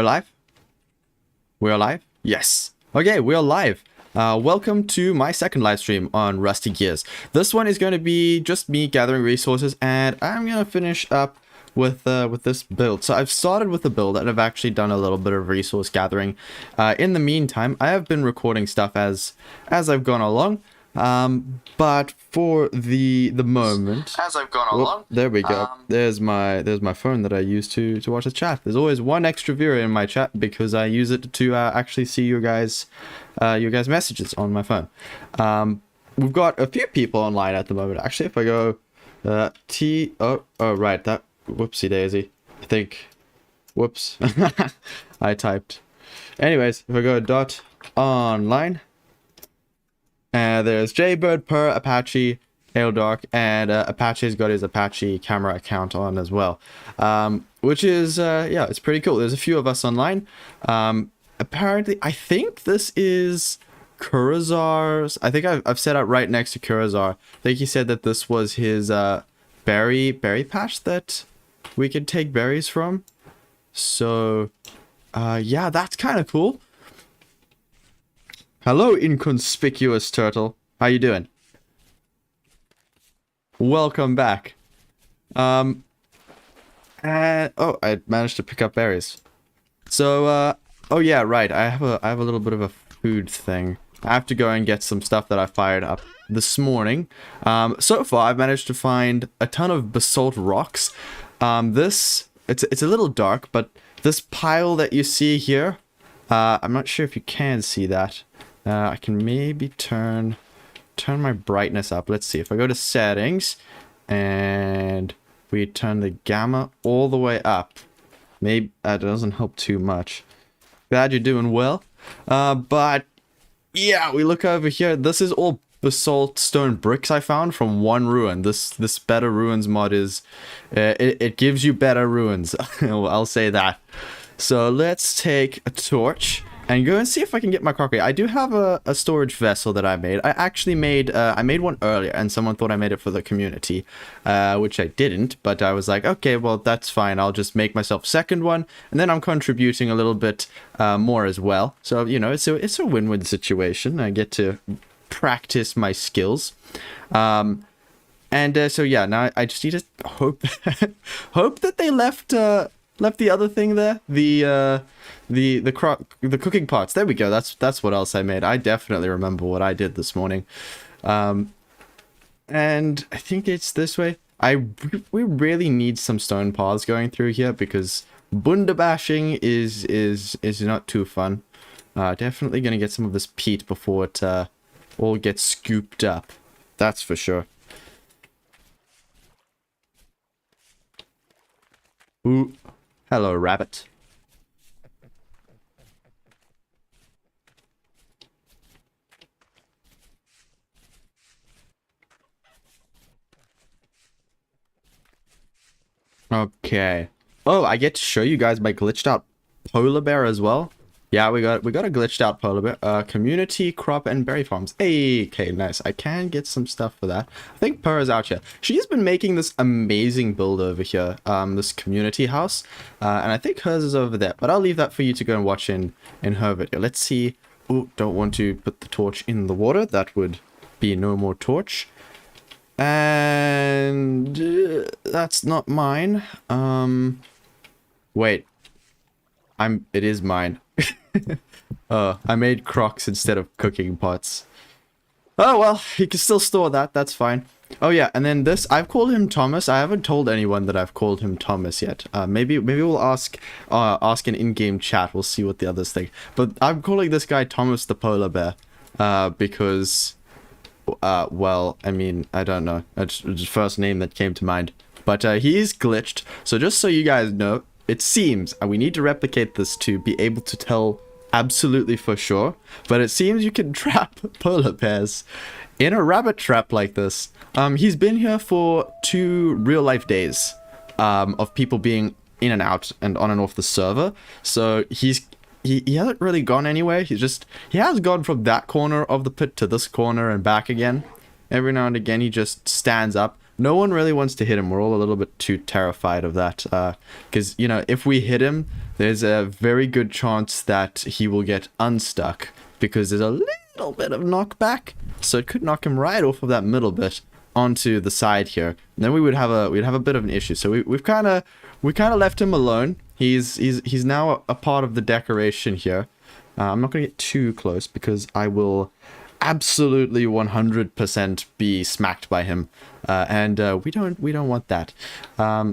We're live? We're live? Yes. Okay, we're live. Welcome to my second live stream on Rusty Gears. This one is going to be just me gathering resources, and I'm going to finish up with this build. So I've started with the build, and I've actually done a little bit of resource gathering. In the meantime, I have been recording stuff as I've gone along. But for the moment, as I've gone along, there we go. There's my phone that I use to watch the chat. There's always one extra viewer in my chat because I use it to actually see your guys' messages on my phone. We've got a few people online at the moment. Actually, if I go right, that whoopsie daisy. I think whoops. I typed. Anyways, if I go dot online. There's Jaybyrde, Per, Apache, Dark, and Apache's got his Apache camera account on as well. Which is, yeah, it's pretty cool. There's a few of us online. Apparently, I think this is Kurazar's. I think I've set up right next to Kurazar. I think he said that this was his berry patch that we could take berries from. So, yeah, that's kind of cool. Hello, inconspicuous turtle. How you doing? Welcome back. Oh, I managed to pick up berries. So, oh yeah, right. I have a little bit of a food thing. I have to go and get some stuff that I fired up this morning. So far, I've managed to find a ton of basalt rocks. It's a little dark, but this pile that you see here, I'm not sure if you can see that. I can maybe turn my brightness up. Let's see. If I go to settings and we turn the gamma all the way up, maybe that doesn't help too much. Glad you're doing well. But yeah, we look over here. This is all basalt stone bricks I found from one ruin. This better ruins mod is it gives you better ruins. I'll say that. So let's take a torch and go and see if I can get my crockery. I do have a storage vessel that I made. I actually made I made one earlier, and someone thought I made it for the community, which I didn't. But I was like, okay, well that's fine. I'll just make myself a second one, and then I'm contributing a little bit more as well. So you know, it's a win-win situation. I get to practice my skills. So yeah, now I just need to hope that they left the other thing there, the cooking pots. There we go. That's what else I made. I definitely remember what I did this morning. And I think it's this way. We really need some stone paths going through here because bunda bashing is not too fun. Definitely gonna get some of this peat before it all gets scooped up. That's for sure. Ooh. Hello, rabbit. Okay. Oh, I get to show you guys my glitched out polar bear as well. Yeah, we got a glitched out polar bear. Community crop and berry farms. Hey, okay, nice. I can get some stuff for that. I think Per is out here. She's been making this amazing build over here. This community house. And I think hers is over there. But I'll leave that for you to go and watch in her video. Let's see. Oh, don't want to put the torch in the water. That would be no more torch. And that's not mine. Wait. It is mine. I made crocs instead of cooking pots. Oh well, you can still store that. That's fine. Oh yeah, and then this, I've called him Thomas. I haven't told anyone that I've called him Thomas yet. Maybe we'll ask an in-game chat. We'll see what the others think. But I'm calling this guy Thomas the polar bear because well, I mean, I don't know. It's the first name that came to mind. But he's glitched. So just so you guys know, it seems, and we need to replicate this to be able to tell absolutely for sure, but it seems you can trap polar bears in a rabbit trap like this. He's been here for 2 real-life days of people being in and out and on and off the server. So he hasn't really gone anywhere. He has gone from that corner of the pit to this corner and back again. Every now and again he just stands up, no one really wants to hit him. We're all a little bit too terrified of that. Because, you know, if we hit him, there's a very good chance that he will get unstuck. Because there's a little bit of knockback. So it could knock him right off of that middle bit onto the side here. And then we'd have a bit of an issue. So we've kind of left him alone. He's now a part of the decoration here. I'm not going to get too close because I will absolutely 100% be smacked by him, and we don't want that.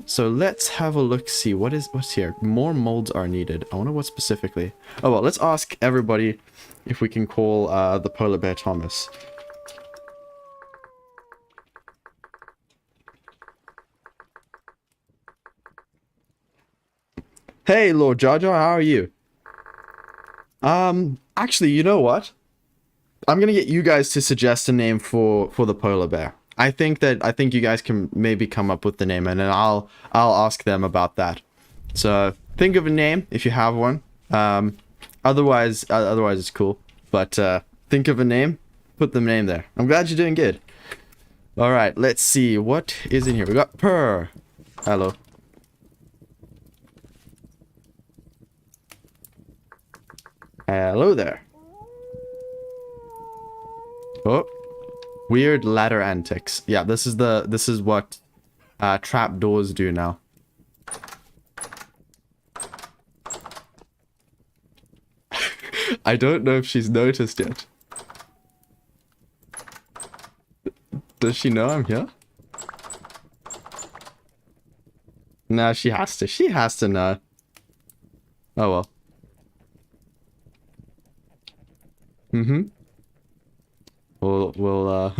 So let's have a look. See what's here. More molds are needed. I wonder what specifically. Oh well, let's ask everybody if we can call the polar bear Thomas. Hey, Lord Jar Jar, how are you? Actually, you know what? I'm gonna get you guys to suggest a name for the polar bear. I think you guys can maybe come up with the name, and then I'll ask them about that. So think of a name if you have one. Otherwise it's cool. But think of a name, put the name there. I'm glad you're doing good. All right, let's see what is in here. We got Purr. Hello. Hello there. Oh, weird ladder antics. Yeah, this is what trap doors do now. I don't know if she's noticed yet. Does she know I'm here? No, she has to. She has to know. Oh well. Mm-hmm. We'll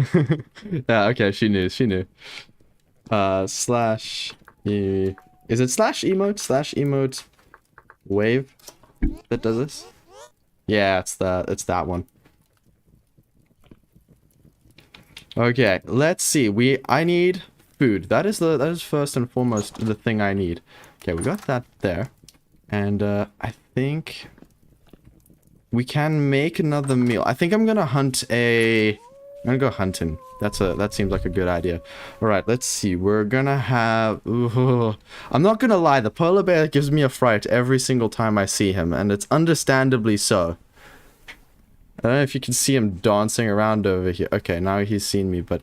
yeah, okay, she knew. Slash is it slash emote wave that does this? Yeah, it's that one. Okay, let's see. I need food. That is first and foremost the thing I need. Okay, we got that there. And I think we can make another meal. I think I'm gonna go hunting. That seems like a good idea. All right, let's see. We're gonna have. Ooh, I'm not gonna lie. The polar bear gives me a fright every single time I see him, and it's understandably so. I don't know if you can see him dancing around over here. Okay, now he's seen me, but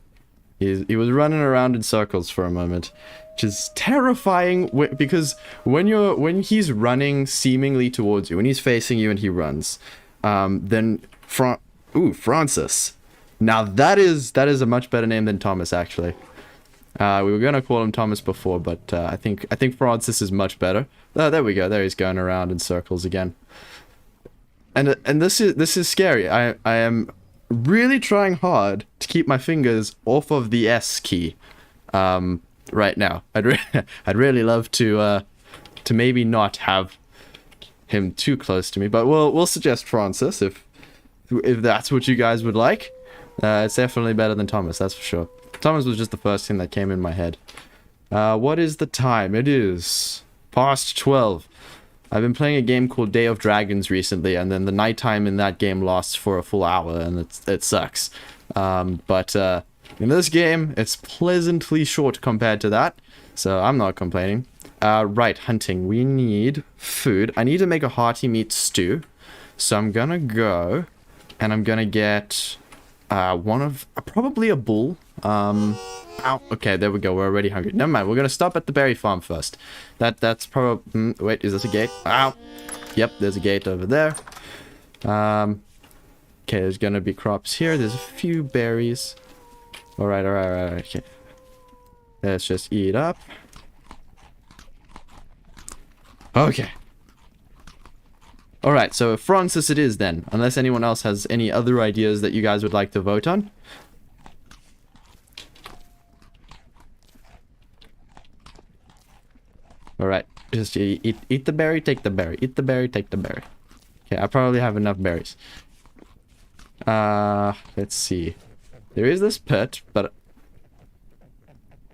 he was running around in circles for a moment, which is terrifying. Because when he's running seemingly towards you, when he's facing you and he runs, then Francis. Now that is a much better name than Thomas, actually. We were gonna call him Thomas before, but I think Francis is much better. Oh, there we go. There he's going around in circles again. And this is scary. I am really trying hard to keep my fingers off of the S key. Right now, I'd really love to maybe not have him too close to me, but we'll suggest Francis if that's what you guys would like. It's definitely better than Thomas, that's for sure. Thomas was just the first thing that came in my head. What is the time? It is past 12. I've been playing a game called Day of Dragons recently, and then the nighttime in that game lasts for a full hour, and it sucks. But in this game, it's pleasantly short compared to that, so I'm not complaining. Right, hunting. We need food. I need to make a hearty meat stew, so I'm gonna go, and I'm gonna get probably a bull. Ow. Okay, there we go. We're already hungry. Never mind. We're gonna stop at the berry farm first. That's probably. Wait, is this a gate? Ow. Yep, there's a gate over there. Okay, there's gonna be crops here. There's a few berries. All right. Okay. Let's just eat up. Okay. All right. So Francis, it is then. Unless anyone else has any other ideas that you guys would like to vote on. Alright, just eat the berry, take the berry. Eat the berry, take the berry. Okay, I probably have enough berries. Let's see. There is this pit, but...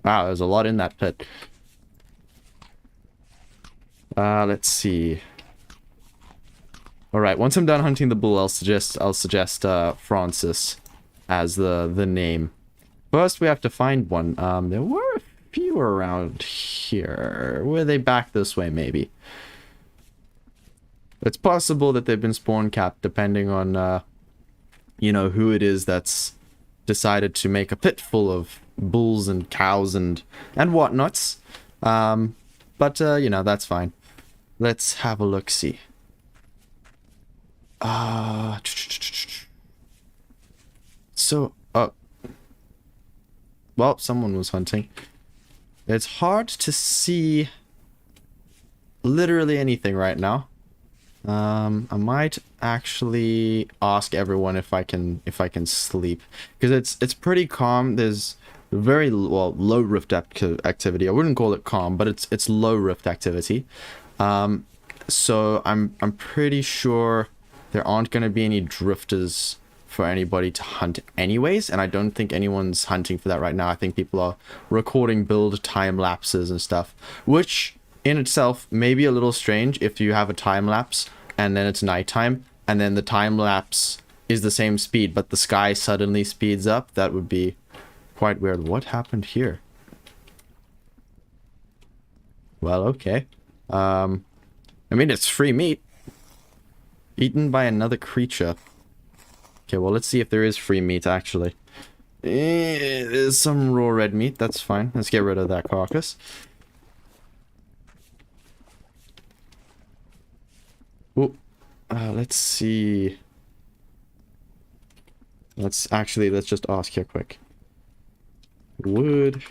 Wow, there's a lot in that pit. Let's see. Alright, once I'm done hunting the bull, I'll suggest Francis as the name. First, we have to find one. There were a few around here. Were they back this way, maybe? It's possible that they've been spawn capped, depending on, you know, who it is that's decided to make a pit full of bulls and cows and whatnots. But you know, that's fine. Let's have a look-see. So, oh. Well, someone was hunting. It's hard to see literally anything right now. I might actually ask everyone if I can sleep, because it's pretty calm. There's very low rift activity. I wouldn't call it calm, but it's low rift activity. So I'm pretty sure there aren't going to be any drifters for anybody to hunt anyways, and I don't think anyone's hunting for that right now. I think people are recording build time lapses and stuff, which in itself may be a little strange if you have a time lapse and then it's nighttime and then the time lapse is the same speed but the sky suddenly speeds up. That would be quite weird. What happened here? Well, okay. I mean, it's free meat. Eaten by another creature. Okay, well, let's see if there is free meat, actually. There's some raw red meat. That's fine. Let's get rid of that carcass. Oh, let's see. Let's just ask here quick. Would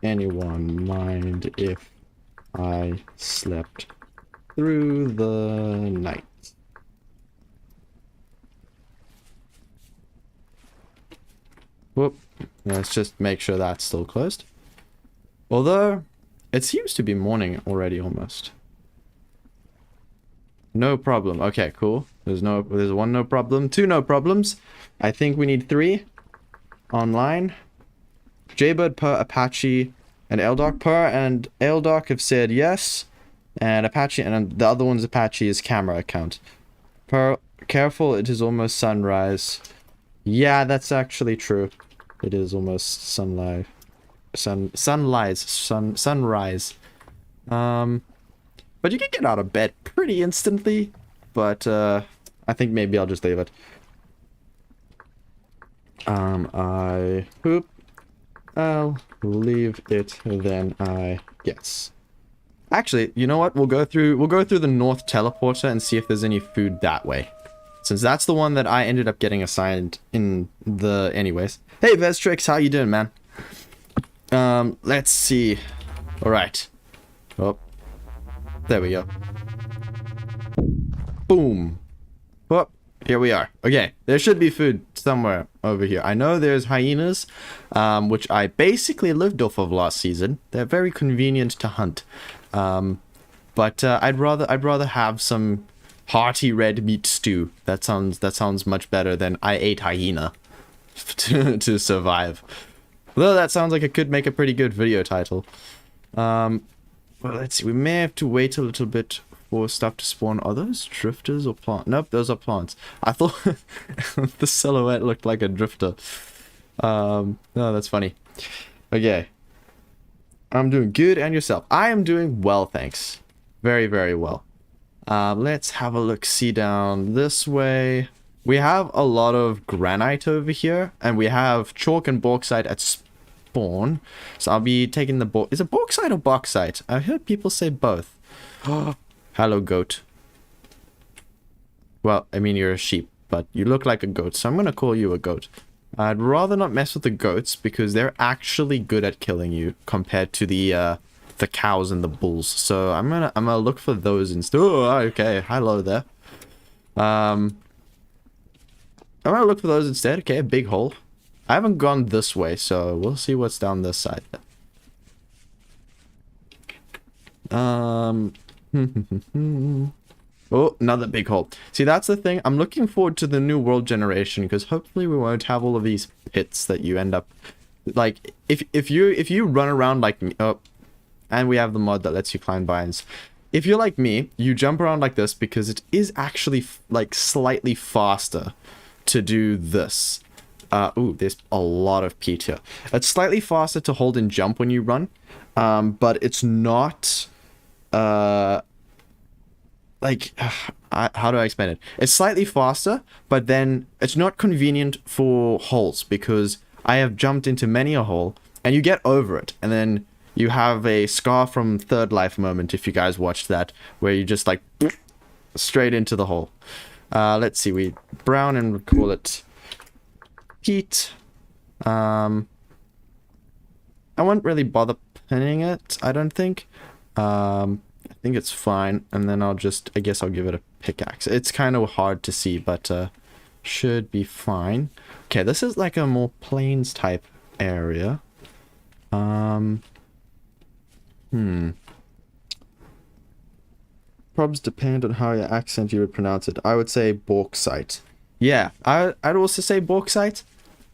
anyone mind if I slept through the night? Whoop. Let's just make sure that's still closed. Although, it seems to be morning already almost. No problem. Okay, cool. There's one no problem. Two no problems. I think we need three. Online. Jaybyrde, Per, Apache, and Eldoc. Per and Eldoc have said yes. And Apache, and the other one's Apache's camera account. Per, careful, it is almost sunrise. Yeah, that's actually true. It is almost sunrise. But you can get out of bed pretty instantly. But I think maybe I'll just leave it. I'll leave it then. Yes. Actually, you know what? We'll go through the north teleporter and see if there's any food that way. Since that's the one that I ended up getting assigned in the anyways. Hey Vestrix, how you doing, man? Let's see. Alright. Oh. There we go. Boom. Oh, here we are. Okay, there should be food somewhere over here. I know there's hyenas, which I basically lived off of last season. They're very convenient to hunt. But I'd rather have some hearty red meat stew. That sounds much better than I ate hyena to survive. Although that sounds like it could make a pretty good video title. Well, let's see. We may have to wait a little bit for stuff to spawn. Are those drifters or plants? Nope, those are plants. I thought the silhouette looked like a drifter. No, that's funny. Okay. I'm doing good, and yourself? I am doing well, thanks. Very, very well. Let's have a look-see down this way. We have a lot of granite over here, and we have chalk and bauxite at spawn. So I'll be taking the is it bauxite or bauxite? I heard people say both. Hello, goat. Well, I mean, you're a sheep, but you look like a goat, so I'm gonna call you a goat. I'd rather not mess with the goats because they're actually good at killing you compared to the cows and the bulls. So I'm gonna look for those instead. Oh, okay. Hello there. I'm gonna look for those instead. Okay, a big hole. I haven't gone this way, so we'll see what's down this side. Oh, another big hole. See, that's the thing. I'm looking forward to the new world generation because hopefully we won't have all of these pits that you end up like if you run around like me. Oh, and we have the mod that lets you climb vines. If you're like me, you jump around like this because it is actually like slightly faster to do this Ooh, there's a lot of peat here. It's slightly faster to hold and jump when you run, but it's not, like, how do I explain it? It's slightly faster, but then it's not convenient for holes, because I have jumped into many a hole, and you get over it, and then you have a Scar from Third Life moment, if you guys watched that, where you just, like, straight into the hole. Let's see, we brown and we call it peat. I won't really bother pinning it, I don't think. I think it's fine, and then I guess I'll give it a pickaxe. It's kind of hard to see, but should be fine. Okay, this is like a more plains type area. Probs depend on how your accent you would pronounce it. I would say bauxite. Yeah, I'd also say bauxite.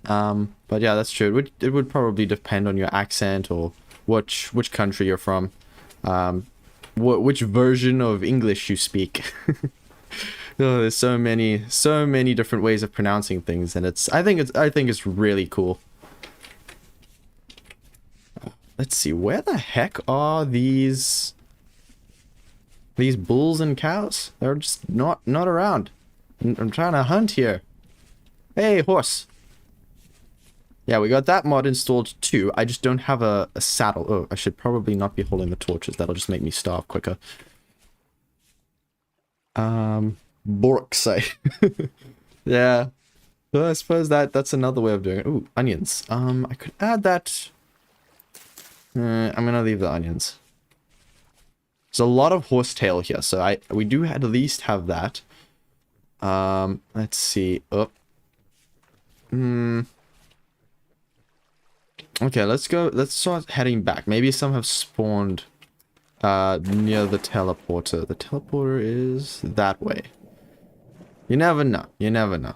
But yeah, that's true. It would probably depend on your accent or which country you're from. Which version of English you speak. Oh, there's so many different ways of pronouncing things, and I think it's really cool. Let's see, where the heck are these bulls and cows? They're just not around. I'm trying to hunt here. Hey, horse. Yeah, we got that mod installed too. I just don't have a saddle. Oh, I should probably not be holding the torches. That'll just make me starve quicker. Bauxite. Yeah. Well, I suppose that's another way of doing it. Ooh, onions. I could add that. I'm gonna leave the onions. There's a lot of horsetail here, so we do at least have that. Let's see. Oh. Okay, let's start heading back. Maybe some have spawned near the teleporter. The teleporter is that way. You never know. You never know.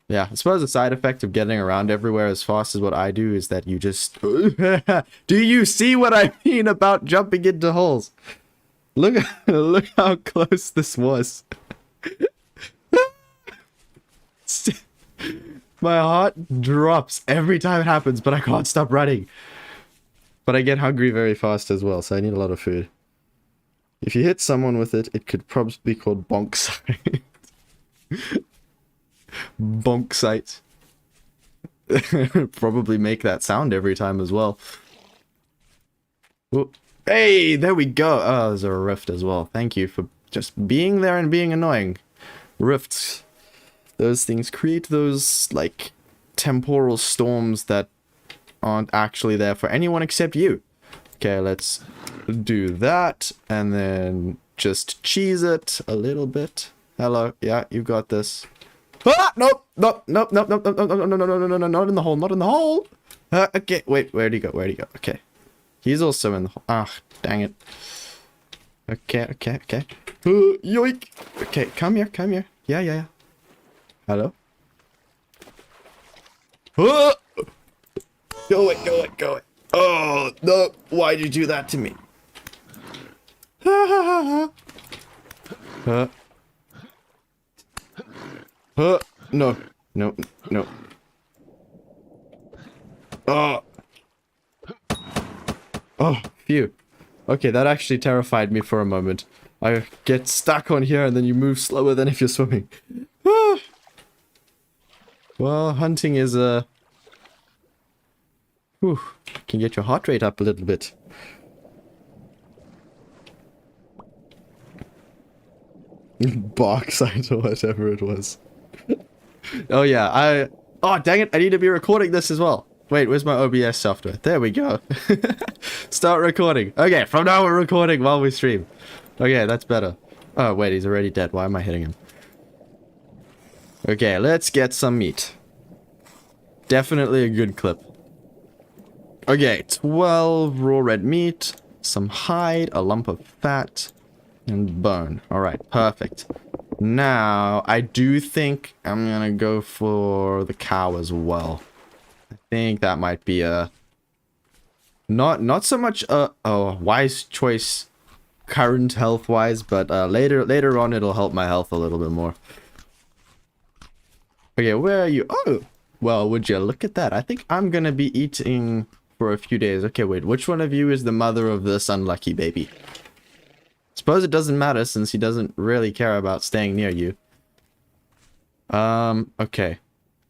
Yeah, I suppose the side effect of getting around everywhere as fast as what I do is that you just... Do you see what I mean about jumping into holes? Look how close this was. My heart drops every time it happens, but I can't stop running. But I get hungry very fast as well, so I need a lot of food. If you hit someone with it, it could probably be called bonksite. Bonksite. Probably make that sound every time as well. Ooh. Hey, there we go. Oh, there's a rift as well. Thank you for just being there and being annoying. Rifts. Those things create those, like, temporal storms that aren't actually there for anyone except you. Okay, let's do that, and then just cheese it a little bit. Hello, yeah, you've got this. Ah, nope, nope, nope, nope, nope, nope, nope, no, no, no, no, no, no, not in the hole, not in the hole. Okay, wait, where'd he go, where'd he go? Okay, he's also in the hole. Ah, dang it. Okay, okay, okay. Yoink. Okay, come here, come here. Yeah, yeah, yeah. Hello? Oh! Go it, go it, go it. Oh, no. Why'd you do that to me? No. No, no. Oh. Oh, phew. Okay, that actually terrified me for a moment. I get stuck on here and then you move slower than if you're swimming. Well, hunting is whew, can get your heart rate up a little bit. Bauxite or whatever it was. Oh yeah, oh dang it, I need to be recording this as well. Wait, where's my OBS software? There we go. Start recording. Okay, from now we're recording while we stream. Okay, that's better. Oh wait, he's already dead. Why am I hitting him? Okay, let's get some meat. Definitely a good clip. Okay, 12 raw red meat, some hide, a lump of fat, and bone. Alright, perfect. Now, I do think I'm gonna go for the cow as well. I think that might be a... Not so much a wise choice current health-wise, but later on it'll help my health a little bit more. Okay, where are you? Oh, well, would you look at that? I think I'm gonna be eating for a few days. Okay, wait, which one of you is the mother of this unlucky baby? Suppose it doesn't matter since he doesn't really care about staying near you. Okay.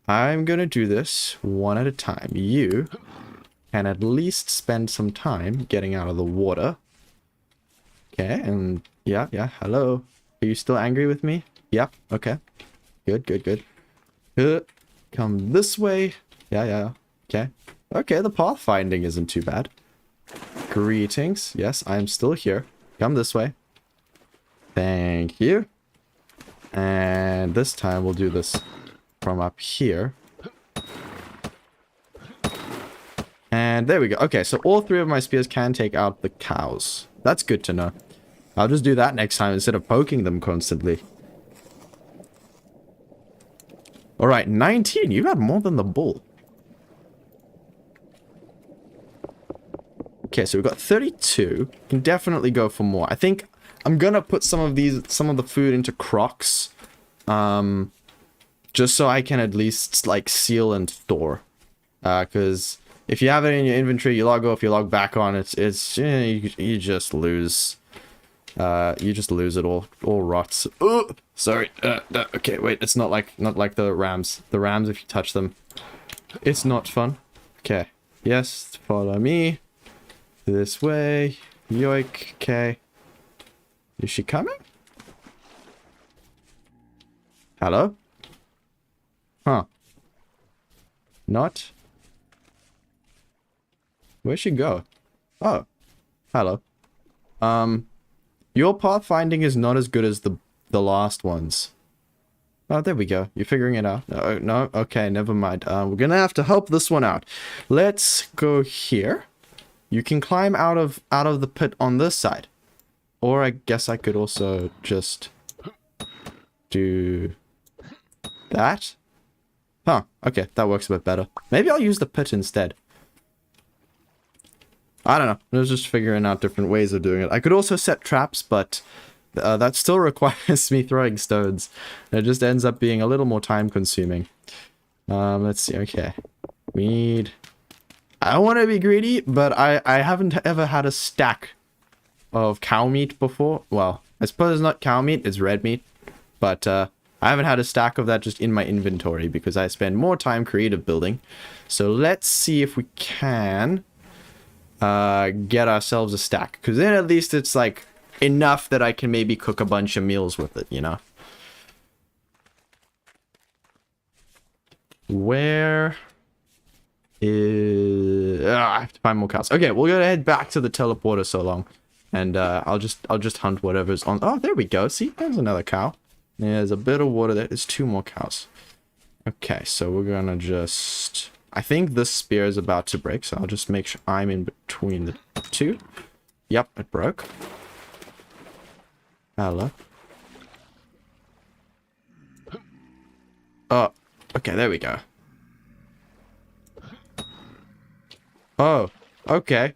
I'm gonna do this one at a time. You can at least spend some time getting out of the water. Okay, and yeah, hello. Are you still angry with me? Yep, okay. Good. Come this way. Yeah. Okay. Okay, the pathfinding isn't too bad. Greetings. Yes, I'm still here. Come this way. Thank you. And this time we'll do this from up here. And there we go. Okay, so all 3 of my spears can take out the cows. That's good to know. I'll just do that next time instead of poking them constantly. Alright, 19. You got more than the bull. Okay, so we've got 32. Can definitely go for more. I think I'm gonna put some of the food into crocs. Just so I can at least, like, seal and store. Because if you have it in your inventory, you log off, you log back on, you just lose. You just lose it all rots. Oh, sorry. Okay, wait, it's not like the rams. The rams, if you touch them, it's not fun. Okay. Yes, follow me. This way. Yoink. Okay. Is she coming? Hello? Huh. Not? Where'd she go? Oh. Hello. Your pathfinding is not as good as the last ones. Oh, there we go. You're figuring it out. No, okay, never mind. We're gonna have to help this one out. Let's go here. You can climb out of the pit on this side. Or I guess I could also just do that. Huh, okay, that works a bit better. Maybe I'll use the pit instead. I don't know. I was just figuring out different ways of doing it. I could also set traps, but that still requires me throwing stones. It just ends up being a little more time consuming. Let's see. Okay. We need... I don't want to be greedy, but I haven't ever had a stack of cow meat before. Well, I suppose it's not cow meat, it's red meat. But I haven't had a stack of that just in my inventory because I spend more time creative building. So let's see if we can... get ourselves a stack, because then at least it's like enough that I can maybe cook a bunch of meals with it, you know. Where is... I have to find more cows. Okay, we're gonna head back to the teleporter so long, and I'll just hunt whatever's on. Oh, there we go. See, there's another cow. There's a bit of water there. There's 2 more cows. Okay, so we're gonna just... I think this spear is about to break, so I'll just make sure I'm in between the 2. Yep, it broke. Hello. Oh, okay, there we go. Oh, okay.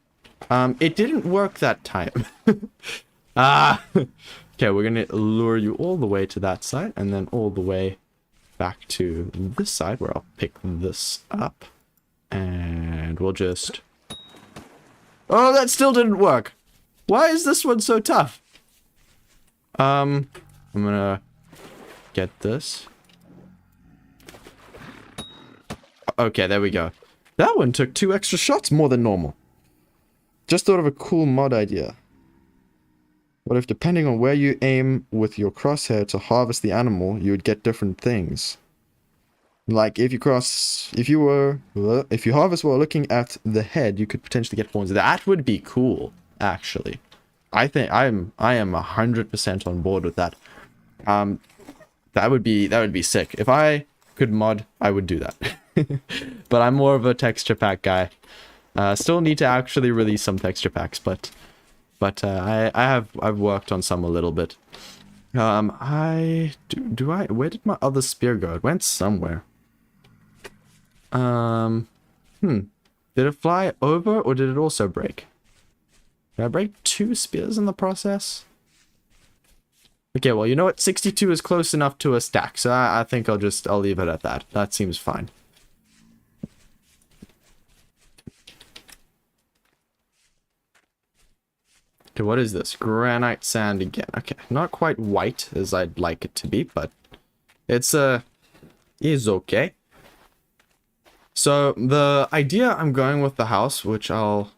It didn't work that time. Okay, we're gonna lure you all the way to that side, and then all the way back to this side where I'll pick this up. And we'll just... Oh, that still didn't work. Why is this one so tough? I'm gonna get this. Okay, there we go. That one took 2 extra shots more than normal. Just thought of a cool mod idea. What if, depending on where you aim with your crosshair to harvest the animal, you would get different things? Like, if you harvest while looking at the head, you could potentially get horns. That would be cool, actually. I think I am 100% on board with that. That would be sick. If I could mod, I would do that. But I'm more of a texture pack guy. Still need to actually release some texture packs, but I've worked on some a little bit. Where did my other spear go? It went somewhere. Did it fly over or did it also break? Did I break 2 spears in the process? Okay, well, you know what? 62 is close enough to a stack, so I think I'll leave it at that. That seems fine. Okay, what is this? Granite sand again. Okay, not quite white as I'd like it to be, but it's is okay. So the idea I'm going with the house, which will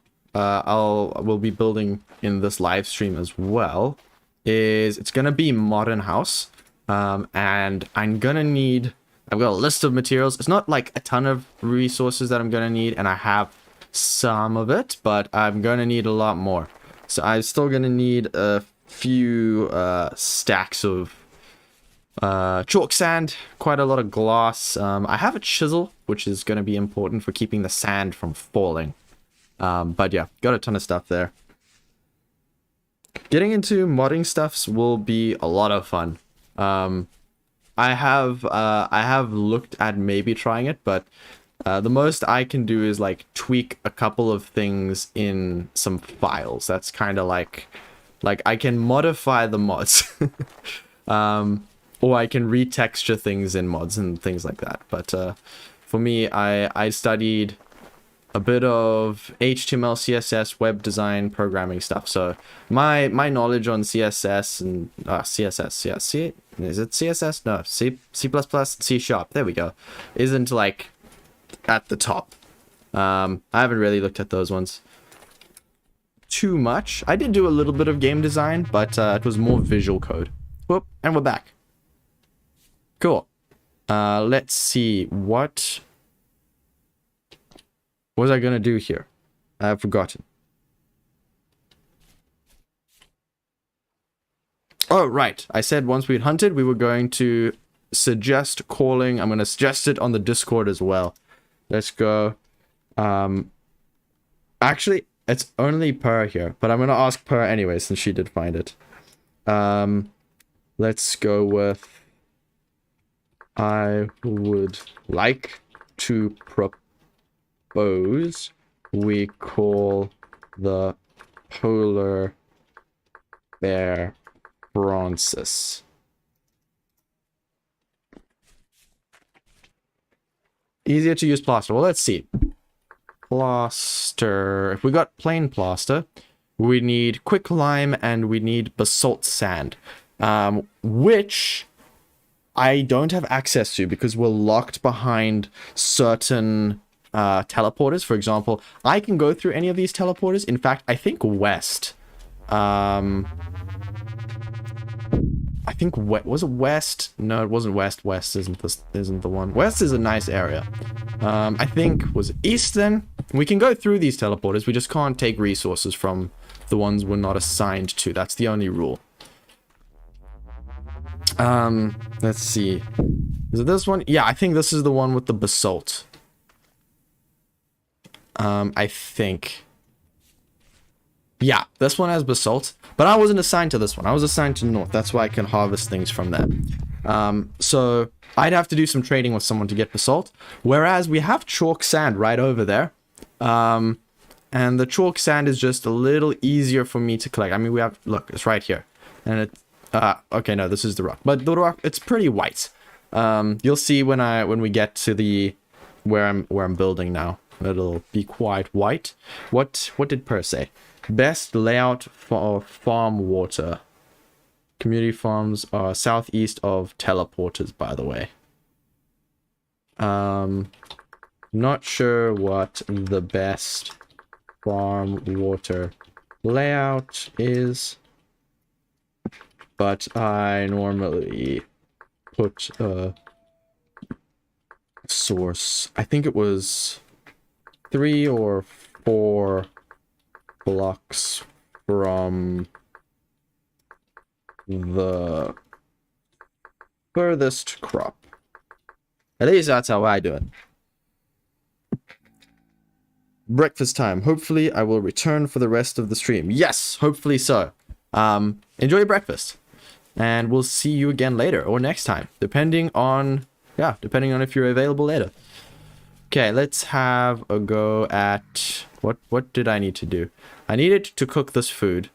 be building in this live stream as well, is it's gonna be modern house, and I've got a list of materials. It's not like a ton of resources that I'm gonna need, and I have some of it, but I'm gonna need a lot more. So I'm still gonna need a few stacks of chalk sand, quite a lot of glass. I have a chisel, which is going to be important for keeping the sand from falling. But yeah, got a ton of stuff there. Getting into modding stuffs will be a lot of fun. I have looked at maybe trying it, but the most I can do is like tweak a couple of things in some files. That's kind of like I can modify the mods. Or I can retexture things in mods and things like that. But for me, I studied a bit of HTML, CSS, web design, programming stuff. So my knowledge on CSS and CSS, yeah, is it CSS? No, C++, C#. There we go. Isn't like at the top. I haven't really looked at those ones too much. I did do a little bit of game design, but it was more visual code. Whoop, and we're back. Cool. Let's see. What was I gonna do here? I've forgotten. Oh, right. I said once we'd hunted, we were going to suggest calling. I'm gonna suggest it on the Discord as well. Let's go. Actually, it's only Per here, but I'm gonna ask Per anyway since she did find it. Let's go with I would like to propose we call the polar bear Francis. Easier to use plaster. Well, let's see. Plaster. If we got plain plaster, we need quicklime and we need basalt sand. Which I don't have access to because we're locked behind certain teleporters. For example, I can go through any of these teleporters. In fact, I think west. I think was it west? No, it wasn't west. West isn't the one. West is a nice area. I think was it east then. We can go through these teleporters. We just can't take resources from the ones we're not assigned to. That's the only rule. Let's see. Is it this one? Yeah, I think this is the one with the basalt. I think. Yeah, this one has basalt, but I wasn't assigned to this one. I was assigned to north. That's why I can harvest things from there. So I'd have to do some trading with someone to get basalt, whereas we have chalk sand right over there. And the chalk sand is just a little easier for me to collect. I mean, we have, look, it's right here. And it, okay, no, this is the rock. But the rock, it's pretty white. You'll see when we get to the, where I'm building now. It'll be quite white. What did Per say? Best layout for farm water. Community farms are southeast of teleporters, by the way. Not sure what the best farm water layout is, but I normally put a source. I think it was 3 or 4 blocks from the furthest crop. At least that's how I do it. Breakfast time. Hopefully I will return for the rest of the stream. Yes, hopefully so. Enjoy your breakfast. And we'll see you again later or next time, depending on if you're available later. Okay, let's have a go at... What did I need to do? I needed to cook this food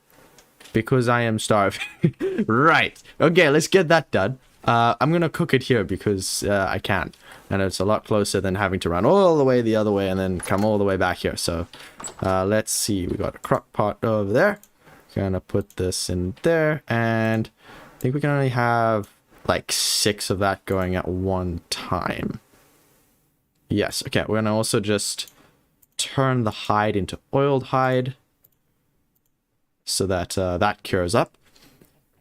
because I am starving. Right. Okay, let's get that done. I'm gonna cook it here because I can. And it's a lot closer than having to run all the way the other way and then come all the way back here. So let's see. We got a crock pot over there. Gonna put this in there. And I think we can only have like 6 of that going at one time. Yes. Okay, we're gonna also just turn the hide into oiled hide so that that cures up.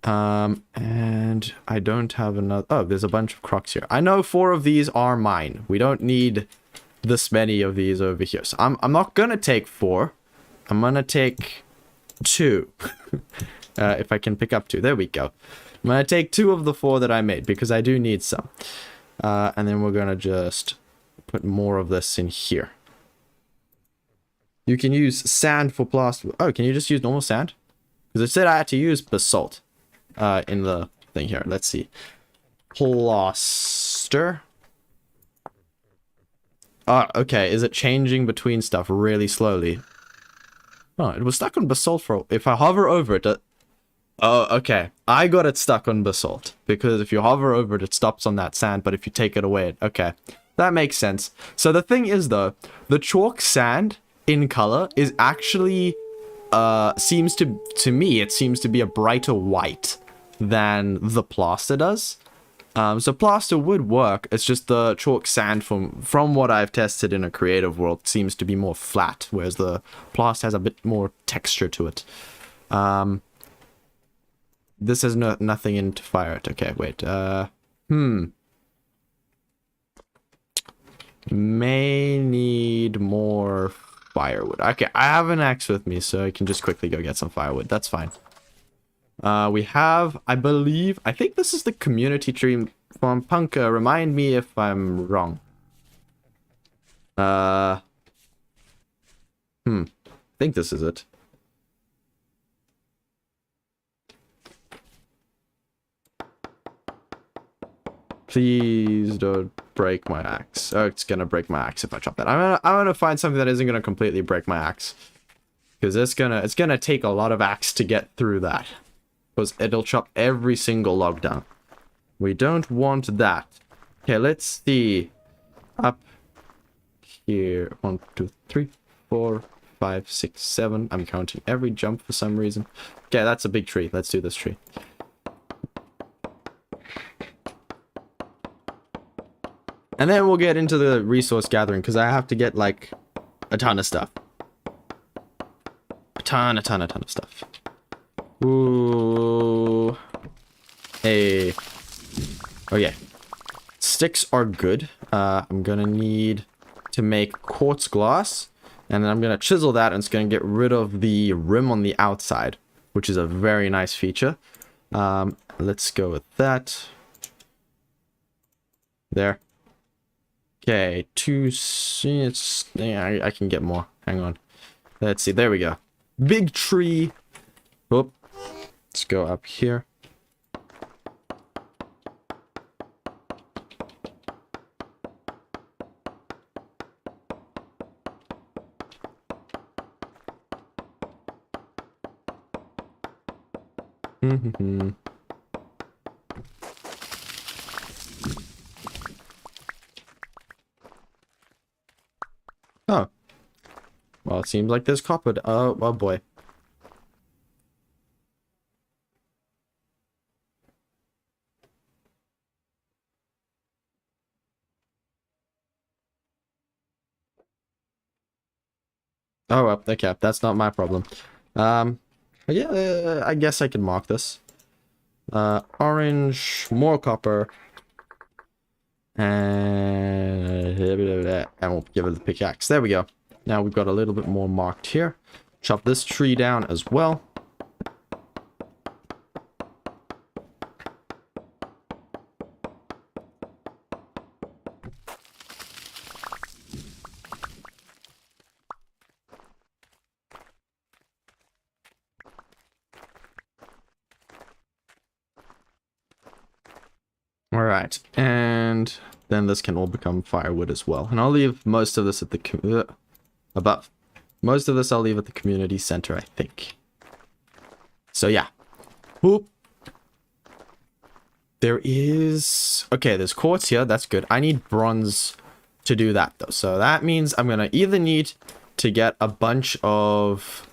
And I don't have another... Oh, there's a bunch of crocks here. I know 4 of these are mine. We don't need this many of these over here. So I'm not gonna take 4. I'm gonna take 2. If I can pick up 2. There we go. I'm gonna take 2 of the 4 that I made because I do need some. And then we're gonna just put more of this in here. You can use sand for plaster. Oh, can you just use normal sand? Because it said I had to use basalt. In the thing here. Let's see. Plaster. Oh, okay. Is it changing between stuff really slowly? Oh, it was stuck on basalt for... If I hover over it... Oh, okay. I got it stuck on basalt. Because if you hover over it, it stops on that sand. But if you take it away, okay. That makes sense. So the thing is, though, the chalk sand in color is actually... seems to me, it seems to be a brighter white than the plaster does. So plaster would work. It's just the chalk sand from what I've tested in a creative world seems to be more flat, whereas the plaster has a bit more texture to it. This has nothing in to fire it. Okay, wait. May need more firewood. Okay, I have an axe with me, so I can just quickly go get some firewood. That's fine. We have, I think this is the community tree from Punka. Remind me if I'm wrong. I think this is it. Please don't break my axe. Oh, it's gonna break my axe if I chop that. I'm gonna find something that isn't gonna completely break my axe. Because it's gonna take a lot of axe to get through that. Because it'll chop every single log down. We don't want that. Okay, let's see. Up here. 1, 2, 3, 4, 5, 6, 7. I'm counting every jump for some reason. Okay, that's a big tree. Let's do this tree. And then we'll get into the resource gathering, because I have to get, like, a ton of stuff. A ton of stuff. Ooh. Hey. Oh, yeah. Sticks are good. I'm gonna need to make quartz glass. And then I'm gonna chisel that, and it's gonna get rid of the rim on the outside, which is a very nice feature. Let's go with that. There. Okay, yeah, I can get more. Hang on. Let's see. There we go. Big tree. Oop. Let's go up here. Oh. Well, it seems like there's copper. Oh boy. Oh, well, okay. That's not my problem. Yeah, I guess I can mark this. Orange, more copper. And we'll give it the pickaxe. There we go. Now we've got a little bit more marked here. Chop this tree down as well. All right, and then this can all become firewood as well. And I'll leave most of this at the above. Most of this I'll leave at the community center, I think. So yeah. Whoop. There is... Okay, there's quartz here. That's good. I need bronze to do that, though. So that means I'm going to either need to get a bunch of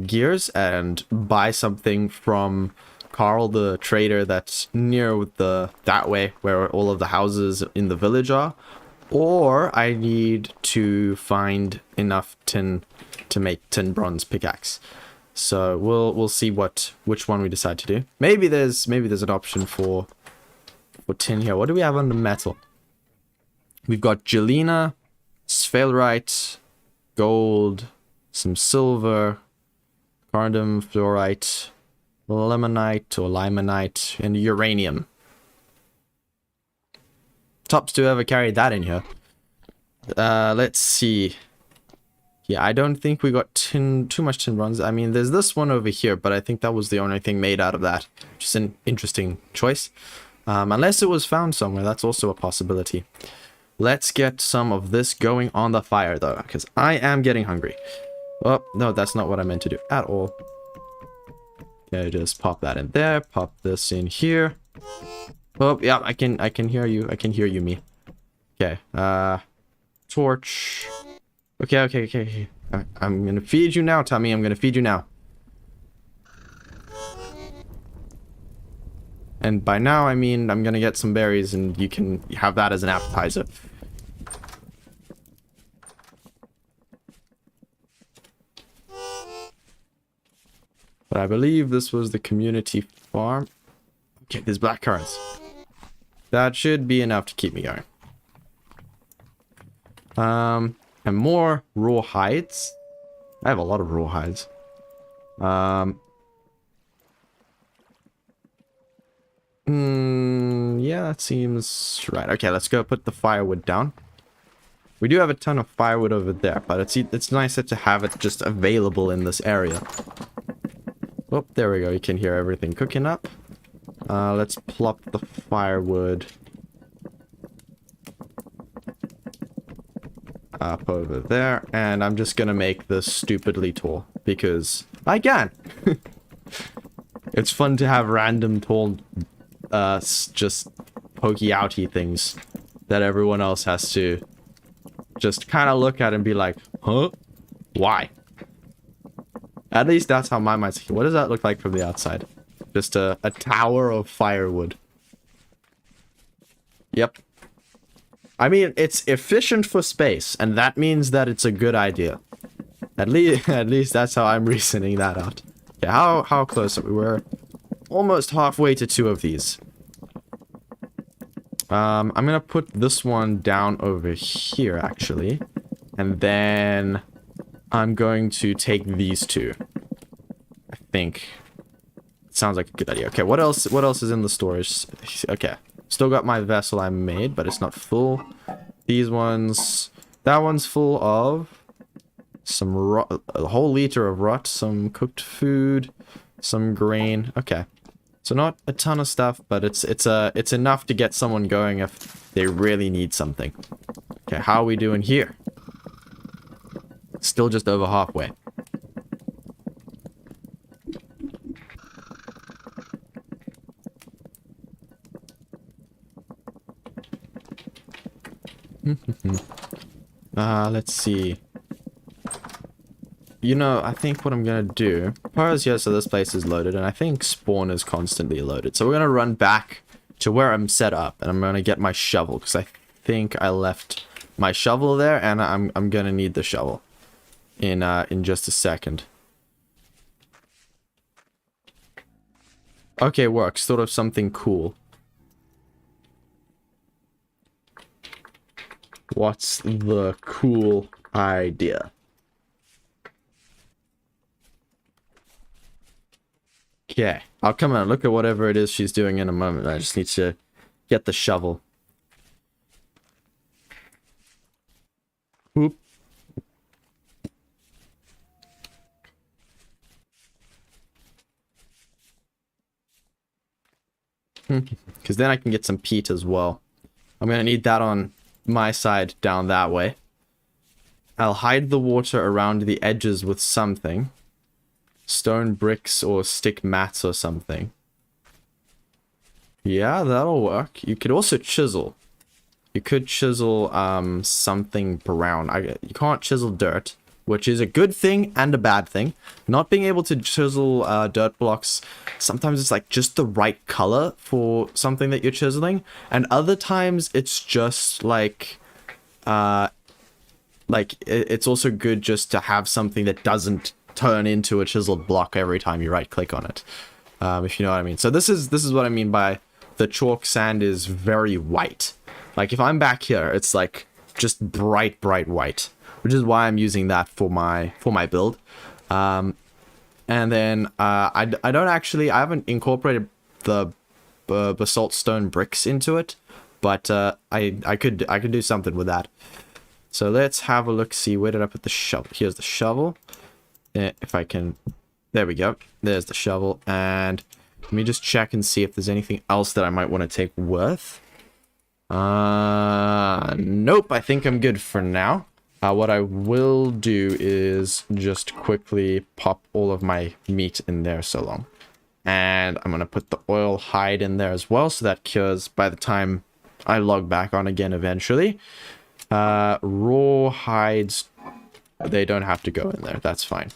gears and buy something from Carl, the trader that's near that way, where all of the houses in the village are. Or I need to find enough tin to make tin bronze pickaxe. So we'll see which one we decide to do. Maybe there's an option for tin here. What do we have under metal? We've got gelina, sphalerite, gold, some silver, cardum, fluorite, limonite or limonite, and uranium. Tops to ever carried that in here. Let's see. Yeah, I don't think we got too much tin bronze. I mean, there's this one over here, but I think that was the only thing made out of that. Just an interesting choice. Unless it was found somewhere, that's also a possibility. Let's get some of this going on the fire, though, because I am getting hungry. Oh, no, that's not what I meant to do at all. Okay, just pop that in there. Pop this in here. Oh, yeah, I can hear you. I can hear you, me. Okay, torch. Okay. I'm gonna feed you now, Tommy. I'm gonna feed you now. And by now, I mean I'm gonna get some berries and you can have that as an appetizer. But I believe this was the community farm. Okay, there's black currants. That should be enough to keep me going. And more raw hides. I have a lot of raw hides. Yeah, that seems right. Okay, let's go put the firewood down. We do have a ton of firewood over there, but it's nicer to have it just available in this area. Oh, there we go. You can hear everything cooking up. Let's plop the firewood up over there, and I'm just gonna make this stupidly tall because I can. It's fun to have random tall just pokey outy things that everyone else has to just kind of look at and be like, huh? Why? At least that's how my mind's thinking. What does that look like from the outside? Just a tower of firewood. Yep. I mean, it's efficient for space, and that means that it's a good idea. At least that's how I'm reasoning that out. Okay, how close are we? We're almost halfway to 2 of these. I'm gonna put this one down over here, actually. And then I'm going to take these 2. I think. Sounds like a good idea. Okay, what else is in the storage? Okay. Still got my vessel I made, but it's not full. These ones... That one's full of... some a whole liter of rot, some cooked food, some grain. Okay. So not a ton of stuff, but it's enough to get someone going if they really need something. Okay, how are we doing here? Still just over halfway. Let's see. You know, I think what I'm gonna do... Power's here, so this place is loaded, and I think spawn is constantly loaded. So we're gonna run back to where I'm set up, and I'm gonna get my shovel, because I think I left my shovel there, and I'm gonna need the shovel in just a second. Okay, works. Thought of something cool. What's the cool idea? Okay, I'll come and look at whatever it is she's doing in a moment. I just need to get the shovel. Whoop. Because then I can get some peat as well. I'm going to need that on my side down that way. I'll hide the water around the edges with something. Stone bricks or stick mats or something. Yeah, that'll work. You could also chisel. You could chisel something brown. You can't chisel dirt, which is a good thing and a bad thing. Not being able to chisel dirt blocks, sometimes it's like just the right color for something that you're chiseling, and other times it's just like it's also good just to have something that doesn't turn into a chiseled block every time you right click on it, if you know what I mean. So this is what I mean by the chalk sand is very white. Like if I'm back here, it's like just bright white, which is why I'm using that for my build. And then I haven't incorporated the basalt stone bricks into it, but I could do something with that. So let's have a look. See, where did I put the shovel? Here's the shovel. If I can, there we go. There's the shovel, and let me just check and see if there's anything else that I might want to take with. Nope, I think I'm good for now. What I will do is just quickly pop all of my meat in there so long. And I'm going to put the oil hide in there as well, so that cures by the time I log back on again eventually. Raw hides, they don't have to go in there. That's fine.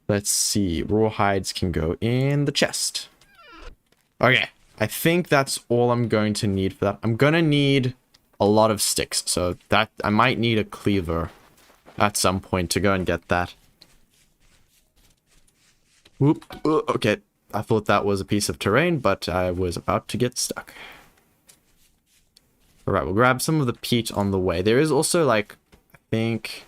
Let's see. Raw hides can go in the chest. Okay. I think that's all I'm going to need for that. I'm going to need a lot of sticks. So that I might need a cleaver at some point to go and get that. Whoop. Okay. I thought that was a piece of terrain, but I was about to get stuck. Alright, we'll grab some of the peat on the way. There is also, like, I think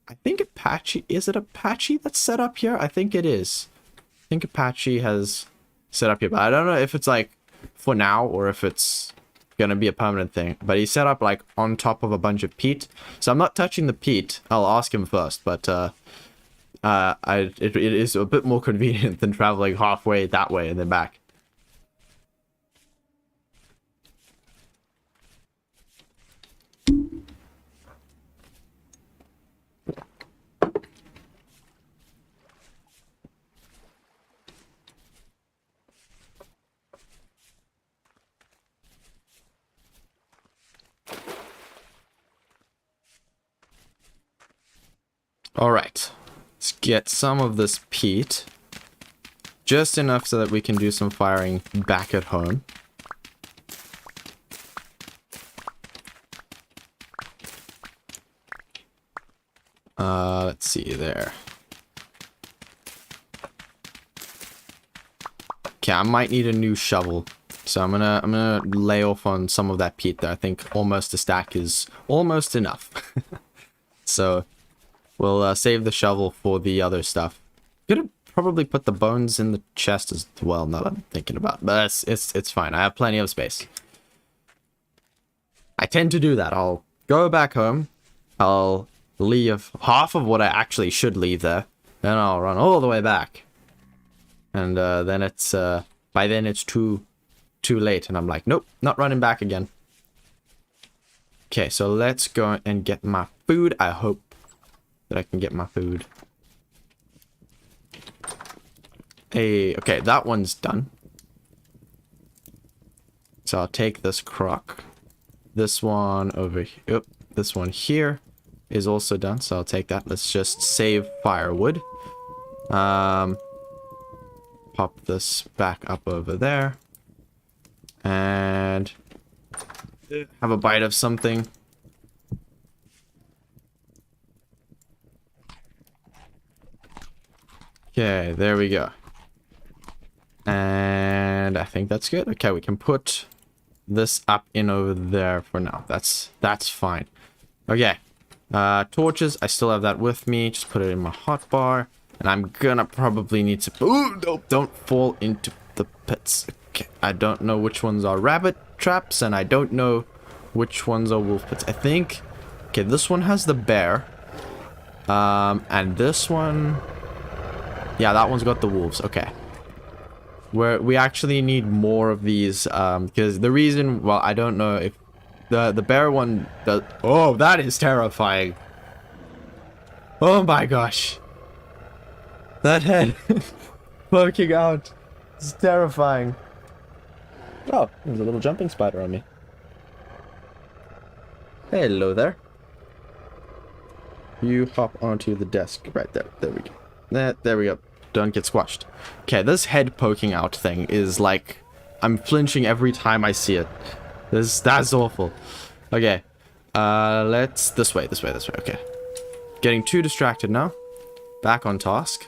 Apache... Is it Apache that's set up here? I think it is. I think Apache has set up here, but I don't know if it's, like, for now or if it's gonna be a permanent thing. But he set up, like, on top of a bunch of peat. So I'm not touching the peat. I'll ask him first, but, it is a bit more convenient than traveling halfway that way and then back. Alright, let's get some of this peat. Just enough so that we can do some firing back at home. Let's see there. Okay, I might need a new shovel. So I'm gonna lay off on some of that peat there. I think almost a stack is almost enough. So we'll save the shovel for the other stuff. Could have probably put the bones in the chest as well, now that I'm thinking about it. But it's fine. I have plenty of space. I tend to do that. I'll go back home. I'll leave half of what I actually should leave there. Then I'll run all the way back. And then it's by then it's too late, and I'm like, nope, not running back again. Okay, so let's go and get my food. I hope that I can get my food. Hey, okay, that one's done. So I'll take this crock. This one over here. Yep, this one here is also done, so I'll take that. Let's just save firewood. Pop this back up over there. And have a bite of something. Okay, there we go. And I think that's good. Okay, we can put this up in over there for now. That's fine. Okay. Torches, I still have that with me. Just put it in my hotbar. And I'm gonna probably need to... Ooh, no, don't fall into the pits. Okay, I don't know which ones are rabbit traps, and I don't know which ones are wolf pits. I think... Okay, this one has the bear. And this one... Yeah, that one's got the wolves. Okay. We actually need more of these, because the reason, well, I don't know if the bear one does. Oh, that is terrifying. Oh my gosh. That head poking out. It's terrifying. Oh, there's a little jumping spider on me. Hello there. You hop onto the desk right there. There we go. There we go. Don't get squashed. Okay, this head poking out thing is like, I'm flinching every time I see it. That's awful. Okay. Let's this way. Okay. Getting too distracted now. Back on task.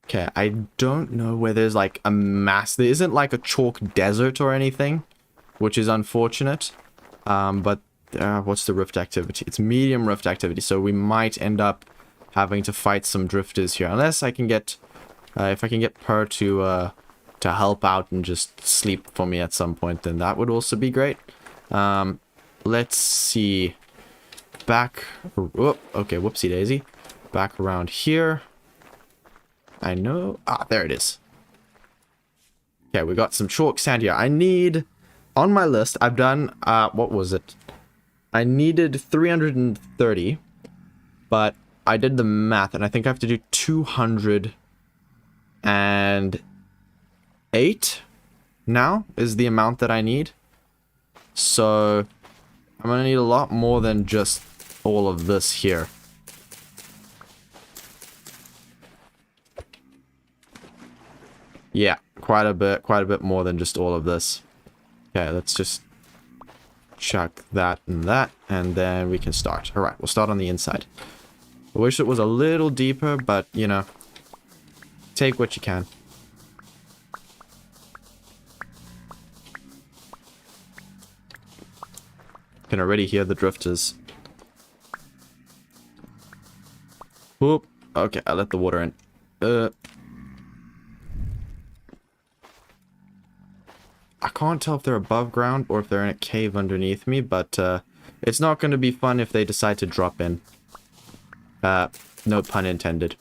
Okay, I don't know where there's like a mass. There isn't like a chalk desert or anything, which is unfortunate. But what's the rift activity? It's medium rift activity, so we might end up having to fight some drifters here, unless I can get, if I can get Per to help out and just sleep for me at some point, then that would also be great. Let's see. Back. Oh, okay, whoopsie daisy. Back around here. I know. Ah, there it is. Okay, we got some chalk sand here. I need, on my list, I've done, what was it? I needed 330, but I did the math, and I think I have to do 208 now is the amount that I need. So I'm gonna need a lot more than just all of this here. Yeah, quite a bit more than just all of this. Okay, let's just chuck that, and then we can start. All right, we'll start on the inside. I wish it was a little deeper, but, you know, take what you can. Can already hear the drifters. Whoop. Okay, I let the water in. I can't tell if they're above ground or if they're in a cave underneath me, but it's not going to be fun if they decide to drop in. No pun intended.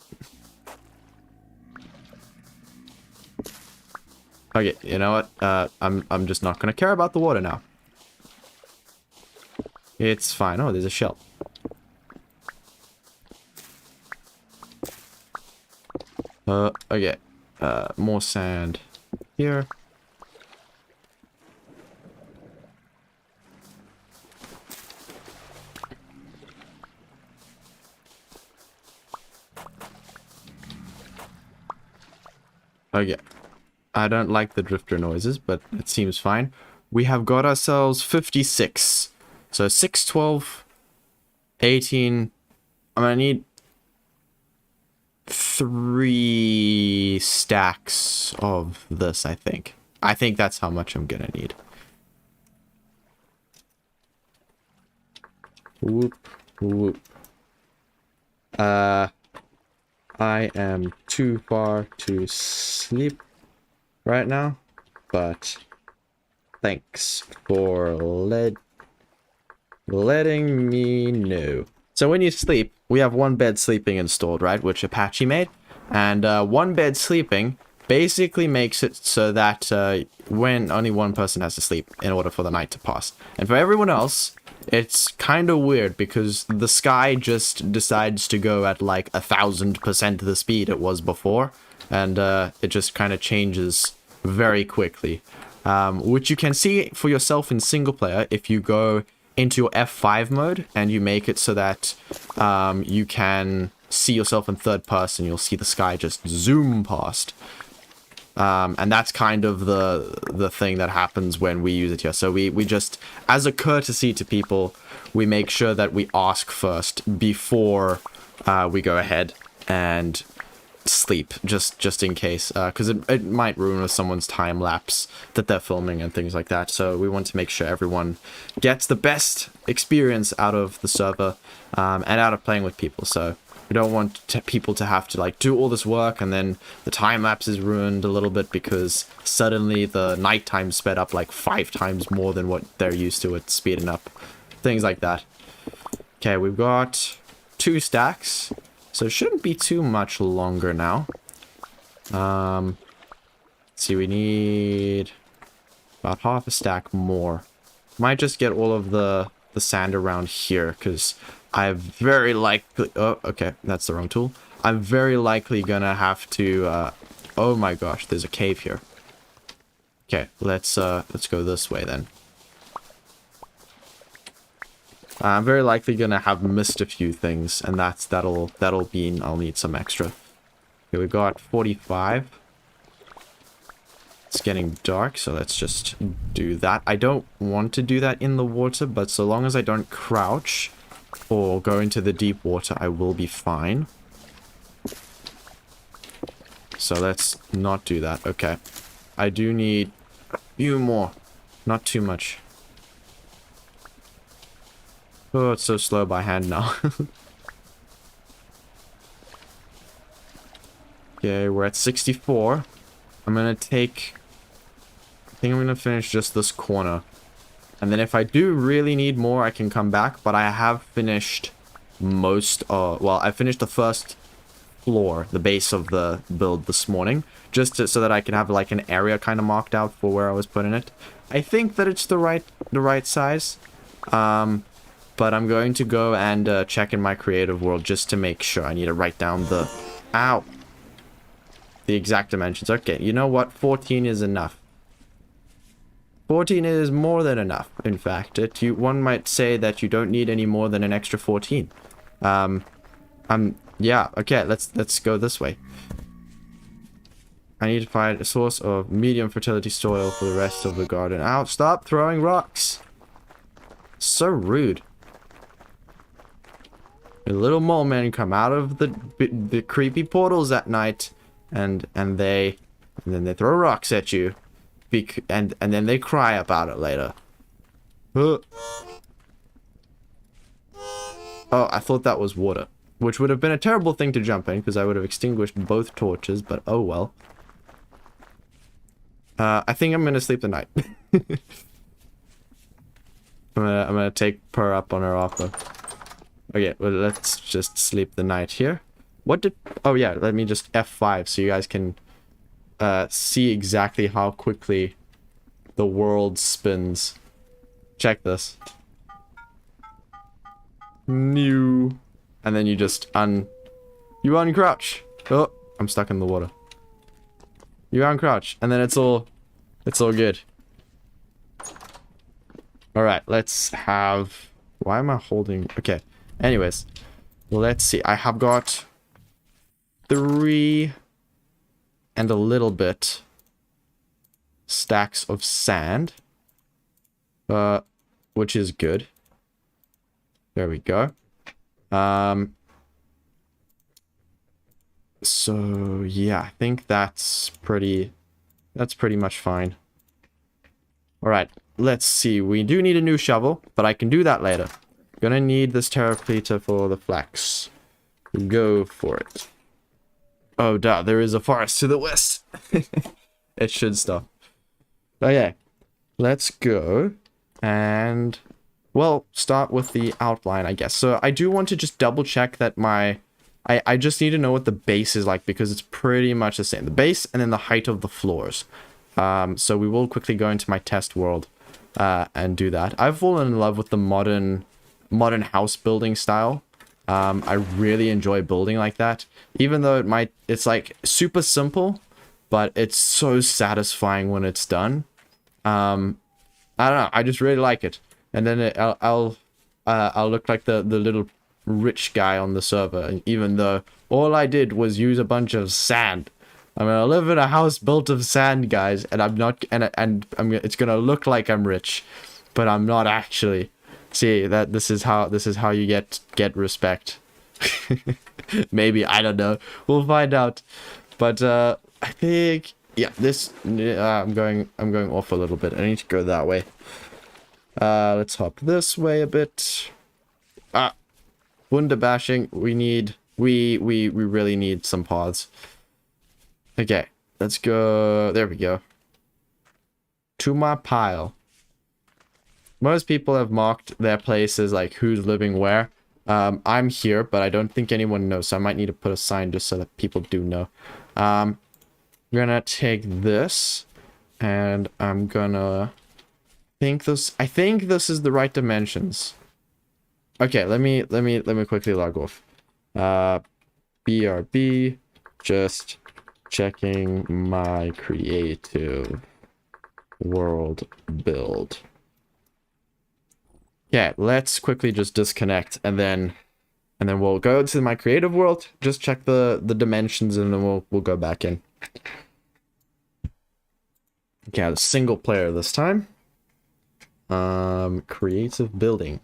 Okay, you know what? I'm just not going to care about the water now. It's fine. Oh, there's a shell. Okay. More sand here. Okay. I don't like the drifter noises, but it seems fine. We have got ourselves 56. So 6, 12, 18. I'm gonna need 3 stacks of this, I think. I think that's how much I'm gonna need. Whoop, whoop. I am too far to sleep right now, but thanks for letting me know. So when you sleep, we have one bed sleeping installed, right, which Apache made, and one bed sleeping basically makes it so that when only one person has to sleep in order for the night to pass. And for everyone else, it's kind of weird because the sky just decides to go at like 1000% the speed it was before, and it just kind of changes very quickly, which you can see for yourself in single player if you go into your F5 mode and you make it so that you can see yourself in third person. You'll see the sky just zoom past. And that's kind of the thing that happens when we use it here. So we just, as a courtesy to people, we make sure that we ask first before we go ahead and sleep, just in case, because it might ruin someone's time lapse that they're filming and things like that. So we want to make sure everyone gets the best experience out of the server and out of playing with people. So we don't want people to have to like do all this work and then the time lapse is ruined a little bit because suddenly the nighttime sped up like 5 times more than what they're used to it speeding up. Things like that. Okay, we've got 2 stacks, so it shouldn't be too much longer now. See, we need about half a stack more. Might just get all of the sand around here, because I'm very likely... Oh, okay, that's the wrong tool. I'm very likely gonna have to... oh my gosh, there's a cave here. Okay, let's go this way then. I'm very likely gonna have missed a few things, and that'll mean I'll need some extra. Okay, we got 45. It's getting dark, so let's just do that. I don't want to do that in the water, but so long as I don't crouch or go into the deep water, I will be fine. So let's not do that. Okay. I do need a few more. Not too much. Oh, it's so slow by hand now. Okay, we're at 64. I'm gonna take... I think I'm gonna finish just this corner. And then if I do really need more, I can come back. But I have finished most... well, I finished the first floor, the base of the build this morning. Just so that I can have like an area kind of marked out for where I was putting it. I think that it's the right size. But I'm going to go and check in my creative world just to make sure. I need to write down the... Ow! The exact dimensions. Okay, you know what? 14 is enough. 14 is more than enough, in fact. One might say that you don't need any more than an extra 14. Yeah, okay, let's go this way. I need to find a source of medium fertility soil for the rest of the garden. Ow, stop throwing rocks! So rude. The little mole men come out of the creepy portals at night, and then they throw rocks at you, and then they cry about it later. Oh, I thought that was water, which would have been a terrible thing to jump in because I would have extinguished both torches. But oh well. I think I'm gonna sleep the night. I'm gonna take her up on her offer. Okay, well, let's just sleep the night here. What did... Oh, yeah, let me just F5 so you guys can see exactly how quickly the world spins. Check this. New. And then you just You uncrouch. Oh, I'm stuck in the water. You uncrouch. And then it's all good. Alright, let's have... Why am I holding... Okay. Anyways, let's see. I have got 3 and a little bit stacks of sand, which is good. There we go. So yeah, I think that's pretty much fine. All right, let's see. We do need a new shovel, but I can do that later. Gonna need this terrapleta for the flax. Go for it. Oh, duh, there is a forest to the west. It should stop. Okay, let's go and, well, start with the outline, I guess. So I do want to just double check that I just need to know what the base is like because it's pretty much the same. The base and then the height of the floors. So we will quickly go into my test world and do that. I've fallen in love with the modern house building style. I really enjoy building like that, even though it's like super simple, but it's so satisfying when it's done. I don't know, I just really like it. And then I'll look like the little rich guy on the server, even though all I did was use a bunch of sand. I'm gonna live in a house built of sand, guys, and I'm not, it's gonna look like I'm rich, but I'm not actually. See, that this is how you get respect. Maybe, I don't know. We'll find out. But I think, yeah, I'm going off a little bit. I need to go that way. Let's hop this way a bit. Wunder bashing. We really need some paths. Okay, let's go. There we go. To my pile. Most people have marked their places, like who's living where. I'm here, but I don't think anyone knows, so I might need to put a sign just so that people do know. gonna take this, and I'm gonna I think this is the right dimensions. Okay, let me quickly log off. BRB, just checking my creative world build. Yeah, let's quickly just disconnect, and then we'll go to my creative world, just check the dimensions, and then we'll go back in. Okay, the single player this time. Creative building.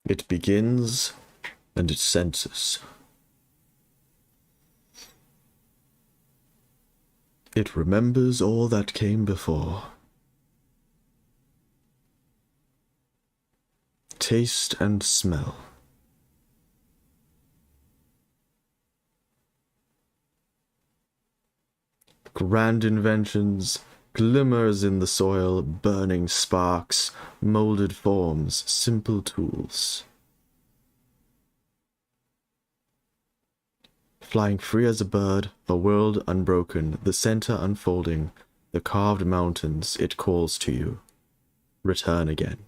It begins and it senses. It remembers all that came before. Taste and smell. Grand inventions, glimmers in the soil, burning sparks, molded forms, simple tools. Flying free as a bird, a world unbroken, the center unfolding, the carved mountains, it calls to you. Return again.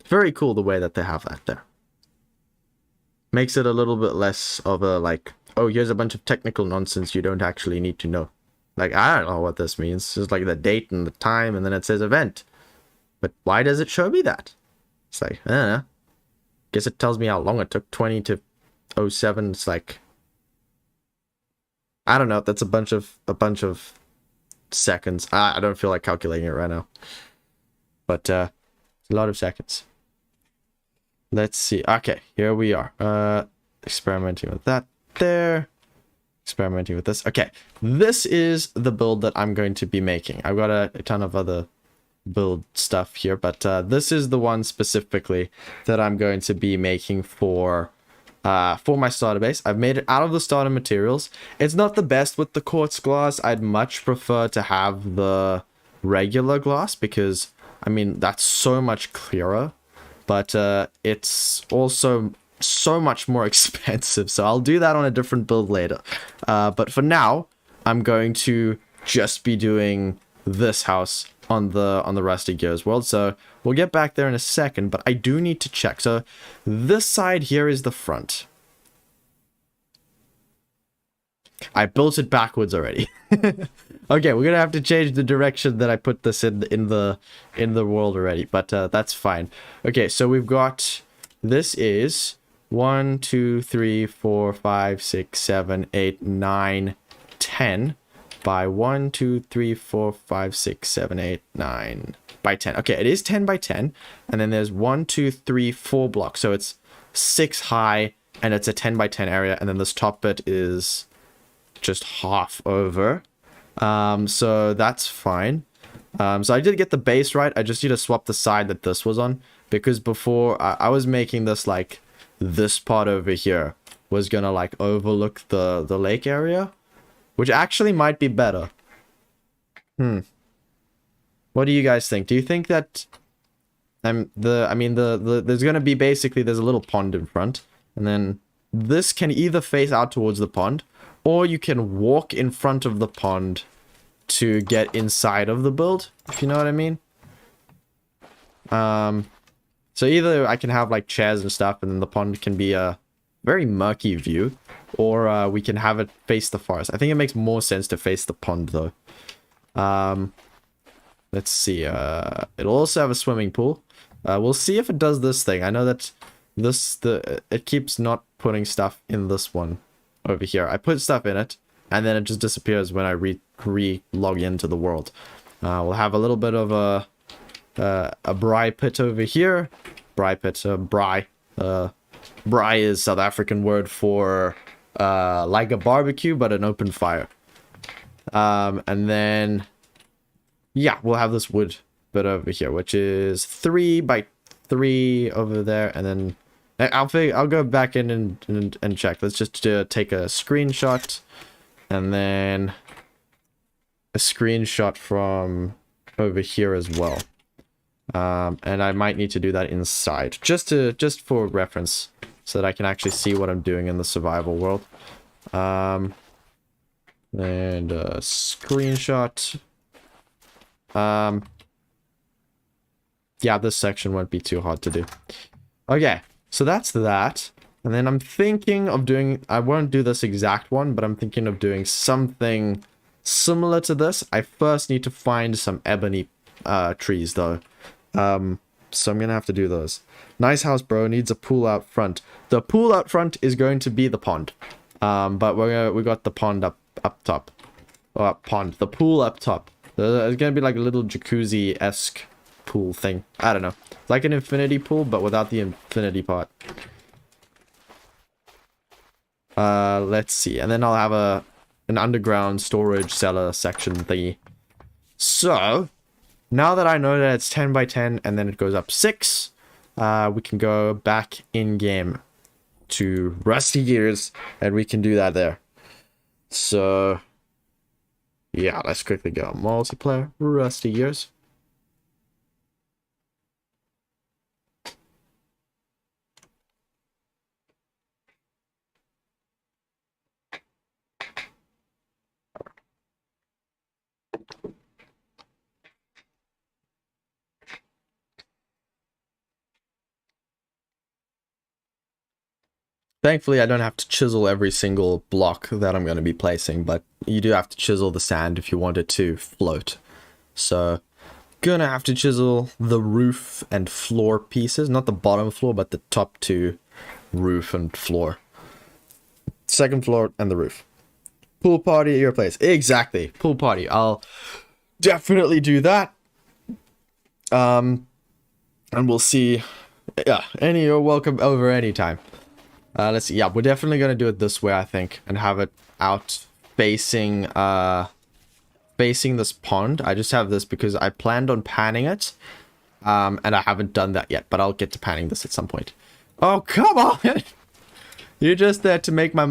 Very cool the way that they have that there. Makes it a little bit less of a, like, oh, here's a bunch of technical nonsense you don't actually need to know. Like, I don't know what this means. It's just like the date and the time, and then it says event. But why does it show me that? It's like, I don't know. Guess it tells me how long it took. 20 to 07. It's like, I don't know. That's a bunch of seconds. I don't feel like calculating it right now. But a lot of seconds. Let's see. Okay, here we are. Experimenting with that there. Experimenting with this. Okay, this is the build that I'm going to be making. I've got a ton of other build stuff here, but this is the one specifically that I'm going to be making for my starter base. I've made it out of the starter materials. It's not the best with the quartz glass. I'd much prefer to have the regular glass because, I mean, that's so much clearer, but it's also so much more expensive, so I'll do that on a different build later. But for now, I'm going to just be doing this house on the Rusty Gears world, so we'll get back there in a second, but I do need to check. So this side here is the front. I built it backwards already. Okay, we're gonna have to change the direction that I put this in the world already, but that's fine. Okay, so we've got, this is 1, 2, 3, 4, 5, 6, 7, 8, 9, 10 by 1, 2, 3, 4, 5, 6, 7, 8, 9 by 10. Okay, it is 10 by 10, and then there's 1, 2, 3, 4 blocks, so it's 6 high, and it's a 10 by 10 area, and then this top bit is just half over. So that's fine. So I did get the base right. I just need to swap the side that this was on, because before I was making this like this part over here was gonna like overlook the lake area, which actually might be better. What do you guys think? Do you think that there's gonna be basically, there's a little pond in front, and then this can either face out towards the pond, or you can walk in front of the pond to get inside of the build, if you know what I mean. So either I can have like chairs and stuff, and then the pond can be a very murky view, or we can have it face the forest. I think it makes more sense to face the pond though. Let's see. It'll also have a swimming pool. We'll see if it does this thing. I know that it keeps not putting stuff in this one over here. I put stuff in it, and then it just disappears when I re-log into the world. We'll have a little bit of a braai pit over here. Braai pit, braai. Braai is South African word for like a barbecue, but an open fire. And then, yeah, we'll have this wood bit over here, which is 3 by 3 over there, and then I'll go back in and check. Let's just take a screenshot, and then a screenshot from over here as well. And I might need to do that inside, just for reference, so that I can actually see what I'm doing in the survival world. And screenshot. Yeah, this section won't be too hard to do. Okay, so that's that. And then I'm thinking of doing, I won't do this exact one, but I'm thinking of doing something similar to this. I first need to find some ebony trees though. So I'm gonna have to do those. Nice house, bro. Needs a pool out front. The pool out front is going to be the pond. But we got the pond up top. Or pond. The pool up top. It's gonna be like a little jacuzzi-esque pool thing. I don't know. It's like an infinity pool, but without the infinity part. Let's see. And then I'll have an underground storage cellar section thingy. So, now that I know that it's 10 by 10 and then it goes up 6, we can go back in-game to Rusty Gears and we can do that there. So, yeah, let's quickly go. Multiplayer, Rusty Gears. Thankfully, I don't have to chisel every single block that I'm going to be placing, but you do have to chisel the sand if you want it to float. So, gonna have to chisel the roof and floor pieces. Not the bottom floor, but the top two roof and floor. Second floor and the roof. Pool party at your place. Exactly. Pool party. I'll definitely do that. And we'll see. Yeah, you're welcome over anytime. Let's see. Yeah, we're definitely gonna do it this way, I think, and have it out facing facing this pond. I just have this because I planned on panning it, and I haven't done that yet, but I'll get to panning this at some point. Oh, come on! You're just there to make my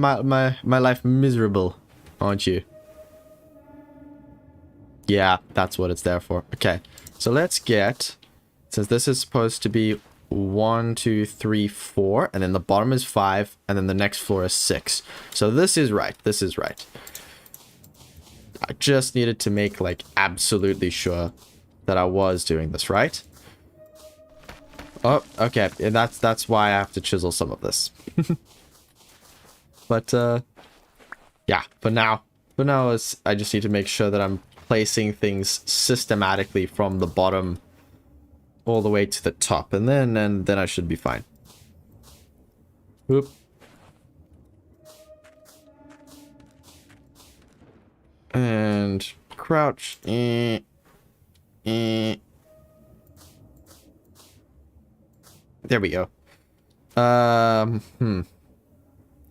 life miserable, aren't you? Yeah, that's what it's there for. Okay, so let's get, since this is supposed to be 1, 2, 3, 4, and then the bottom is 5, and then the next floor is 6. So this is right. This is right. I just needed to make like absolutely sure that I was doing this right. Oh, okay. And that's why I have to chisel some of this. But yeah, for now I just need to make sure that I'm placing things systematically from the bottom all the way to the top, and then I should be fine. Oop. And crouch. There we go. I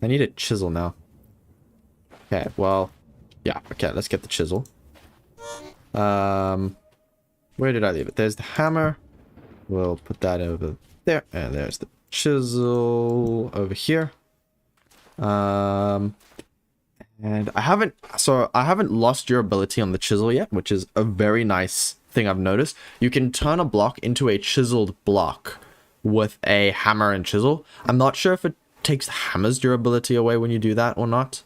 need a chisel now. Okay, well, yeah, okay, let's get the chisel. Where did I leave it? There's the hammer. We'll put that over there, and there's the chisel over here. And I haven't lost durability on the chisel yet, which is a very nice thing I've noticed. You can turn a block into a chiseled block with a hammer and chisel. I'm not sure if it takes the hammer's durability away when you do that or not.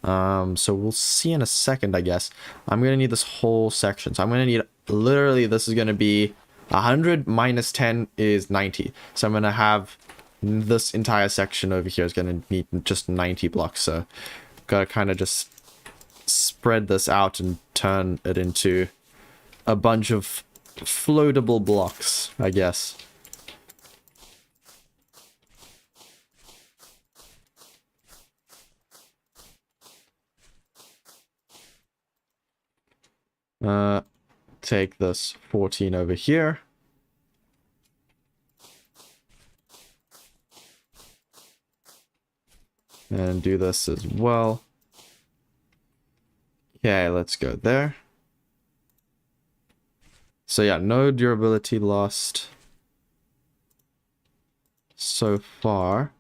So we'll see in a second, I guess. I'm gonna need this whole section. So I'm gonna need, literally, this is gonna be 100 minus 10 is 90. So I'm gonna have this entire section over here is gonna need just 90 blocks. So gotta kind of just spread this out and turn it into a bunch of floatable blocks, I guess. Take this 14 over here. And do this as well. Okay, let's go there. So yeah, no durability lost so far.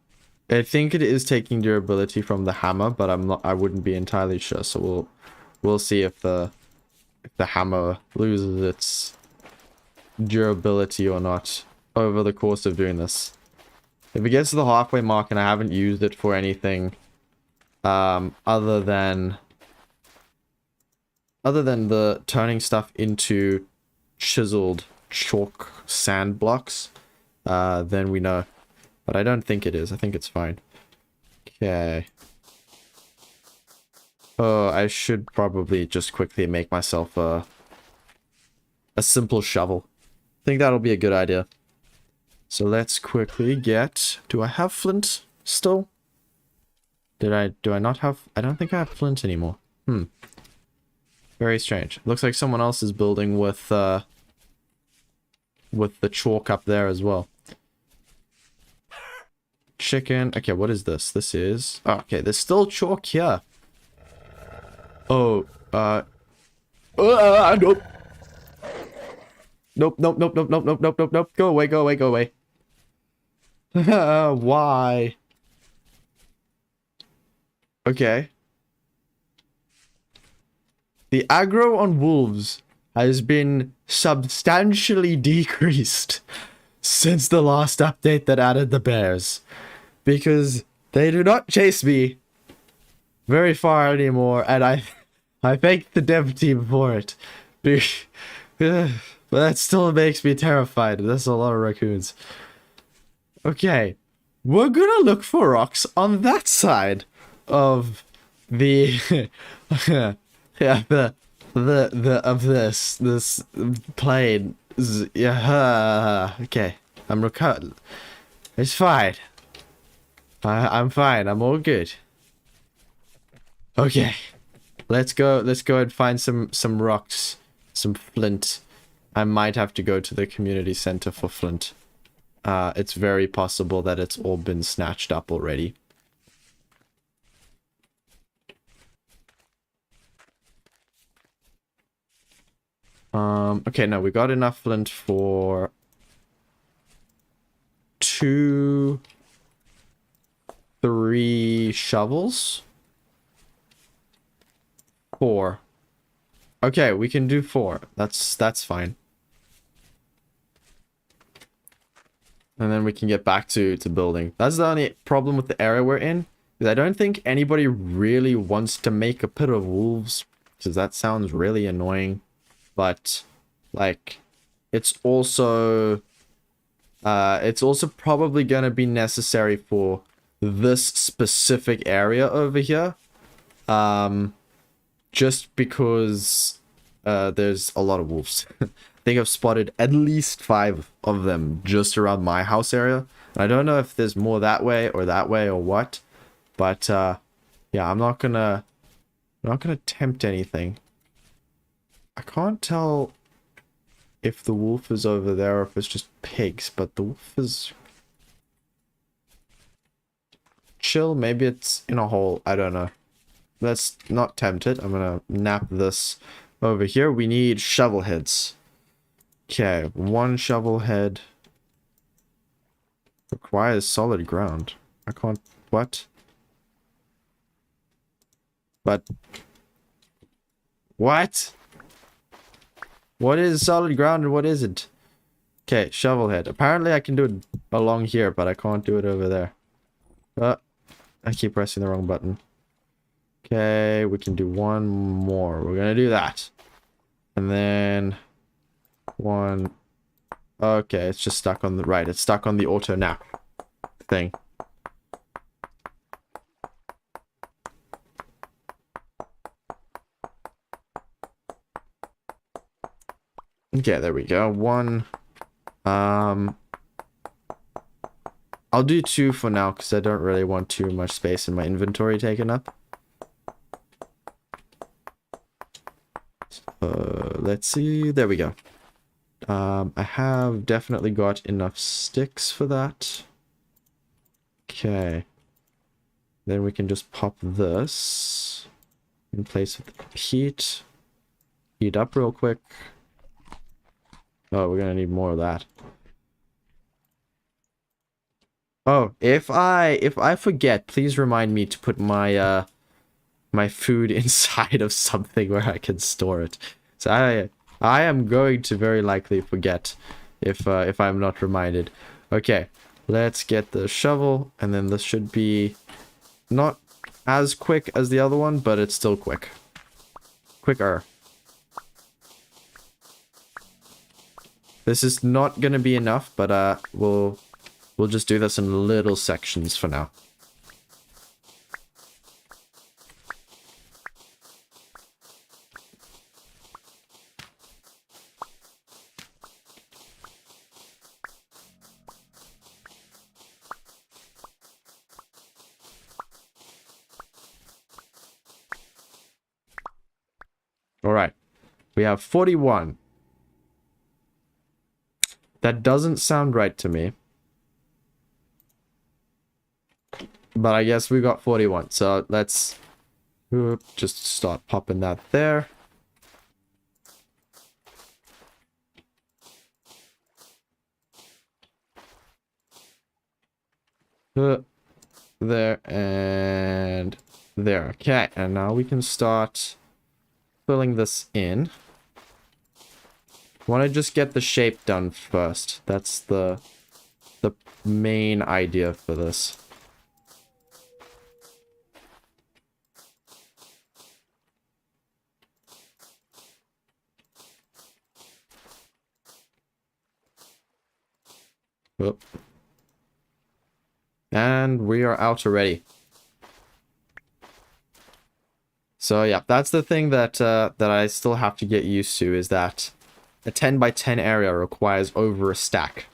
I think it is taking durability from the hammer, but I wouldn't be entirely sure. So we'll see if the hammer loses its durability or not over the course of doing this. If it gets to the halfway mark and I haven't used it for anything other than the turning stuff into chiseled chalk sand blocks, then we know. But I don't think it is. I think it's fine. Okay. Oh, I should probably just quickly make myself a simple shovel. I think that'll be a good idea. So let's quickly get... Do I have flint still? Do I not have... I don't think I have flint anymore. Very strange. Looks like someone else is building with the chalk up there as well. Chicken. Okay, what is this? This is... Oh, okay, there's still chalk here. Oh, nope. Nope, nope, nope, nope, nope, nope, nope, nope, nope. Go away, go away, go away. Why? Okay. The aggro on wolves has been substantially decreased since the last update that added the bears. Because they do not chase me very far anymore, and I thank the dev team for it. But that still makes me terrified. There's a lot of raccoons. Okay, we're gonna look for rocks on that side of the yeah, of this plane. Yeah, okay, I'm recovered. It's fine. I'm fine. I'm all good. Okay, let's go and find some rocks, some flint. I might have to go to the community center for flint. It's very possible that it's all been snatched up already. Okay, no, we got enough flint for 2, 3 shovels. 4. Okay, we can do 4. That's fine. And then we can get back to building. That's the only problem with the area we're in. Is I don't think anybody really wants to make a pit of wolves. Because that sounds really annoying. But, like, it's also probably going to be necessary for this specific area over here. Just because there's a lot of wolves. I think I've spotted at least 5 of them just around my house area. And I don't know if there's more that way or what. But yeah, I'm not gonna tempt anything. I can't tell if the wolf is over there or if it's just pigs, but the wolf is chill. Maybe it's in a hole. I don't know. Let's not tempt it. I'm gonna nap this over here. We need shovel heads. Okay, 1 shovel head requires solid ground. I can't... What? But... What? What is solid ground and what isn't? Okay, shovel head. Apparently I can do it along here, but I can't do it over there. I keep pressing the wrong button. Okay, we can do 1 more. We're gonna do that. And then... 1... Okay, it's just stuck on the... Right, it's stuck on the auto nap thing. Okay, there we go. 1. I'll do 2 for now, because I don't really want too much space in my inventory taken up. Let's see. There we go. I have definitely got enough sticks for that. Okay. Then we can just pop this in place with the heat. Heat up real quick. Oh, we're gonna need more of that. Oh, if I forget, please remind me to put my food inside of something where I can store it. So I am going to very likely forget if I'm not reminded. Okay, let's get the shovel, and then this should be not as quick as the other one, but it's still quick. Quicker. This is not gonna be enough, but we'll just do this in little sections for now. Alright, we have 41. That doesn't sound right to me. But I guess we got 41, so let's just start popping that there. There and there. Okay, and now we can start filling this in. Want to just get the shape done first. That's the main idea for this. Whoop. And we are out already. So yeah, that's the thing that that I still have to get used to, is that a 10 by 10 area requires over a stack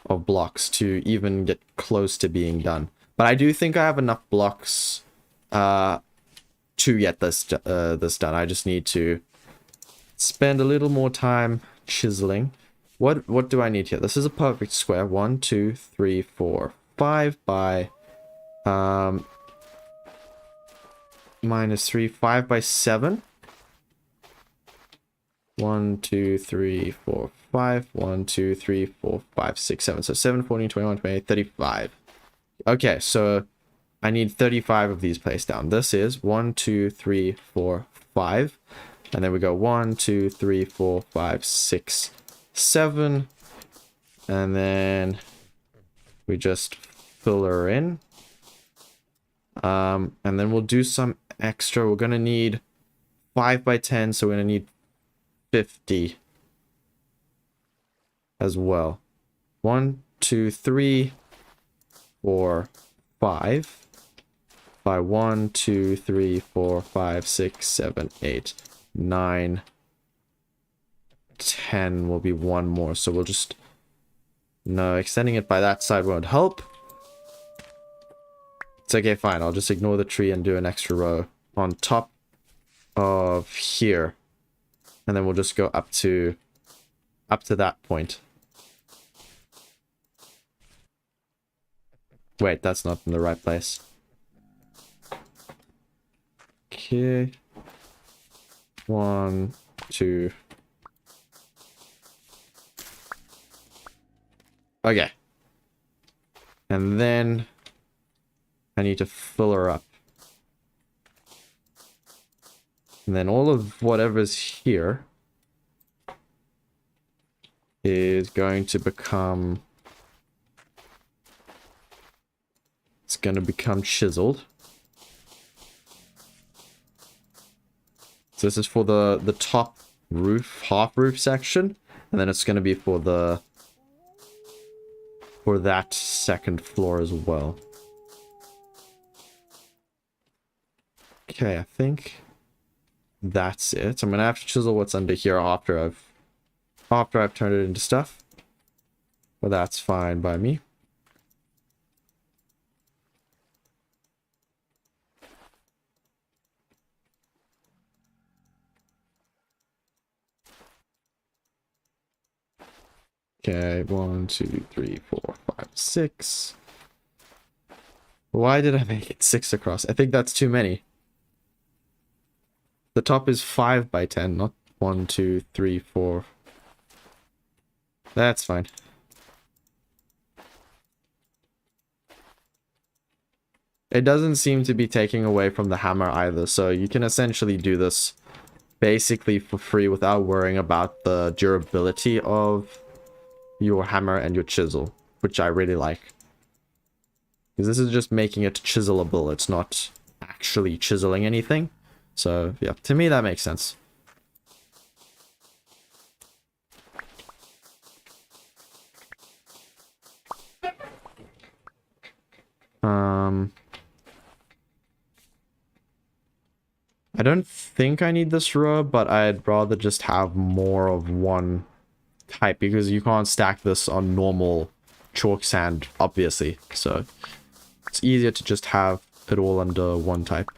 of blocks to even get close to being done. But I do think I have enough blocks to get this done. I just need to spend a little more time chiseling. What do I need here? This is a perfect square. 1, 2, 3, 4, 5 by minus 3, 5 by 7. 1, 2, 3, 4, 5. 1, 2, 3, 4, 5, 6, 7. So 7, 14, 21, 28, 35. Okay, so I need 35 of these placed down. This is 1, 2, 3, 4, 5. And then we go 1, 2, 3, 4, 5, 6, 7. And then we just fill her in. And then we'll do some extra. We're going to need 5 by 10, so we're going to need 50 as well. 1, 2, 3, 4, 5 by 1, 2, 3, 4, 5, 6, 7, 8, 9, 10 will be one more. So we'll just... No, extending it by that side won't help. It's okay, fine. I'll just ignore the tree and do an extra row on top of here. And then we'll just go up to that point. Wait, that's not in the right place. Okay. 1, 2. Okay. And then I need to fill her up. And then all of whatever's here is going to become... It's going to become chiseled. So this is for the top roof, half roof section. And then it's going to be for that second floor as well. Okay, I think that's it. I'm gonna have to chisel what's under here after I've turned it into stuff. Well, that's fine by me. Okay, 1, 2, 3, 4, 5, 6. Why did I make it 6 across? I think that's too many. The top is 5 by 10, not 1, 2, 3, 4. That's fine. It doesn't seem to be taking away from the hammer either, so you can essentially do this basically for free without worrying about the durability of your hammer and your chisel, which I really like. Because this is just making it chiselable, it's not actually chiseling anything. So, yeah, to me that makes sense. I don't think I need this row, but I'd rather just have more of one type, because you can't stack this on normal chalk sand, obviously. So, it's easier to just have it all under one type.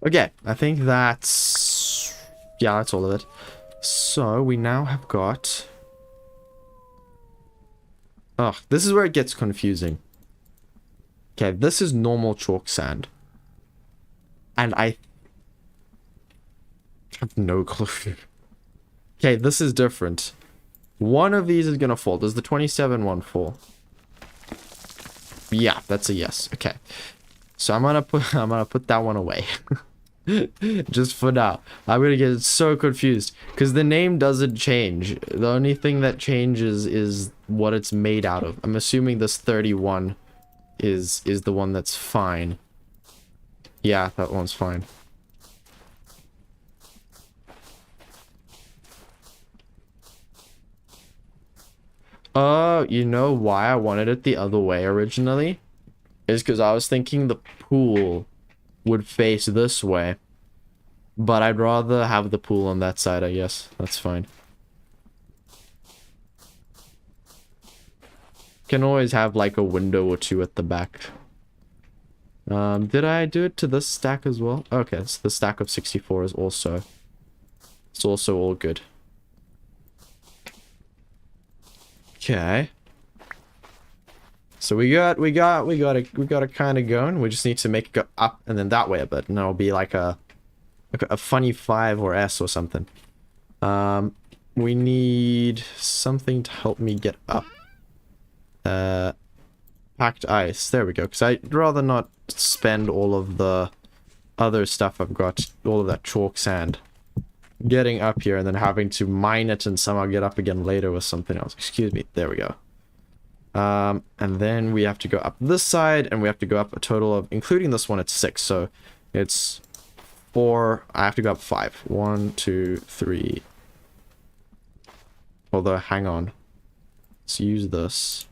Okay, I think that's... yeah, that's all of it. So, we now have got... oh, this is where it gets confusing. Okay, this is normal chalk sand. And I have no clue. Okay, this is different. One of these is gonna fall. Does the 27 one fall? Yeah, that's a yes. Okay. So I'm gonna put that one away. Just for now. I'm gonna get so confused because the name doesn't change. The only thing that changes is what it's made out of. I'm assuming this 31 is the one that's fine. Yeah, that one's fine. You know why I wanted it the other way originally? Is because I was thinking the pool would face this way. But I'd rather have the pool on that side, I guess. That's fine. Can always have like a window or two at the back. Did I do it to this stack as well? Okay, so the stack of 64 is also... it's also all good. Okay. So we got it kind of going. We just need to make it go up and then that way a bit, and it'll be like a funny 5 or S or something. We need something to help me get up. Packed ice. There we go. Because I'd rather not spend all of the other stuff I've got, all of that chalk sand, getting up here and then having to mine it and somehow get up again later with something else. Excuse me. There we go. And then we have to go up this side, and we have to go up a total of, including this one, it's 6. So it's 4. I have to go up 5. 1, 2, 3. Although, hang on. Let's use this.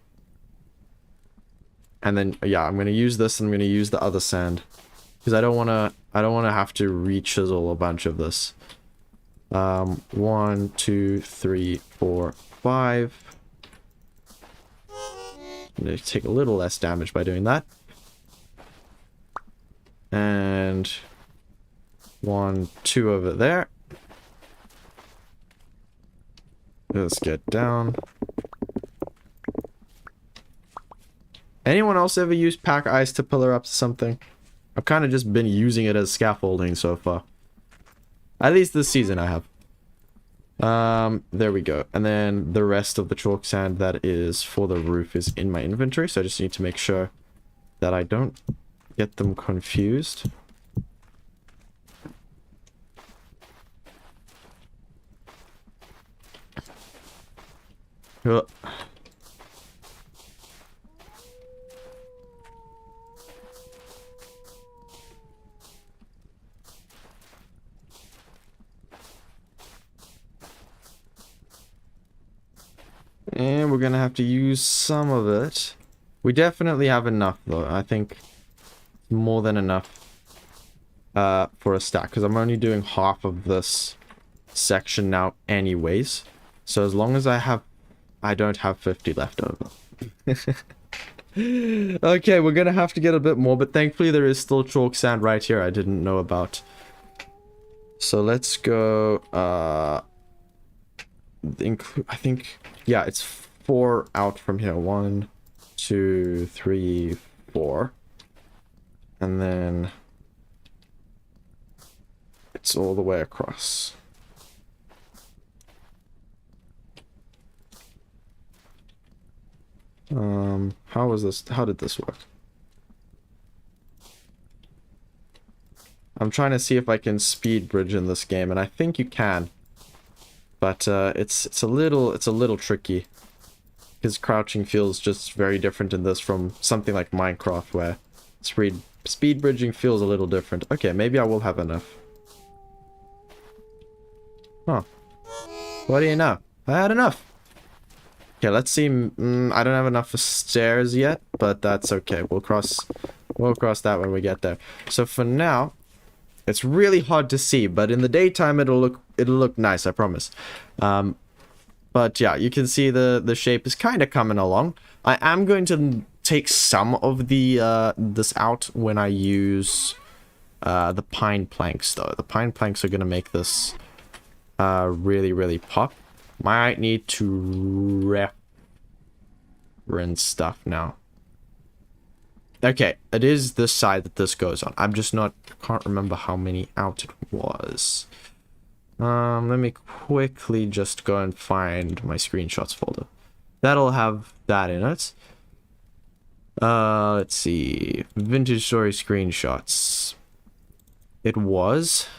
And then, yeah, I'm going to use this, and I'm going to use the other sand. Because I don't want to have to re-chisel a bunch of this. 1, 2, 3, 4, 5. I'm going to take a little less damage by doing that. And 1, 2 over there. Let's get down. Anyone else ever use pack ice to pillar up something? I've kind of just been using it as scaffolding so far. At least this season I have. There we go. And then the rest of the chalk sand that is for the roof is in my inventory, so I just need to make sure that I don't get them confused. Uh. And we're gonna have to use some of it. We definitely have enough, though. I think more than enough for a stack, because I'm only doing half of this section now anyways. So as long as I don't have 50 left over. Okay, we're gonna have to get a bit more, but thankfully there is still chalk sand right here I didn't know about. So let's go, I think, yeah, it's 4 out from here. 1, 2, 3, 4. And then it's all the way across. How was this? How did this work? I'm trying to see if I can speed bridge in this game, and I think you can. But it's a little tricky. Because crouching feels just very different in this from something like Minecraft, where speed bridging feels a little different. Okay, maybe I will have enough. Huh. What do you know? I had enough. Okay, let's see. I don't have enough for stairs yet, but that's okay. We'll cross that when we get there. So for now, it's really hard to see, but in the daytime it'll look nice, I promise. But yeah, you can see the shape is kind of coming along. I am going to take some of the this out when I use the pine planks, though. The pine planks are gonna make this really pop. Might need to reference stuff now. Okay, it is this side that this goes on. I'm just can't remember how many out it was. Let me quickly just go and find my screenshots folder. That'll have that in it. Let's see. Vintage story screenshots. It was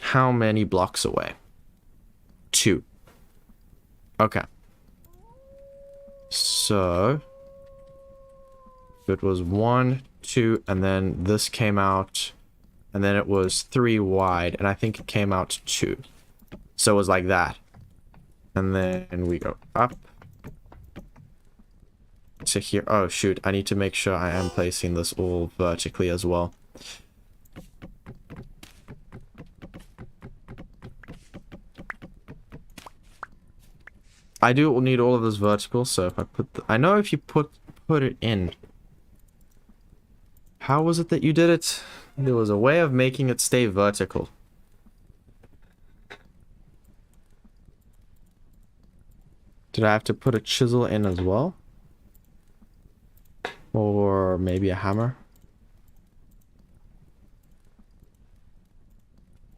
how many blocks away? 2. Okay. So it was 1, 2, and then this came out, and then it was 3 wide, and I think it came out 2. So it was like that. And then we go up to here. Oh shoot, I need to make sure I am placing this all vertically as well. I do need all of this vertical, so if I put I know if you put it in. How was it that you did it? There was a way of making it stay vertical. Did I have to put a chisel in as well? Or maybe a hammer?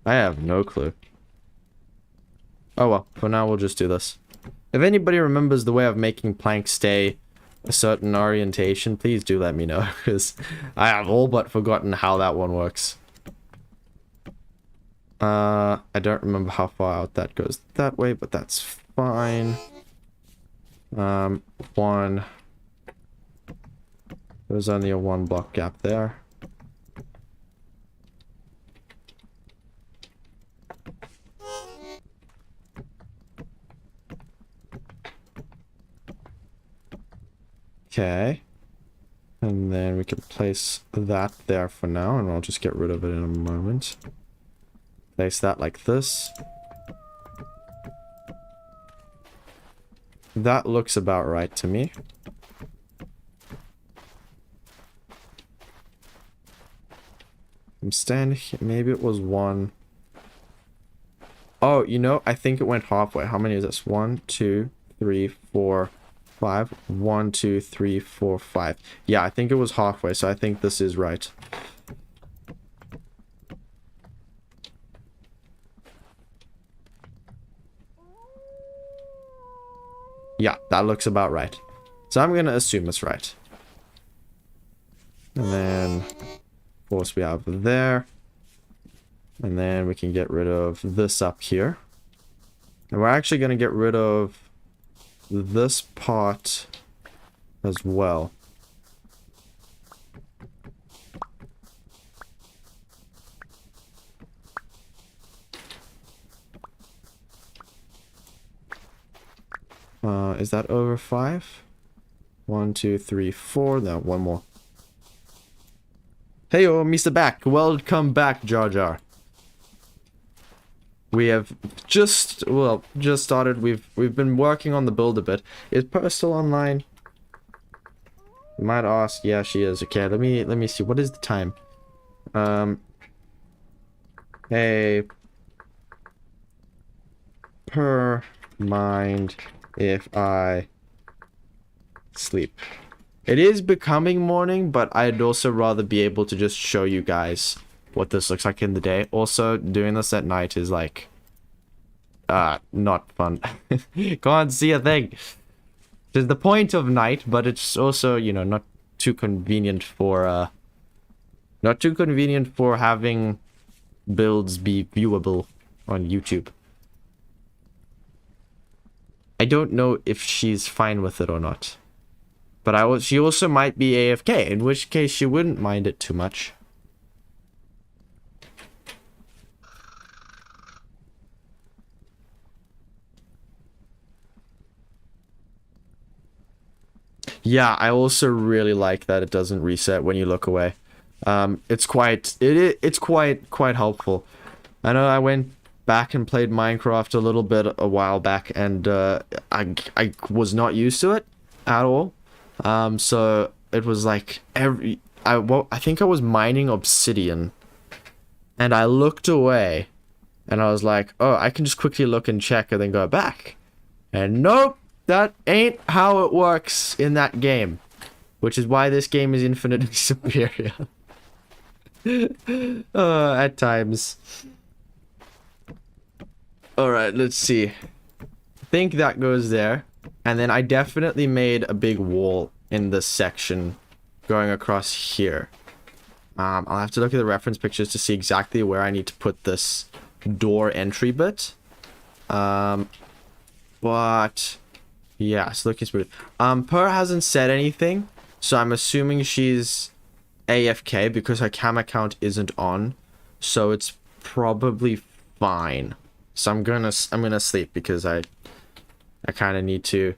I have no clue. Oh well, for now we'll just do this. If anybody remembers the way of making planks stay a certain orientation, please do let me know, because I have all but forgotten how that one works. I don't remember how far out that goes that way, but that's fine. 1. There's only a 1 block gap there. Okay. And then we can place that there for now, and I'll just get rid of it in a moment. Place that like this. That looks about right to me. I'm standing here. Maybe it was 1. Oh, you know, I think it went halfway. How many is this? 1, 2, 3, 4, 5. 1, 2, 3, 4, 5. Yeah, I think it was halfway, so I think this is right. Yeah, that looks about right. So I'm gonna assume it's right. And then, of course, we have there. And then we can get rid of this up here. And we're actually going to get rid of this part as well. Is that over 5? 1, 2, 3, 4. No, one more. Hey, Mr. Back. Welcome back, Jar Jar. We have just started. We've been working on the build a bit. Is Per still online? You might ask. Yeah, she is. Okay, let me see. What is the time? Hey, Per, mind if I sleep? It is becoming morning, but I'd also rather be able to just show you guys what this looks like in the day. Also, doing this at night is like not fun. Can't see a thing. There's the point of night, but it's also, you know, not too convenient for having builds be viewable on YouTube. I don't know if she's fine with it or not. But she also might be AFK, in which case she wouldn't mind it too much. Yeah, I also really like that it doesn't reset when you look away. It's quite helpful. I know I went back and played Minecraft a little bit a while back, and I was not used to it at all. So it was like I think I was mining obsidian, and I looked away, and I was like, oh, I can just quickly look and check and then go back. And nope, that ain't how it works in that game, which is why this game is infinitely superior. At times. Alright, let's see. I think that goes there. And then I definitely made a big wall in this section going across here. I'll have to look at the reference pictures to see exactly where I need to put this door entry bit. But yeah, it's looking smooth. Per hasn't said anything, so I'm assuming she's AFK because her cam account isn't on. So it's probably fine. So I'm gonna sleep because I kind of need to.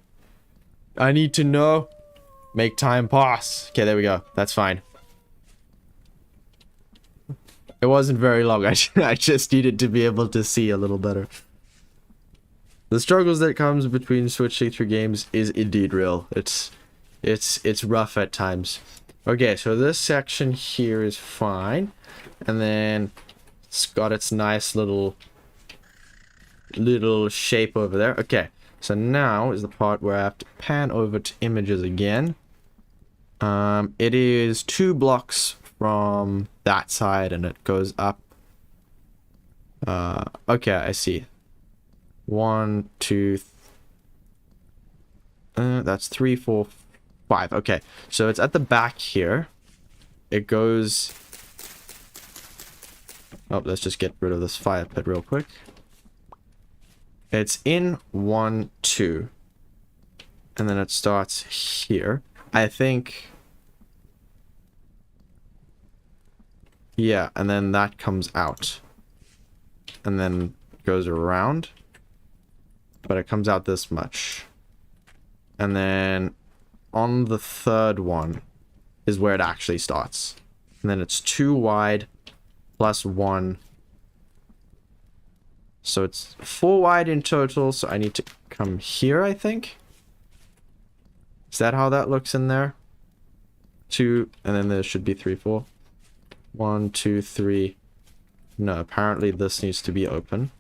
I need to know. Make time pass. Okay, there we go. That's fine. It wasn't very long. I just needed to be able to see a little better. The struggles that comes between switching through games is indeed real. It's rough at times. Okay, so this section here is fine, and then it's got its nice little shape over there. Okay, so now is the part where I have to pan over to images again. It is 2 blocks from that side, and it goes up. Okay, I see. 1, 2. That's 3, 4, 5. Okay, so it's at the back here. It goes. Oh, let's just get rid of this fire pit real quick. It's in 1, 2. And then it starts here. I think. Yeah, and then that comes out. And then goes around. But it comes out this much. And then on the third one is where it actually starts. And then it's 2 wide plus 1. So it's 4 wide in total, so I need to come here, I think. Is that how that looks in there? 2, and then there should be 3, 4. 1, 2, 3. No, apparently this needs to be open.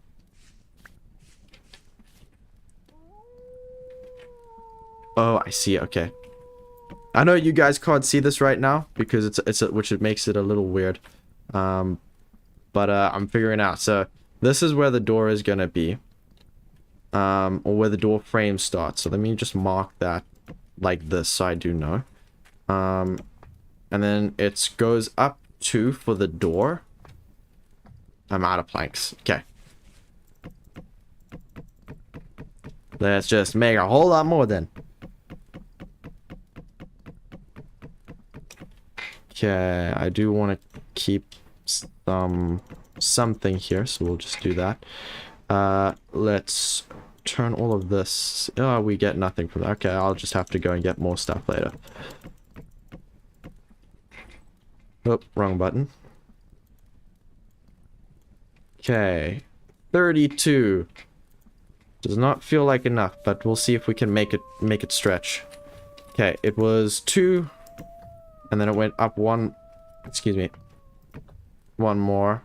Oh, I see. Okay. I know you guys can't see this right now because which it makes it a little weird. But I'm figuring out. So this is where the door is gonna be, or where the door frame starts. So let me just mark that like this, so I do know. And then it goes up 2 for the door. I'm out of planks. Okay. Let's just make a whole lot more then. Okay, I do want to keep something here, so we'll just do that. Let's turn all of this. Oh, we get nothing from that. Okay, I'll just have to go and get more stuff later. Oh, wrong button. Okay, 32. Does not feel like enough, but we'll see if we can make it stretch. Okay, it was 2, and then it went up 1. Excuse me. 1 more.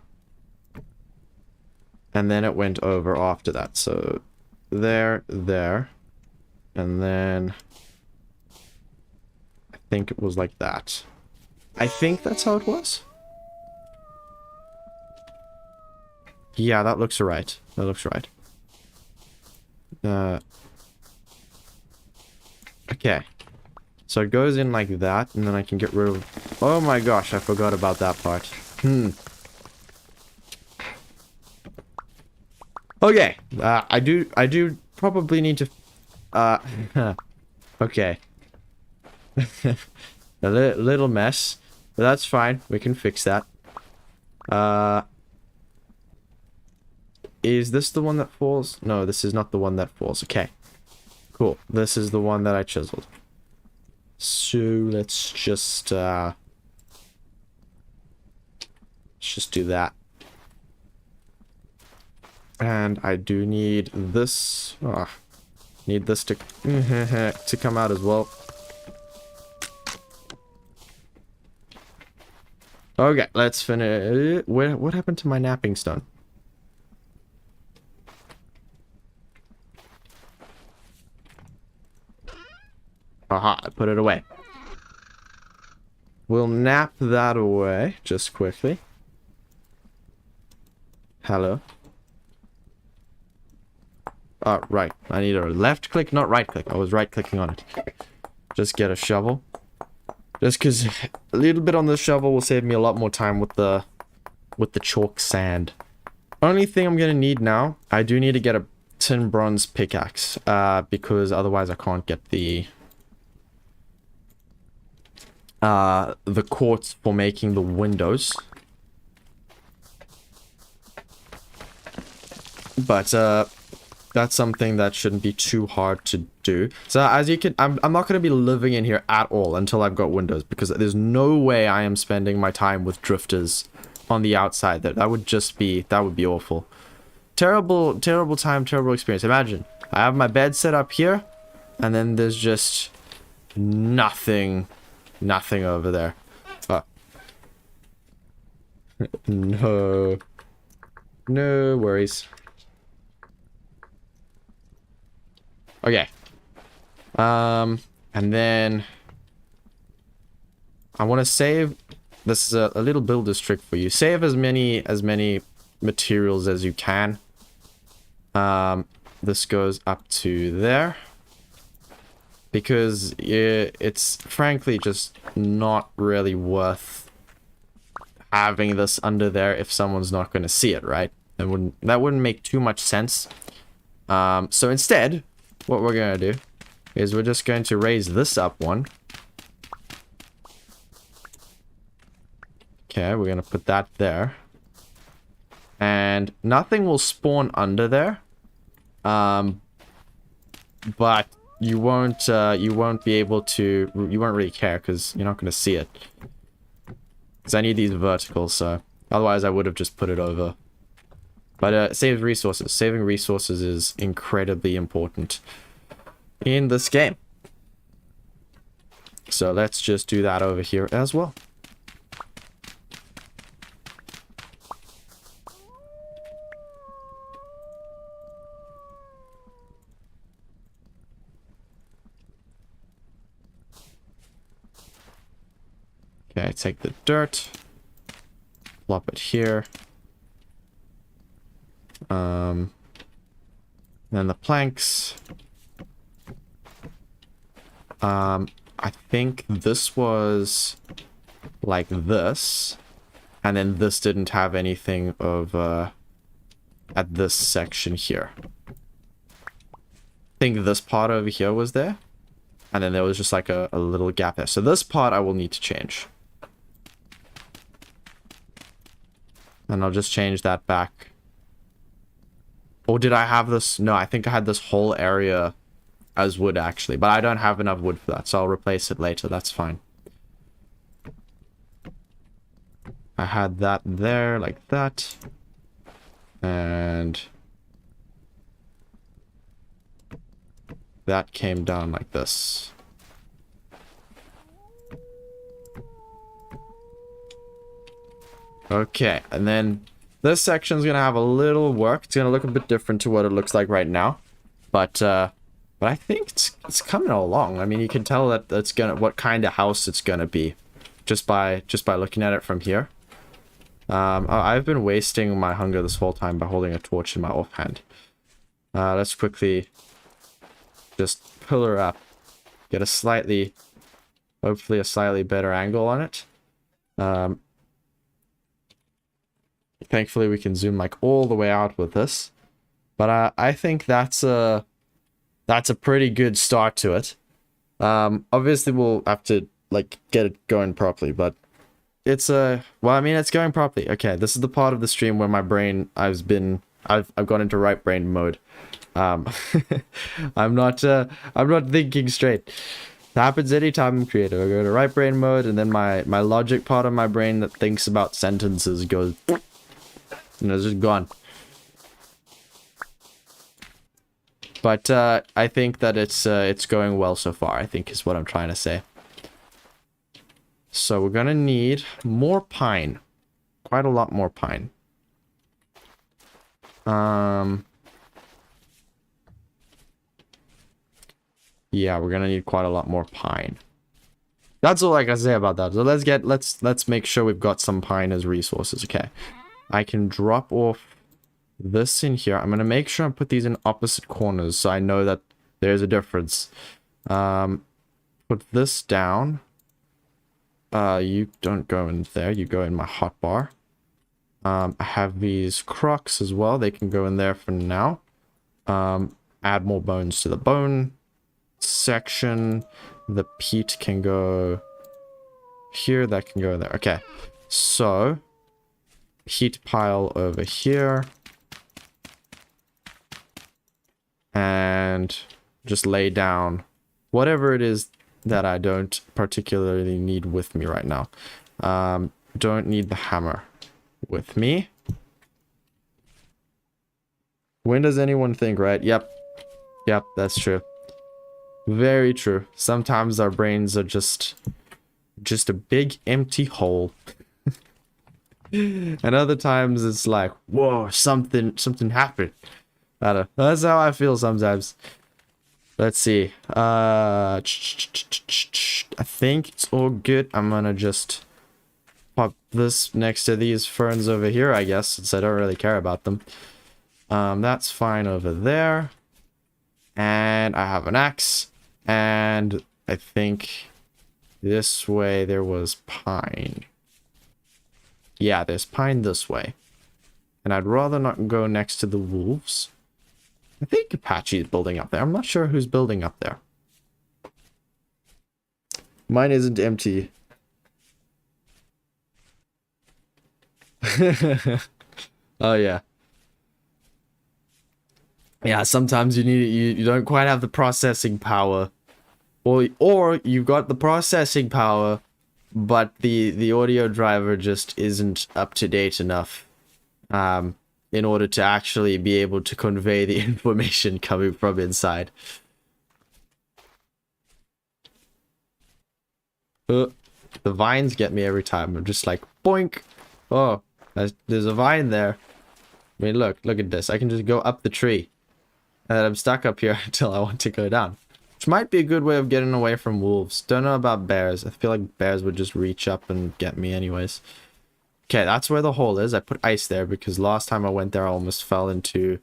And then it went over after that. So there, and then I think it was like that. I think that's how it was. Yeah, that looks right. That looks right. Okay. So it goes in like that, and then I can get rid of... Oh my gosh, I forgot about that part. Okay. I do probably need to... okay. A little mess. But that's fine. We can fix that. Is this the one that falls? No, this is not the one that falls. Okay. Cool. This is the one that I chiseled. So let's just do that. And I do need this. Oh, need this to to come out as well. Okay, let's finish. What happened to my napping stone? Aha, I put it away. We'll nap that away just quickly. Hello. Right. I need a left click, not right click. I was right clicking on it. Just get a shovel. Just because a little bit on the shovel will save me a lot more time with the chalk sand. Only thing I'm gonna need now, I do need to get a tin bronze pickaxe. Because otherwise I can't get the quartz for making the windows. But that's something that shouldn't be too hard to do. So as you can, I'm not going to be living in here at all until I've got windows, because there's no way I am spending my time with drifters on the outside. That would be awful. Terrible time, terrible experience. Imagine I have my bed set up here, and then there's just nothing over there. Oh. No worries. Okay. And then I want to save. This is a little builder's trick for you. Save as many materials as you can. This goes up to there, because it's frankly just not really worth having this under there if someone's not going to see it, right? That wouldn't make too much sense. So instead, what we're going to do is we're just going to raise this up 1. Okay, we're going to put that there. And nothing will spawn under there. But you won't be able to, you won't really care because you're not going to see it. Because I need these verticals, so otherwise I would have just put it over. But it saves resources. Saving resources is incredibly important in this game. So let's just do that over here as well. Okay, take the dirt, plop it here. Then the planks. I think this was like this. And then this didn't have anything of, at this section here. I think this part over here was there. And then there was just like a little gap there. So this part I will need to change. And I'll just change that back. Or did I have this? No, I think I had this whole area as wood actually. But I don't have enough wood for that. So I'll replace it later. That's fine. I had that there like that. And that came down like this. Okay, and then this section's gonna have a little work. It's gonna look a bit different to what it looks like right now. But I think it's coming along. I mean, you can tell that it's gonna what kind of house it's gonna be just by looking at it from here. I've been wasting my hunger this whole time by holding a torch in my offhand. Let's quickly just pillar up. Get a slightly, hopefully a slightly better angle on it. Thankfully we can zoom like all the way out with this. But I think that's a pretty good start to it. Obviously we'll have to like get it going properly, but it's well, I mean, it's going properly. Okay, this is the part of the stream where my brain I've gone into right brain mode. I'm not thinking straight. It happens anytime I'm creative. I go to right brain mode, and then my logic part of my brain that thinks about sentences goes, it's just gone. But I think that it's going well so far, I think is what I'm trying to say. So we're gonna need more pine. Quite a lot more pine. Yeah, we're gonna need quite a lot more pine. That's all I can say about that. So let's make sure we've got some pine as resources. Okay. I can drop off this in here. I'm gonna make sure I put these in opposite corners so I know that there's a difference. Put this down. You don't go in there, you go in my hotbar. I have these crocks as well, they can go in there for now. Add more bones to the bone section. The peat can go here, that can go there. Okay, so peat pile over here. And just lay down whatever it is that I don't particularly need with me right now. Don't need the hammer with me. When does anyone think, right? Yep, that's true. Very true. Sometimes our brains are just a big empty hole. And other times it's like, whoa, something happened. I don't know. That's how I feel sometimes. Let's see. I think it's all good. I'm gonna just pop this next to these ferns over here, I guess, since I don't really care about them. That's fine over there. And I have an axe. And I think this way there was pine. Yeah, there's pine this way. And I'd rather not go next to the wolves. I think Apache is building up there. I'm not sure who's building up there. Mine isn't empty. Oh yeah. Yeah, sometimes you don't quite have the processing power. Or you've got the processing power, but the audio driver just isn't up to date enough. In order to actually be able to convey the information coming from inside. The vines get me every time. I'm just like, boink! Oh, there's a vine there. I mean, look at this. I can just go up the tree. And I'm stuck up here until I want to go down. Which might be a good way of getting away from wolves. Don't know about bears. I feel like bears would just reach up and get me anyways. Okay, that's where the hole is. I put ice there because last time I went there I almost fell into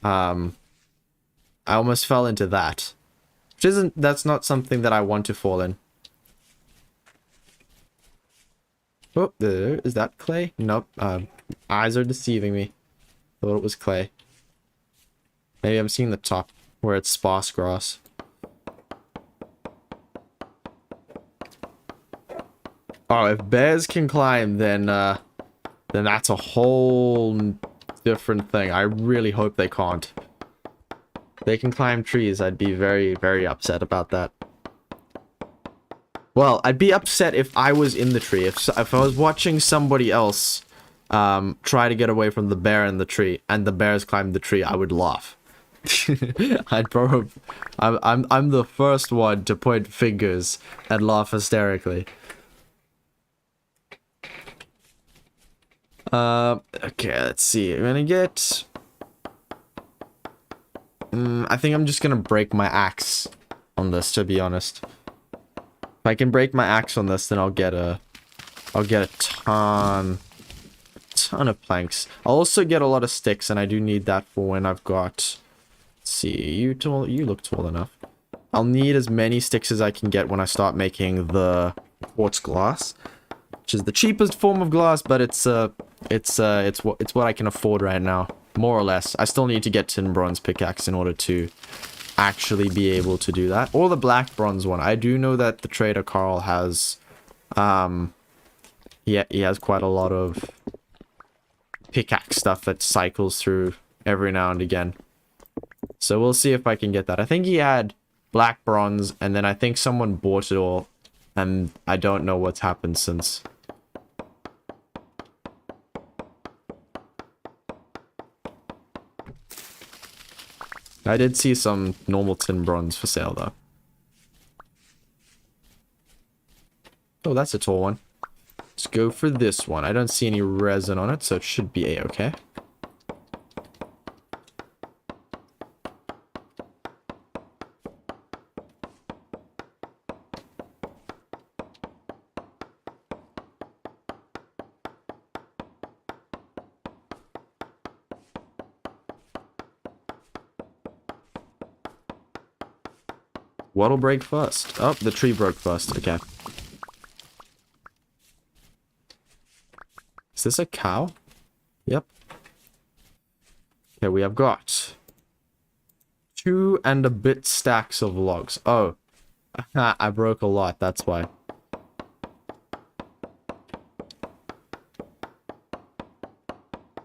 that. Which that's not something that I want to fall in. Oh, is that clay? Nope. Eyes are deceiving me. Thought it was clay. Maybe I'm seeing the top where it's sparse grass. Oh, if bears can climb, then that's a whole different thing. I really hope they can't. If they can climb trees, I'd be very, very upset about that. Well, I'd be upset if I was in the tree. If I was watching somebody else try to get away from the bear in the tree, and the bears climbed the tree, I would laugh. I'd probably... I'm the first one to point fingers and laugh hysterically. Okay, let's see. I'm gonna get... I think I'm just gonna break my axe on this, to be honest. If I can break my axe on this, then I'll get a ton of planks. I'll also get a lot of sticks, and I do need that for when I've got... Let's see, you look tall enough. I'll need as many sticks as I can get when I start making the quartz glass, which is the cheapest form of glass, but it's what I can afford right now, more or less. I still need to get tin bronze pickaxe in order to actually be able to do that, or the black bronze one. I do know that the trader Carl has, he has quite a lot of pickaxe stuff that cycles through every now and again. So we'll see if I can get that. I think he had black bronze, and then I think someone bought it all, and I don't know what's happened since. I did see some normal tin bronze for sale, though. Oh, that's a tall one. Let's go for this one. I don't see any resin on it, so it should be a-okay. What'll break first? Oh, the tree broke first. Okay. Is this a cow? Yep. Okay, we have got 2 and a bit stacks of logs. Oh. I broke a lot, that's why.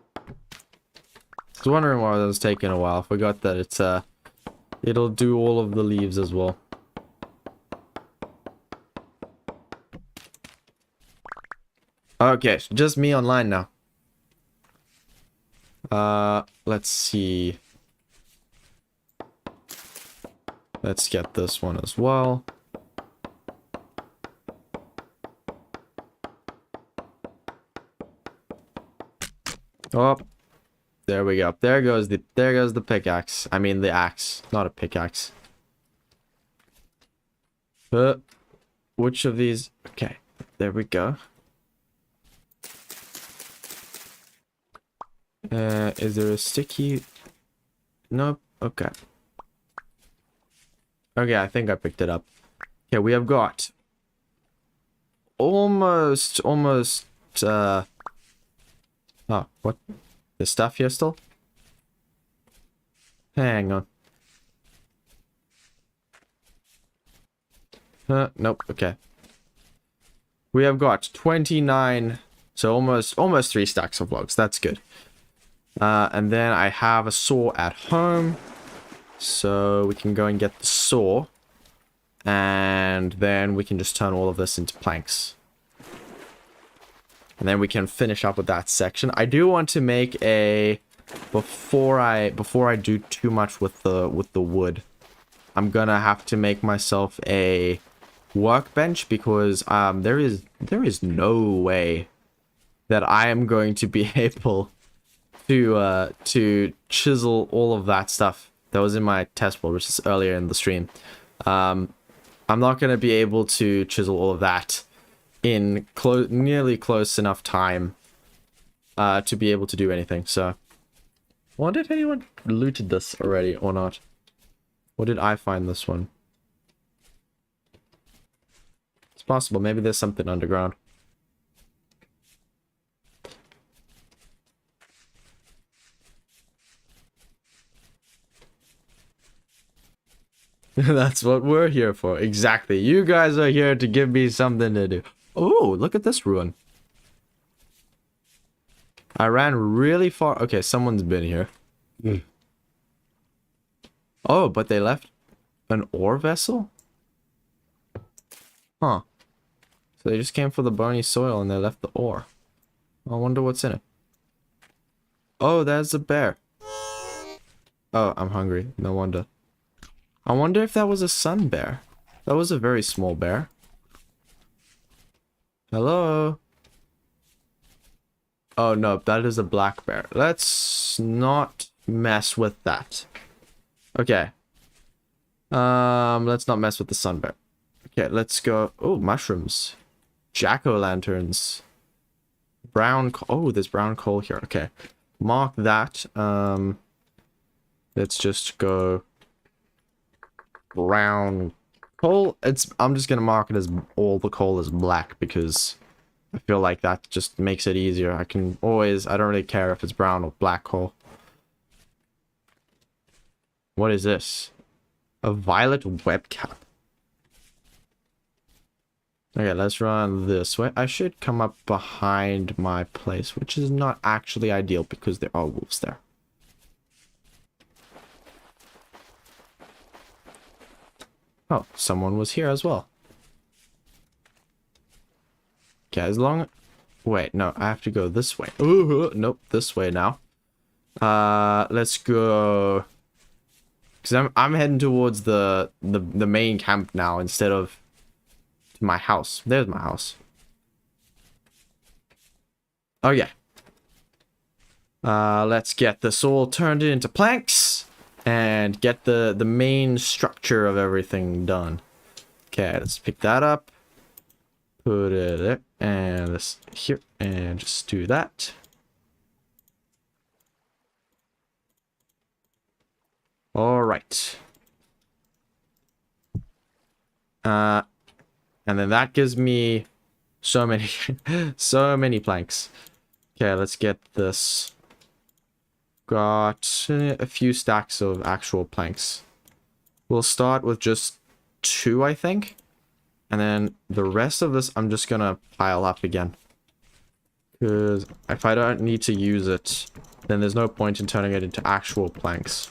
I was wondering why that was taking a while. I forgot that it's, it'll do all of the leaves as well. Okay, so just me online now. Let's see. Let's get this one as well. Oh, there we go. There goes the pickaxe. I mean the axe, not a pickaxe. Which of these? Okay, there we go. Is there a sticky? Nope. Okay. Okay, I think I picked it up. Okay, we have got almost, oh, what? There's stuff here still? Hang on. Nope, okay. We have got 29, so almost 3 stacks of logs. That's good. And then I have a saw at home, so we can go and get the saw, and then we can just turn all of this into planks. And then we can finish up with that section. I do want to make a, before I do too much with the wood, I'm gonna have to make myself a workbench, because there is no way that I am going to be able to chisel all of that stuff that was in my test build, which is earlier in the stream. I'm not going to be able to chisel all of that in nearly close enough time to be able to do anything. So, I wonder if anyone looted this already or not. Or did I find this one? It's possible. Maybe there's something underground. That's what we're here for. Exactly. You guys are here to give me something to do. Oh, look at this ruin. I ran really far. Okay, someone's been here. Oh, but they left an ore vessel? Huh. So they just came for the bony soil and they left the ore. I wonder what's in it. Oh, there's a bear. Oh, I'm hungry. No wonder. I wonder if that was a sun bear. That was a very small bear. Hello? Oh, no, that is a black bear. Let's not mess with that. Okay. Let's not mess with the sun bear. Okay, let's go. Oh, mushrooms. Jack-o'-lanterns. Brown coal. Oh, there's brown coal here. Okay. Mark that. Let's just go brown coal. I'm just gonna mark it as all the coal is black because I feel like that just makes it easier. I don't really care if it's brown or black coal. What is this? A violet webcap. Okay, let's run this way. I should come up behind my place, which is not actually ideal because there are wolves there. Oh, someone was here as well. Okay, as long... Wait, no, I have to go this way. Ooh, nope, this way now. Let's go... Because I'm heading towards the main camp now instead of to my house. There's my house. Oh, yeah. Let's get this all turned into planks and get the main structure of everything done. Okay, let's pick that up. Put it there. And this here. And just do that. Alright. And then that gives me so many so many planks. Okay, let's get this. Got a few stacks of actual planks. We'll start with just 2, I think. And then the rest of this I'm just gonna pile up again. Because if I don't need to use it, then there's no point in turning it into actual planks.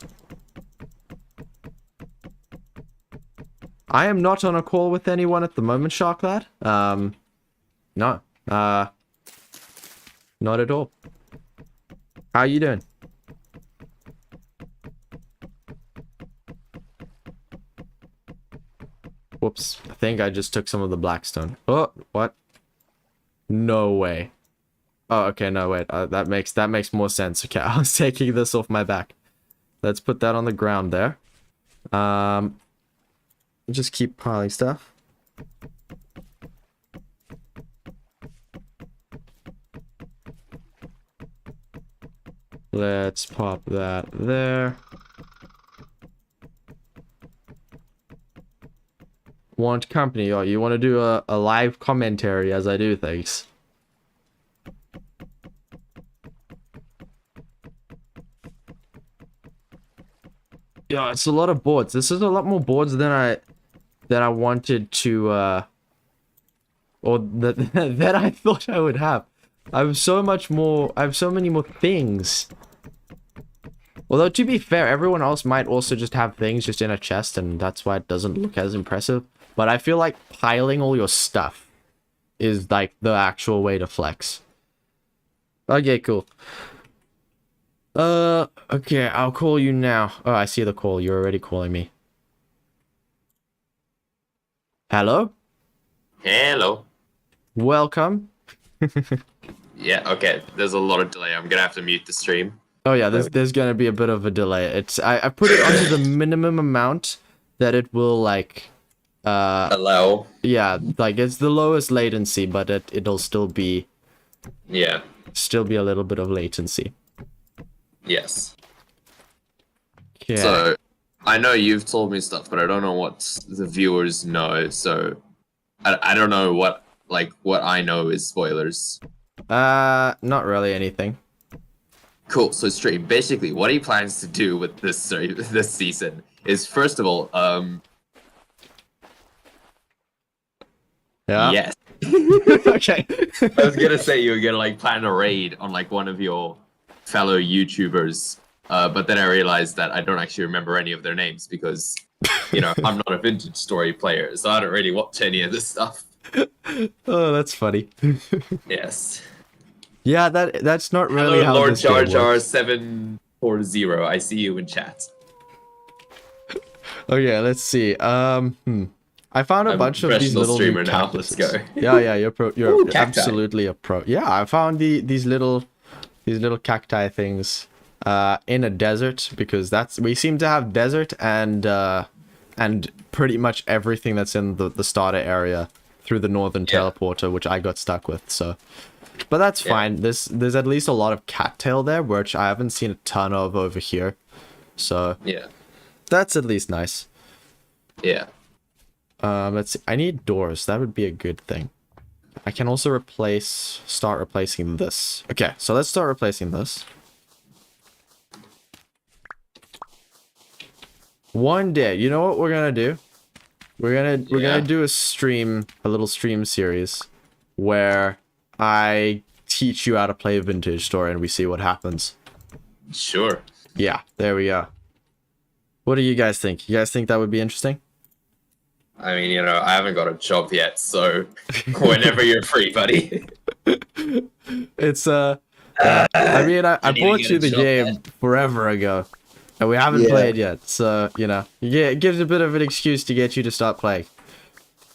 I am not on a call with anyone at the moment, Sharklad. No. Not at all. How are you doing? Whoops. I think I just took some of the blackstone. Oh, what? No way. Oh, okay, no, wait. That makes more sense. Okay, I was taking this off my back. Let's put that on the ground there. Just keep piling stuff. Let's pop that there. Want company? Oh, you want to do a live commentary as I do things? Yeah, it's a lot of boards. This is a lot more boards than I wanted to or that I thought I would have. I have so many more things. Although to be fair, everyone else might also just have things just in a chest and that's why it doesn't look as impressive. But I feel like piling all your stuff is like the actual way to flex. Okay, cool. Okay, I'll call you now. Oh, I see the call. You're already calling me. Hello? Hello. Welcome. Yeah, okay. There's a lot of delay. I'm gonna have to mute the stream. Oh yeah, there's gonna be a bit of a delay. I put it onto the minimum amount that it will like Hello. yeah, like it's the lowest latency, but it'll still be Yeah. a little bit of latency. Yes. Okay. So I know you've told me stuff, but I don't know what the viewers know. So I don't know what I know is spoilers. Not really anything. Cool. So stream. Basically, what he plans to do with this season is, first of all, Yeah. Yes. Okay. I was gonna say you were gonna like plan a raid on like one of your fellow YouTubers, but then I realized that I don't actually remember any of their names because, I'm not a vintage story player, so I don't really watch any of this stuff. Oh, that's funny. Yes. Yeah, that's not really Hello, how Lord this Jar game Jar works. 740. I see you in chat. Okay, let's see. I found a I'm a bunch of these professional little new streamer now. Let's cactuses. go. Yeah, you're Ooh, you're cacti. absolutely a pro. Yeah, I found these little cacti things in a desert because we seem to have desert and pretty much everything that's in the starter area through the northern Yeah. teleporter, which I got stuck with. So, but that's Yeah. fine. There's at least a lot of cattail there, which I haven't seen a ton of over here. So Yeah. that's at least nice. Yeah. Let's see. I need doors. That would be a good thing. I can also start replacing this. Okay, so let's start replacing this. One day, you know what we're gonna do? We're gonna do a little stream series where I teach you how to play Vintage Story and we see what happens. Sure. Yeah, there we go. What do you guys think? You guys think that would be interesting? I mean, I haven't got a job yet, so whenever you're free, buddy. It's I mean, I I need to bought get you a the job game then. forever ago, and we haven't played yet. So yeah, it gives a bit of an excuse to get you to start playing.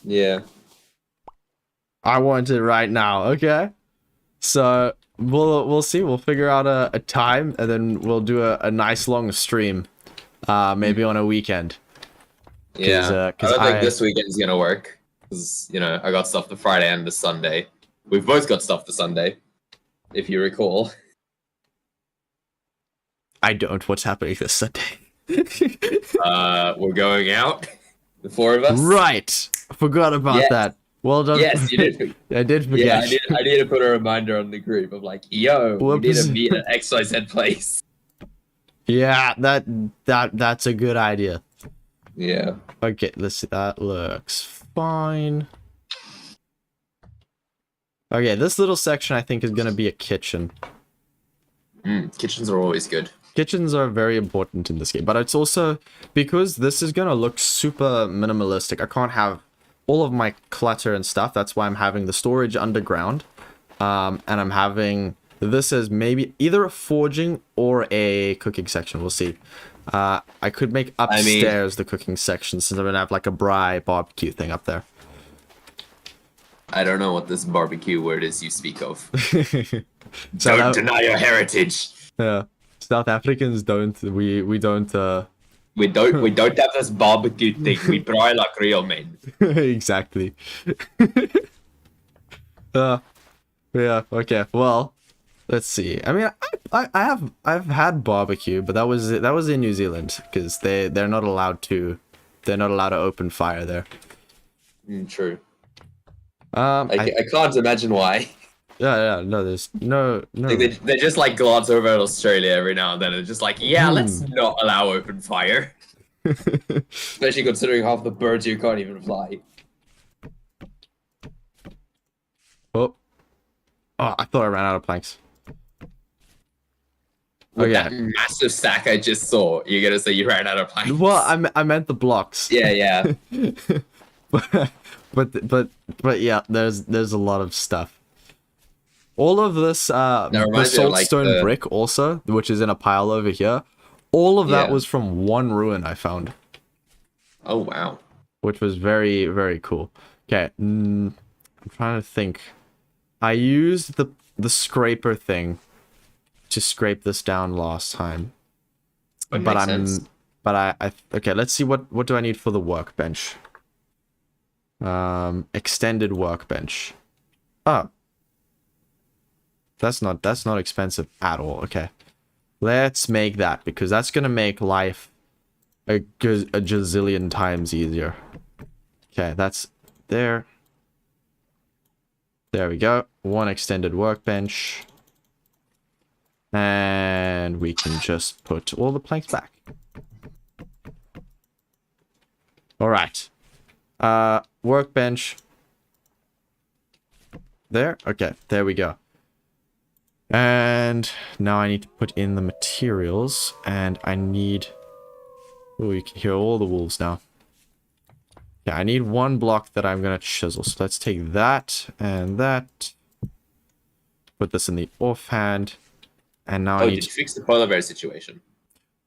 Yeah. I want it right now. Okay, so we'll see. We'll figure out a time, and then we'll do a nice long stream, maybe on a weekend. Yeah. 'Cause I don't think this weekend's gonna work. Because, I got stuff the Friday and the Sunday. We've both got stuff the Sunday, if you recall. I don't. What's happening this Sunday? We're going out. The four of us. Right. I forgot about Yes. that. Well done. Yes, you did. I did Yeah, forget. I need to put a reminder on the group of like, yo, we need Whoops. to meet at XYZ place. Yeah, that's a good idea. Yeah. Okay, let's see. That looks fine. Okay, this little section I think is gonna be a kitchen. Kitchens are always good. Kitchens are very important in this game, but it's also because this is gonna look super minimalistic. I can't have all of my clutter and stuff. That's why I'm having the storage underground, and I'm having this as maybe either a forging or a cooking section. We'll see. I could make upstairs the cooking section since I'm gonna have like a barbecue thing up there. I don't know what this barbecue word is you speak of. So Don't deny your heritage. yeah, South Africans don't. We don't. We don't have this barbecue thing. We try like real men. Exactly. Yeah. Okay. Well, let's see. I mean, I've had barbecue, but that was in New Zealand because they're not allowed to open fire there. True. I can't imagine why. yeah. No, there's no. Like they just like glance over at Australia every now and then and just like, yeah, let's not allow open fire. Especially considering half the birds you can't even fly. Oh, I thought I ran out of planks. With yeah. that massive stack I just saw, you're gonna say you ran out of planks. Well, I meant the blocks. Yeah. but yeah, there's a lot of stuff. All of this the saltstone brick also, which is in a pile over here, all of that was from one ruin I found. Oh wow. Which was very, very cool. Okay, I'm trying to think. I used the scraper thing to scrape this down last time. Okay, let's see what do I need for the workbench. Extended workbench. Oh. That's not expensive at all. Okay. Let's make that because that's going to make life a gazillion times easier. Okay, that's there. There we go. One extended workbench. And we can just put all the planks back. All right. Workbench. There? Okay, there we go. And now I need to put in the materials, and I need... Oh, you can hear all the wolves now. Yeah, I need one block that I'm gonna chisel. So let's take that and that. Put this in the offhand. And now I need did you fix the polar bear situation?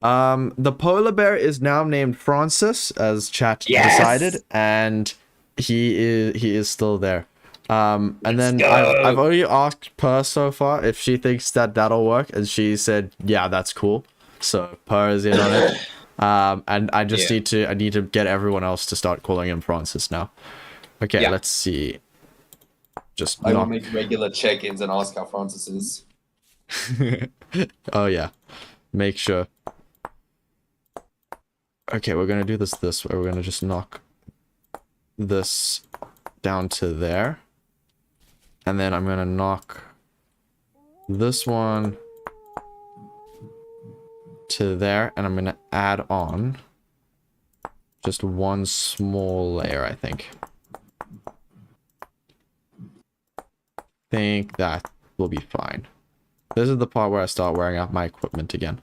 The polar bear is now named Francis, as chat decided, and he is still there. And then I've already asked Per so far if she thinks that that'll work, and she said, yeah, that's cool. So Per is in on it. And I just need to get everyone else to start calling him Francis now. Okay, let's see. I will make regular check-ins and ask how Francis is. Oh yeah, make sure. Okay, we're gonna do this way. We're gonna just knock this down to there. And then I'm gonna knock this one to there, and I'm gonna add on just one small layer, I think. Think that will be fine. This is the part where I start wearing out my equipment again.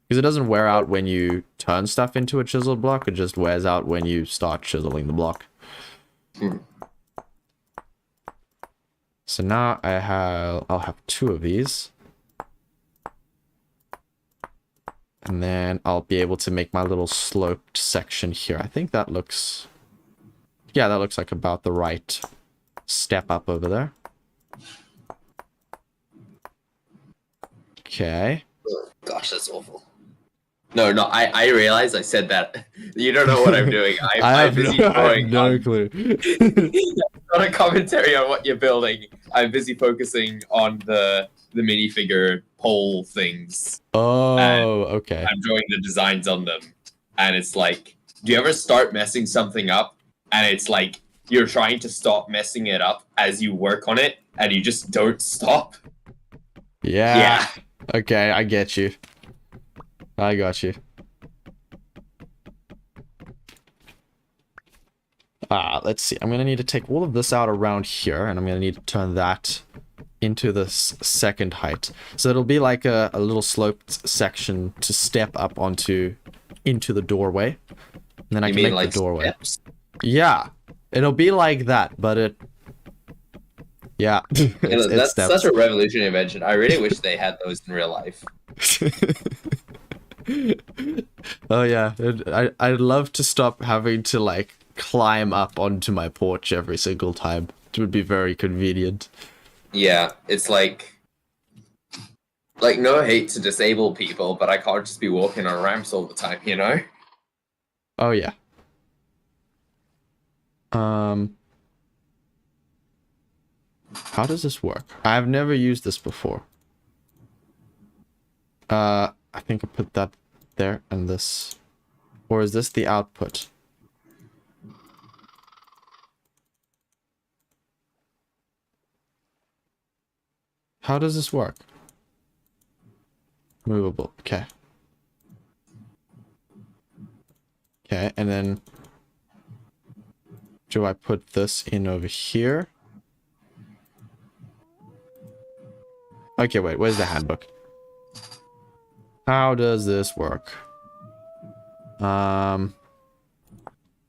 Because it doesn't wear out when you turn stuff into a chiseled block, it just wears out when you start chiseling the block. So now I'll have 2 of these. And then I'll be able to make my little sloped section here. I think that looks... Yeah, that looks like about the right step up over there. Okay. Oh, gosh, that's awful. No, I realized I said that. You don't know what I'm doing. I'm busy drawing. I have no clue. Not a commentary on what you're building. I'm busy focusing on the minifigure pole things. Oh, okay. I'm drawing the designs on them. And it's like, do you ever start messing something up? And it's like, you're trying to stop messing it up as you work on it, and you just don't stop? Yeah. Okay, I get you. I got you. Let's see. I'm going to need to take all of this out around here, and I'm going to need to turn that into this second height. So it'll be like a little sloped section to step up into the doorway. And then I can make like the doorway. Steps? Yeah. It'll be like that, but it... Yeah. That's such a revolutionary invention. I really wish they had those in real life. Oh yeah, I'd love to stop having to like climb up onto my porch every single time. It would be very convenient. Yeah, it's like no hate to disabled people, but I can't just be walking on ramps all the time, you know? Oh yeah. How does this work? I've never used this before. I think I put that there and this. Or is this the output? How does this work? Movable. Okay. Okay, and then do I put this in over here? Okay, wait, where's the handbook? How does this work?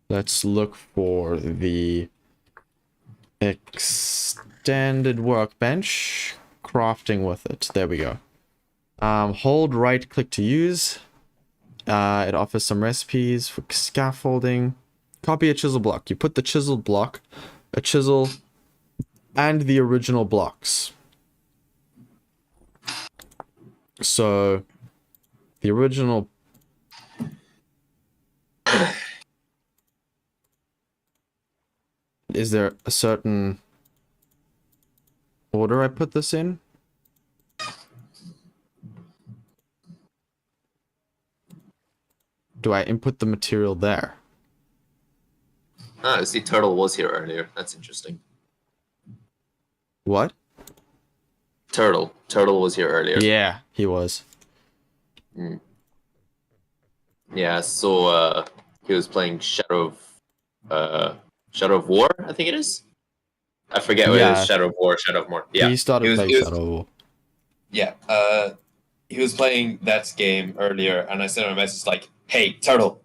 Let's look for the extended workbench. Crafting with it. There we go. Hold right click to use. It offers some recipes for scaffolding. Copy a chisel block. You put the chiseled block, a chisel, and the original blocks. So, the original... Is there a certain order I put this in? Do I input the material there? Ah, see, Turtle was here earlier. That's interesting. What? Turtle was here earlier. Yeah, he was. Yeah, so he was playing Shadow of War, I think it is. I forget whether Yeah. it was Shadow of War or Shadow of More. Yeah. He started playing Shadow of War. Yeah. He was playing that game earlier, and I sent him a message like, "Hey, Turtle,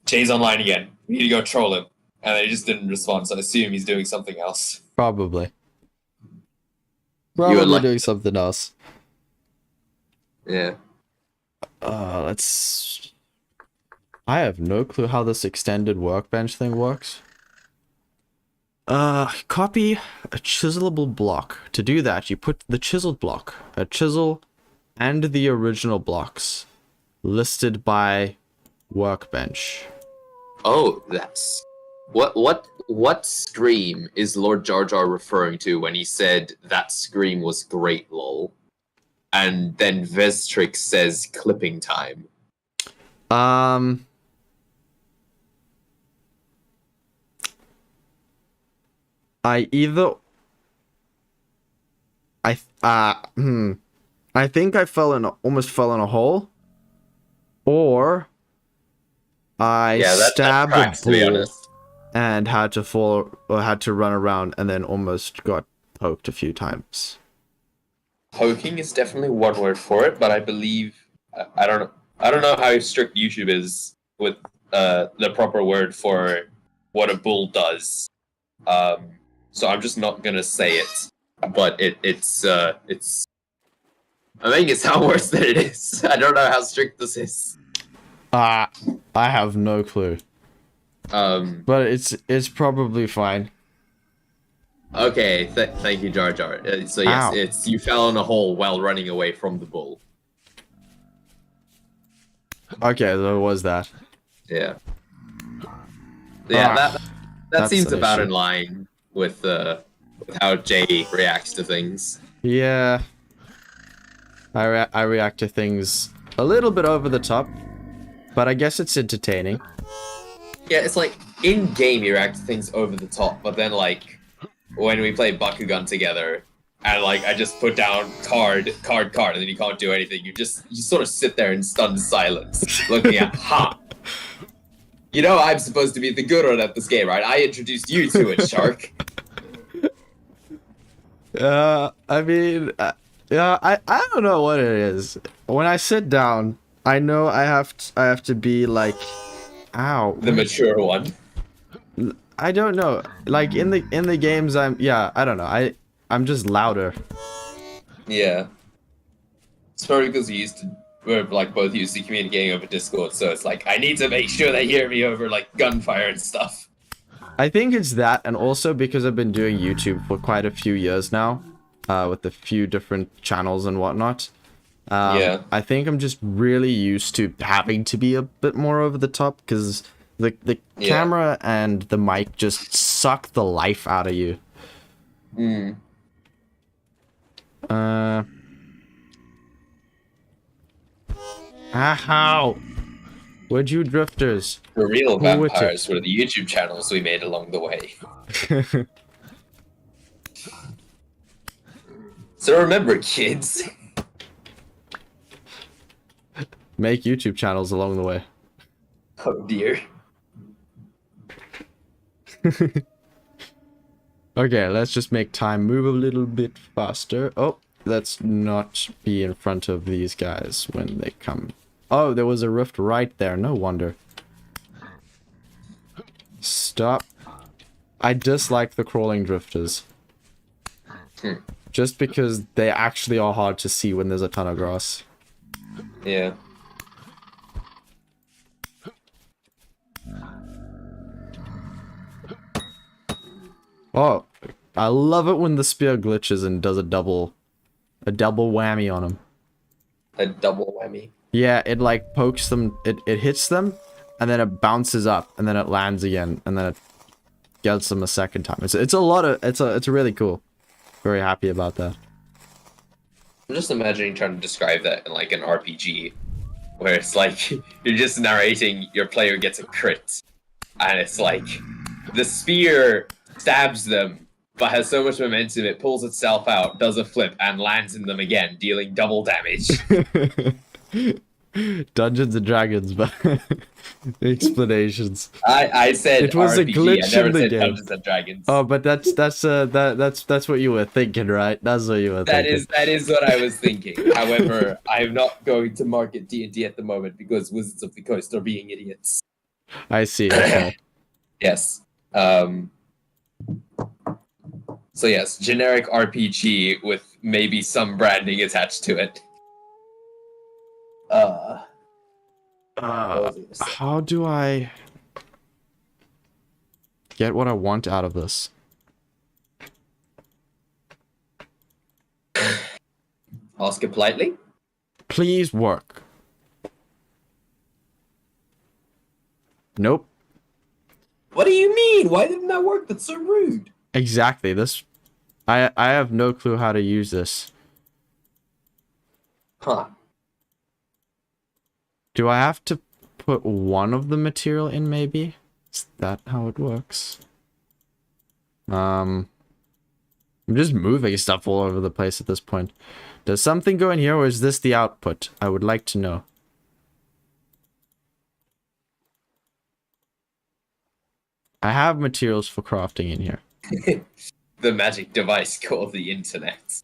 Jay's online again. We need to go troll him." And he just didn't respond, so I assume he's doing something else. Probably like doing something else. Yeah. Let's... I have no clue how this extended workbench thing works. Copy a chiselable block. To do that, you put the chiseled block, a chisel, and the original blocks listed by workbench. Oh, that's... What scream is Lord Jar Jar referring to when he said that scream was great, lol? And then Vestrix says clipping time. I think I almost fell in a hole, or I stabbed a bull and had to run around and then almost got poked a few times. Poking is definitely one word for it, but I believe I don't know how strict YouTube is with the proper word for what a bull does. So I'm just not gonna say it, but it's I think it sounds worse than it is. I don't know how strict this is. I have no clue. But it's probably fine. Okay, thank you, Jar Jar. So yes, Ow. it's you fell in a hole while running away from the bull. Okay, so it was that. Yeah. Yeah, that seems an about issue. in line with how Jay reacts to things. Yeah. I react to things a little bit over the top, but I guess it's entertaining. Yeah, it's like in game you react to things over the top, but then like when we play Bakugan together and like I just put down card, and then you can't do anything. You sort of sit there in stunned silence, looking at You know I'm supposed to be the good one at this game, right? I introduced you to it, Shark. I mean, yeah, I don't know what it is. When I sit down, I know I have to be like, ow. The mature one. I don't know. Like in the games, I don't know. I'm just louder. Yeah. It's probably because we're like both used to communicating over Discord, so it's like I need to make sure they hear me over like gunfire and stuff. I think it's that, and also because I've been doing YouTube for quite a few years now, with a few different channels and whatnot. Yeah. I think I'm just really used to having to be a bit more over the top, because the camera and the mic just suck the life out of you. How? Would you drifters? The real vampires were the YouTube channels we made along the way. So remember, kids. Make YouTube channels along the way. Oh dear. Okay, let's just make time move a little bit faster. Oh, let's not be in front of these guys when they come. Oh, there was a rift right there. No wonder. Stop. I dislike the crawling drifters. Just because they actually are hard to see when there's a ton of grass. Yeah. Oh, I love it when the spear glitches and does a double whammy on them. A double whammy. Yeah, it like pokes them, it hits them, and then it bounces up, and then it lands again, and then it gets them a second time. It's really cool. Very happy about that. I'm just imagining trying to describe that in like an RPG, where it's like you're just narrating your player gets a crit, and it's like the spear stabs them, but has so much momentum it pulls itself out, does a flip, and lands in them again, dealing double damage. Dungeons and Dragons, but explanations. I said It was a RPG. glitch I never in the said game. Dungeons and Dragons. Oh, but that's what you were thinking, right? That's what you were thinking. That is what I was thinking. However, I'm not going to market D&D at the moment because Wizards of the Coast are being idiots. I see. Okay. Yes. So yes, generic RPG with maybe some branding attached to it. How do I get what I want out of this? Ask it politely. Please work. Nope. What do you mean? Why didn't that work? That's so rude. Exactly. This I have no clue how to use this. Huh. Do I have to put one of the material in, maybe? Is that how it works? I'm just moving stuff all over the place at this point. Does something go in here, or is this the output? I would like to know. I have materials for crafting in here. The magic device called the internet.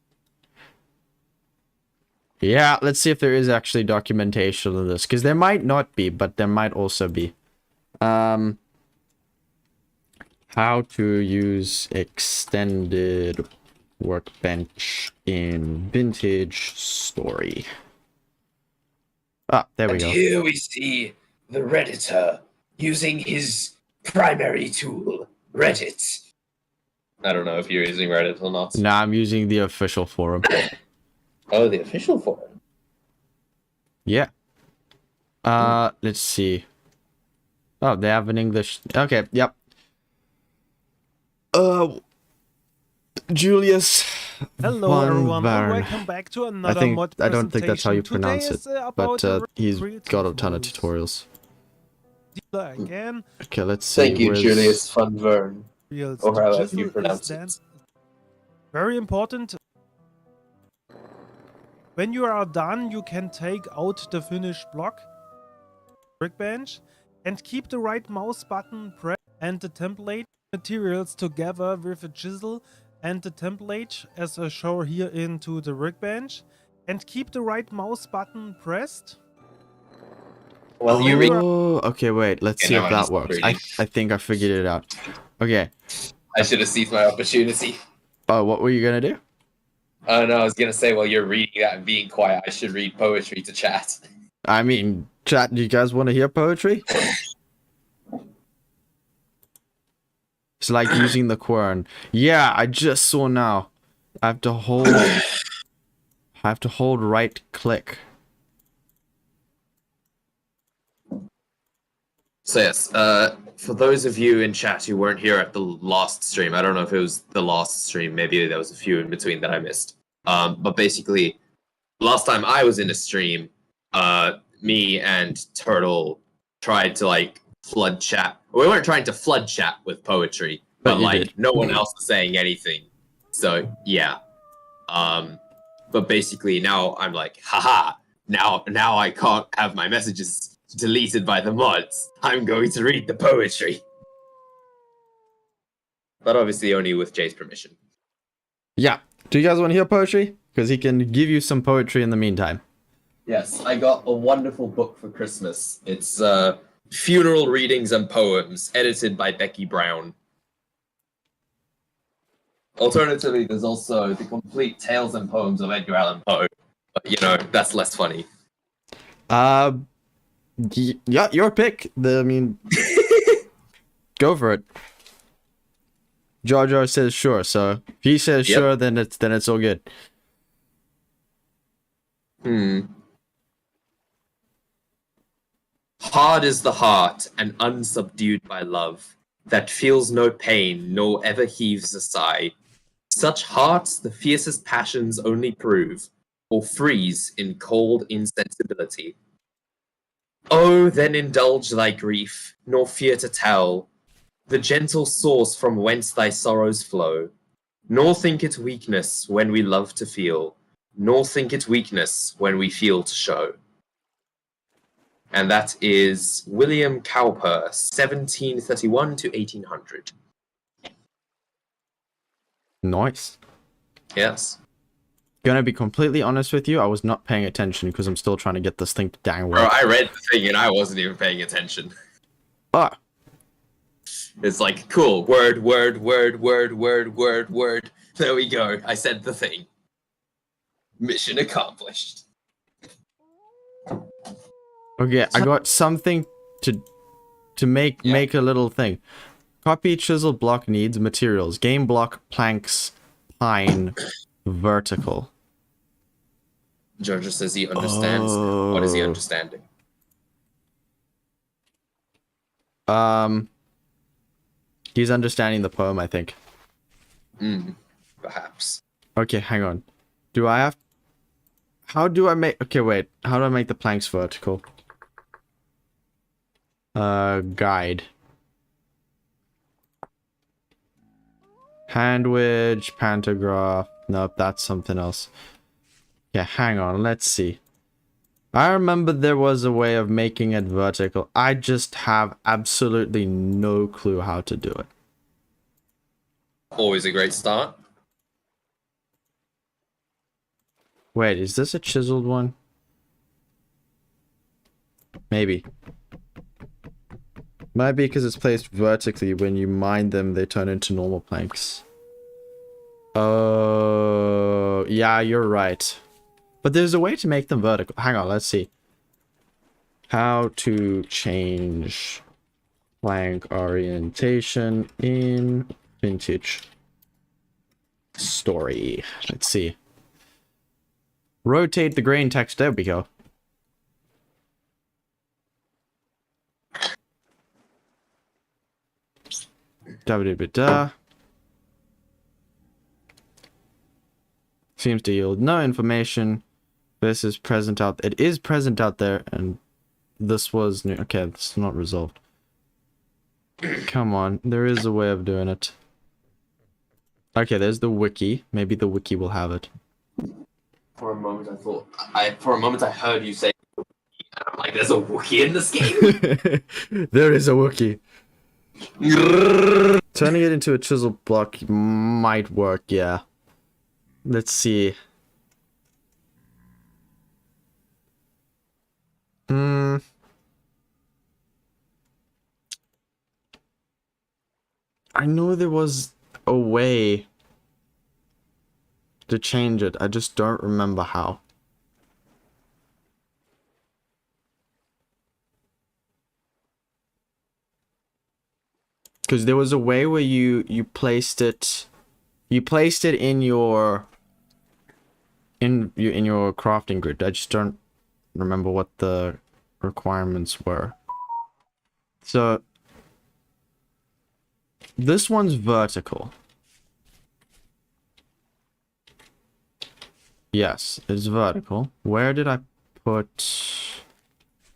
Yeah, let's see if there is actually documentation of this, because there might not be, but there might also be. How to use extended workbench in Vintage Story. Ah, there we go. Here we see the Redditor using his primary tool, Reddit. I don't know if you're using Reddit or not. Nah, I'm using the official forum. Oh, the official forum. Yeah. Let's see. Oh, they have an English. Okay, yep. Julius. Hello everyone, Van and welcome back to I another think mod I don't think that's how you presentation. pronounce it, Today is, but about he's creative got a ton of rules. tutorials. Dealer again. Okay, let's see. Thank you, where's- Julius Van Vern. Reels Or however Jizzle you is pronounce then it. very important. When you are done, you can take out the finished block, workbench, and keep the right mouse button pressed and the template materials together with a chisel and the template as I show here into the workbench, and keep the right mouse button pressed. Well, you read. Oh, okay, wait. Let's Okay, see never if mind, that just works. reading. I think I figured it out. Okay. I should have seized my opportunity. Oh, what were you gonna do? Oh no, I was gonna say while you're reading that and being quiet, I should read poetry to chat. I mean, chat. Do you guys want to hear poetry? It's like using the quern. Yeah, I just saw now. I have to hold. I have to hold right click. So yes, for those of you in chat who weren't here at the last stream, I don't know if it was the last stream, maybe there was a few in between that I missed. But basically, last time I was in a stream, me and Turtle tried to like flood chat. We weren't trying to flood chat with poetry, But but you like did. no one else was saying anything. So yeah. But basically now I'm like, haha, now I can't have my messages deleted by the mods. I'm going to read the poetry. But obviously only with Jay's permission. Yeah. Do you guys want to hear poetry? Because he can give you some poetry in the meantime. Yes, I got a wonderful book for Christmas. It's Funeral Readings and Poems, edited by Becky Brown. Alternatively, there's also the complete Tales and Poems of Edgar Allan Poe. But, you know, that's less funny. Yeah, your pick. I mean, go for it. Jar Jar says sure, so if he says Yep. sure, then it's all good. Hard is the heart, and unsubdued by love, that feels no pain, nor ever heaves a sigh. Such hearts the fiercest passions only prove, or freeze in cold insensibility. Oh, then indulge thy grief, nor fear to tell the gentle source from whence thy sorrows flow. Nor think it weakness when we love to feel, nor think it weakness when we feel to show. And that is William Cowper, 1731 to 1800. Nice. Yes. Gonna be completely honest with you, I was not paying attention because I'm still trying to get this thing to dang Bro, work. I read the thing and I wasn't even paying attention. Ah, It's like, cool, word, word, word, word, word, word, word. There we go. I said the thing. Mission accomplished. okay, I got something to make Yeah. make a little thing. Copy chisel block needs materials. Game block planks pine vertical. Jojo says he understands. What is he Oh. understanding? He's understanding the poem, I think. Perhaps. Okay, hang on. Do I have... How do I make... Okay, wait. How do I make the planks vertical? Guide. Hand wedge, pantograph. Nope, that's something else. Yeah, hang on. Let's see. I remember there was a way of making it vertical. I just have absolutely no clue how to do it. Always a great start. Wait, is this a chiseled one? Maybe. Might be because it's placed vertically. When you mine them, they turn into normal planks. Oh, yeah, you're right. But there's a way to make them vertical. Hang on, let's see. How to change plank orientation in vintage story. Let's see. Rotate the grain text. There we go. Da-ba-da-ba-da. Seems to yield no information. This is present out. It is present out there, and this was new. Okay, it's not resolved. Come on, there is a way of doing it. Okay, there's the wiki. Maybe the wiki will have it. For a moment, I heard you say, and I'm like, there's a Wookiee in this game. There is a wiki. Turning it into a chisel block might work, yeah. Let's see. I know there was a way to change it. I just don't remember how. Because there was a way where you placed it in your crafting grid. I just don't remember what the requirements were. So this one's vertical. Yes, it's vertical. Where did I put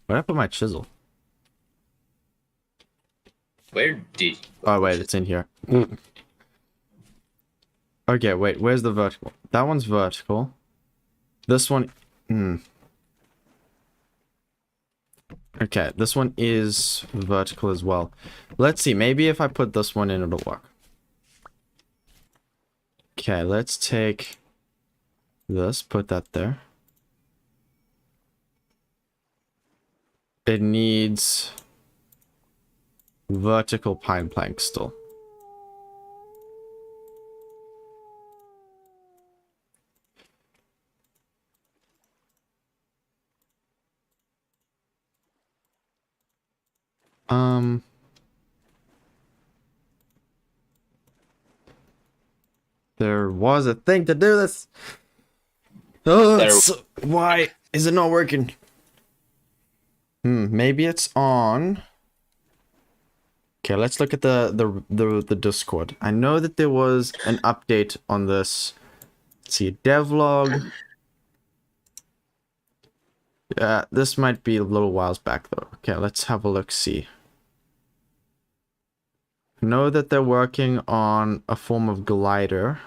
my chisel? Where did you? Oh wait, it's in here. Okay, wait, where's the vertical? That one's vertical. This one... Okay, this one is vertical as well. Let's see, maybe if I put this one in, it'll work. Okay, let's take this, put that there. It needs vertical pine planks still. There was a thing to do this. Oh, why is it not working? Maybe it's on. Okay, let's look at the Discord. I know that there was an update on this. Let's see, devlog. Yeah, this might be a little whiles back though. Okay, let's have a look. See. I know that they're working on a form of glider.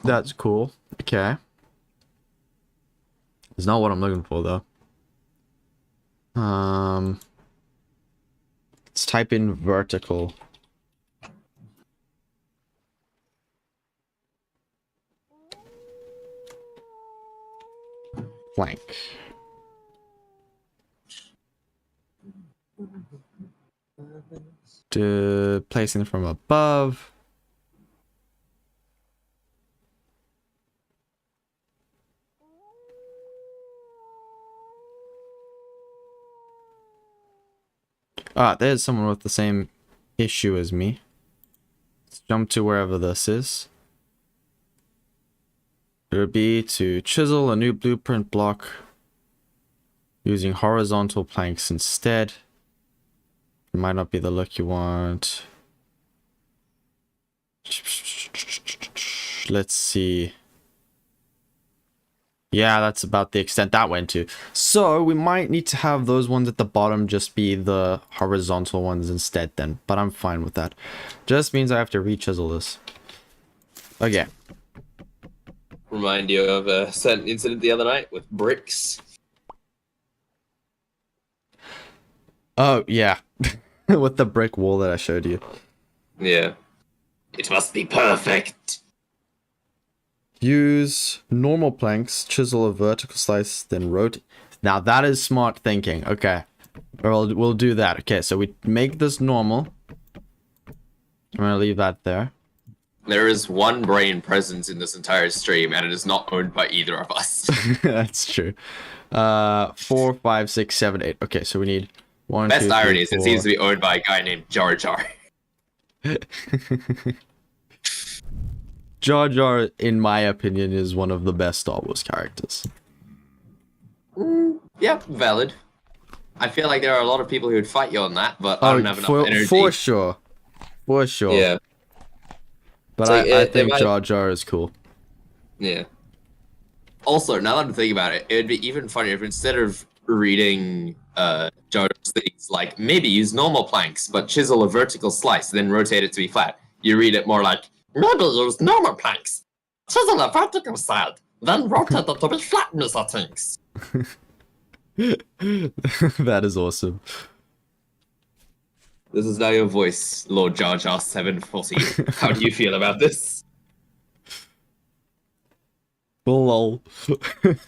That's cool. Okay. It's not what I'm looking for though. Let's type in vertical. Plank. To placing from above. Ah, there's someone with the same issue as me. Let's jump to wherever this is. It would be to chisel a new blueprint block using horizontal planks instead. It might not be the look you want. Let's see. Yeah, that's about the extent that went to. So we might need to have those ones at the bottom just be the horizontal ones instead then. But I'm fine with that. Just means I have to re-chisel this. Okay. Remind you of a certain incident the other night with bricks. Oh, yeah. With the brick wall that I showed you. Yeah. It must be perfect. Use normal planks, chisel a vertical slice, then rotate. Now that is smart thinking. Okay. We'll do that. Okay, so we make this normal. I'm gonna leave that there. There is one brain presence in this entire stream, and it is not owned by either of us. That's true. 4, 5, 6, 7, 8. Okay, so we need 1, Best 2, 3, irony is it 4. seems to be owned by a guy named Jar Jar. Jar Jar, in my opinion, is one of the best Star Wars characters. Yeah, valid. I feel like there are a lot of people who would fight you on that, but I don't have enough energy. For sure. For sure. Yeah. But Like, I think Jar Jar is cool. Yeah. Also, now that I'm thinking about it, it would be even funnier if instead of reading Jar Jar's things, like, maybe use normal planks, but chisel a vertical slice, then rotate it to be flat. You read it more like, maybe use normal planks, chisel a vertical side, then rotate it to be flat, Mr. Tinks. That is awesome. This is now your voice, Lord Jar Jar 740. How do you feel about this? Lol.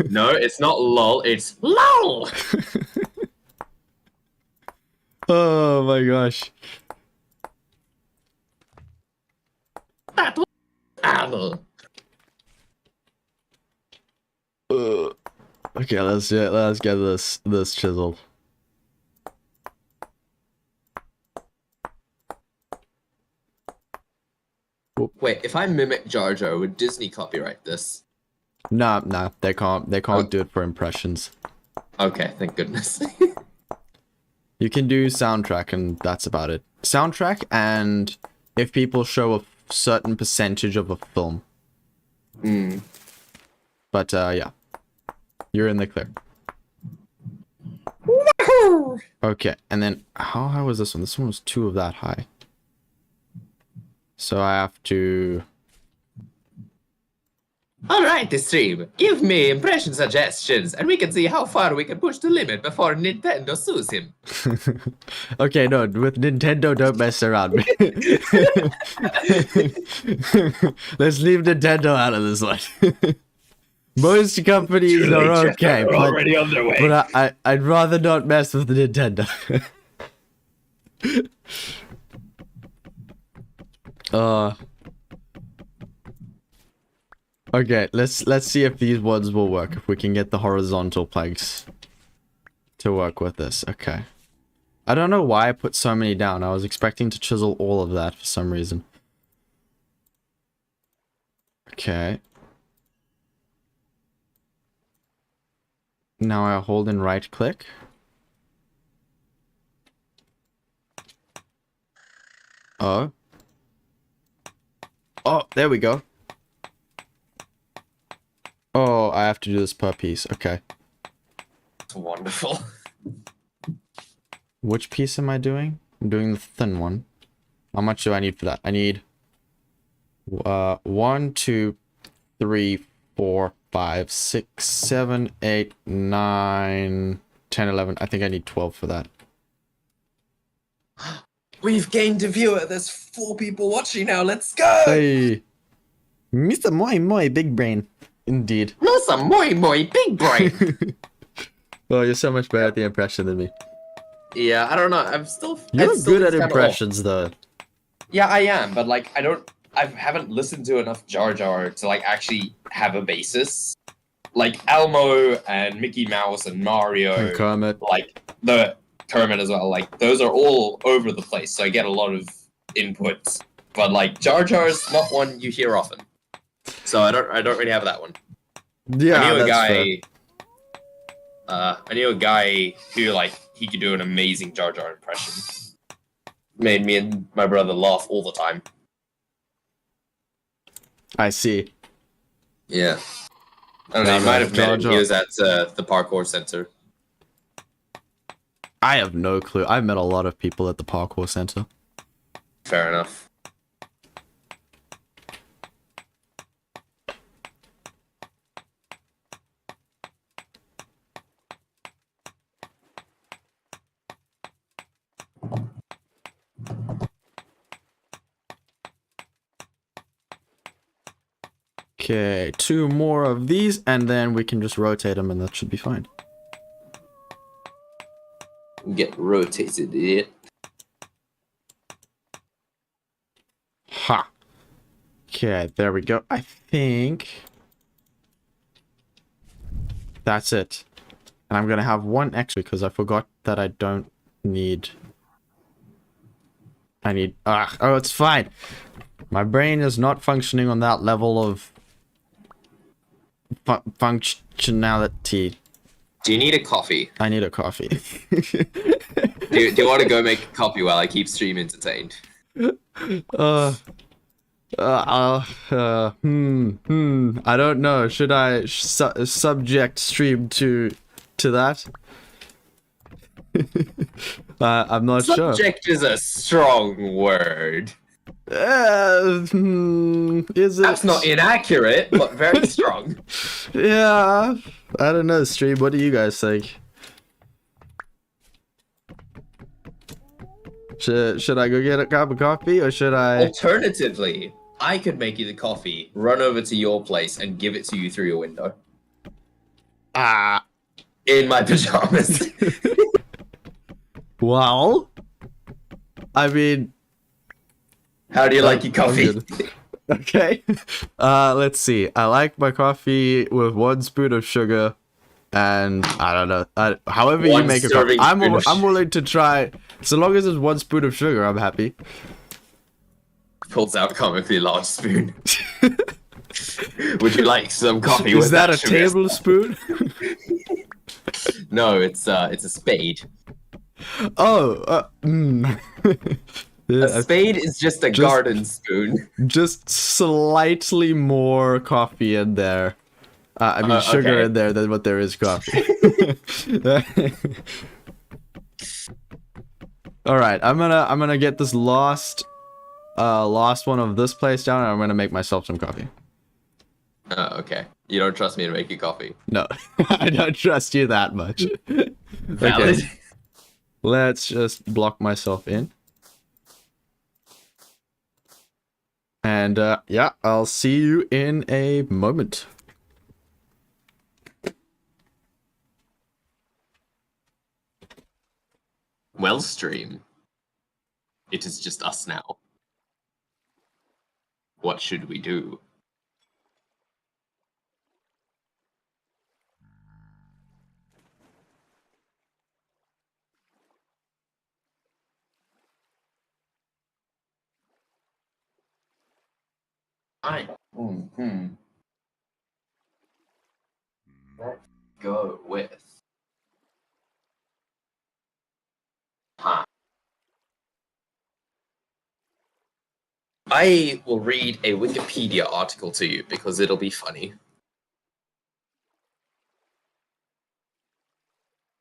No, it's not lol, it's LOL! Oh my gosh. That was animal. Okay, let's get this chiseled. Wait, if I mimic Jar Jar, would Disney copyright this? Nah, they can't do it for impressions. Okay, thank goodness. You can do soundtrack and that's about it. Soundtrack and if people show a certain percentage of a film. But yeah. You're in the clear. Okay, and then how high was this one? This one was 2 of that high. So I have to... Alright, the stream. Give me impression suggestions, and we can see how far we can push the limit before Nintendo sues him. Okay, no, with Nintendo, don't mess around. Let's leave Nintendo out of this one. Most companies are okay, We're already on their way. But I'd rather not mess with Nintendo. Okay, let's see if these ones will work. If we can get the horizontal planks to work with this. Okay. I don't know why I put so many down. I was expecting to chisel all of that for some reason. Okay. Now I hold and right click. Oh. Oh, there we go. Oh, I have to do this per piece. Okay. It's wonderful. Which piece am I doing? I'm doing the thin one. How much do I need for that? I need 1, 2, 3, 4, 5, 6, 7, 8, 9, 10, 11. I think I need 12 for that. We've gained a viewer. There's 4 people watching now. Let's go. Hey, Mr. Moi big brain. Indeed. That's a moi big brain. Oh, you're so much better at the impression than me. Yeah, I don't know. You're still good at kinda impressions, though. Yeah, I am, but like I haven't listened to enough Jar Jar to like actually have a basis. Like Elmo and Mickey Mouse and Mario, And Kermit. like the Kermit as well. Like those are all over the place, so I get a lot of input. But like Jar Jar's not one you hear often, so I don't really have that one. Yeah, I knew a that's guy. fair. I knew a guy who like he could do an amazing Jar Jar impression. Made me and my brother laugh all the time. I see. Yeah. I don't know, Yeah, you might have Jar met him. Jar. He was at the parkour center. I have no clue. I've met a lot of people at the parkour center. Fair enough. Okay, 2 more of these, and then we can just rotate them, and that should be fine. Get rotated, idiot. Ha. Okay, there we go. I think that's it. And I'm gonna have 1 extra because I forgot that I don't need. Oh, it's fine. My brain is not functioning on that level of functionality. Do you need a coffee? I need a coffee. Do you want to go make a coffee while I keep stream entertained? I don't know. Should I subject stream to that? I'm not sure. Subject is a strong word. Is it? That's not inaccurate, but very strong. Yeah, I don't know. Stream. What do you guys think? Should I go get a cup of coffee, or should I? Alternatively, I could make you the coffee, run over to your place, and give it to you through your window. In my pajamas. Well, I mean, How do you like your coffee? Okay. Let's see. I like my coffee with 1 spoon of sugar, and I don't know. However you One make a coffee, serving spoon of I'm willing to try. So long as it's 1 spoon of sugar, I'm happy. Pulls out comically large spoon. Would you like some coffee Is with that a sugar? tablespoon? No, it's a spade. Oh, A spade is just a garden spoon. just slightly more coffee in there. I mean, sugar okay. in there than what there is coffee. All right, I'm gonna get this last one of this place down, and I'm gonna make myself some coffee. Okay. You don't trust me to make you coffee. No, I don't trust you that much. Valid. Okay, let's just block myself in. And yeah, I'll see you in a moment. Well, stream. It is just us now. What should we do? Let's go with. I will read a Wikipedia article to you because it'll be funny.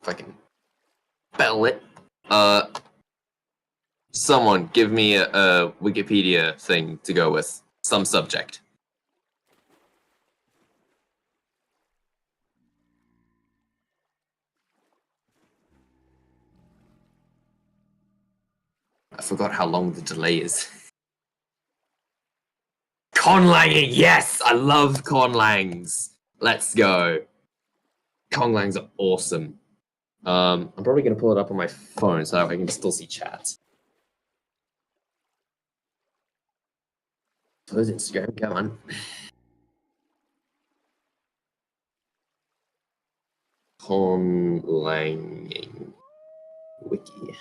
If I can spell it. Someone give me a Wikipedia thing to go with. Some subject. I forgot how long the delay is. Conlanging, yes! I love conlangs. Let's go. Conlangs are awesome. I'm probably going to pull it up on my phone so I can still see chat. Close Instagram, come on. Conlanging wiki.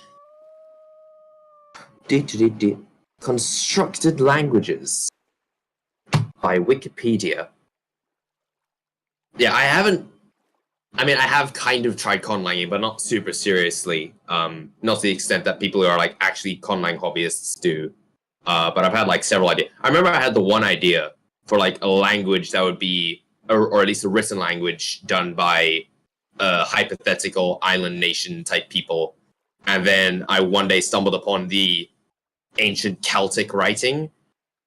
Constructed languages by Wikipedia. Yeah, I have kind of tried conlanging, but not super seriously. Not to the extent that people who are like actually conlang hobbyists do. But I've had like several ideas. I remember I had the one idea for like a language that would be, or at least a written language done by hypothetical island nation type people. And then I one day stumbled upon the ancient Celtic writing,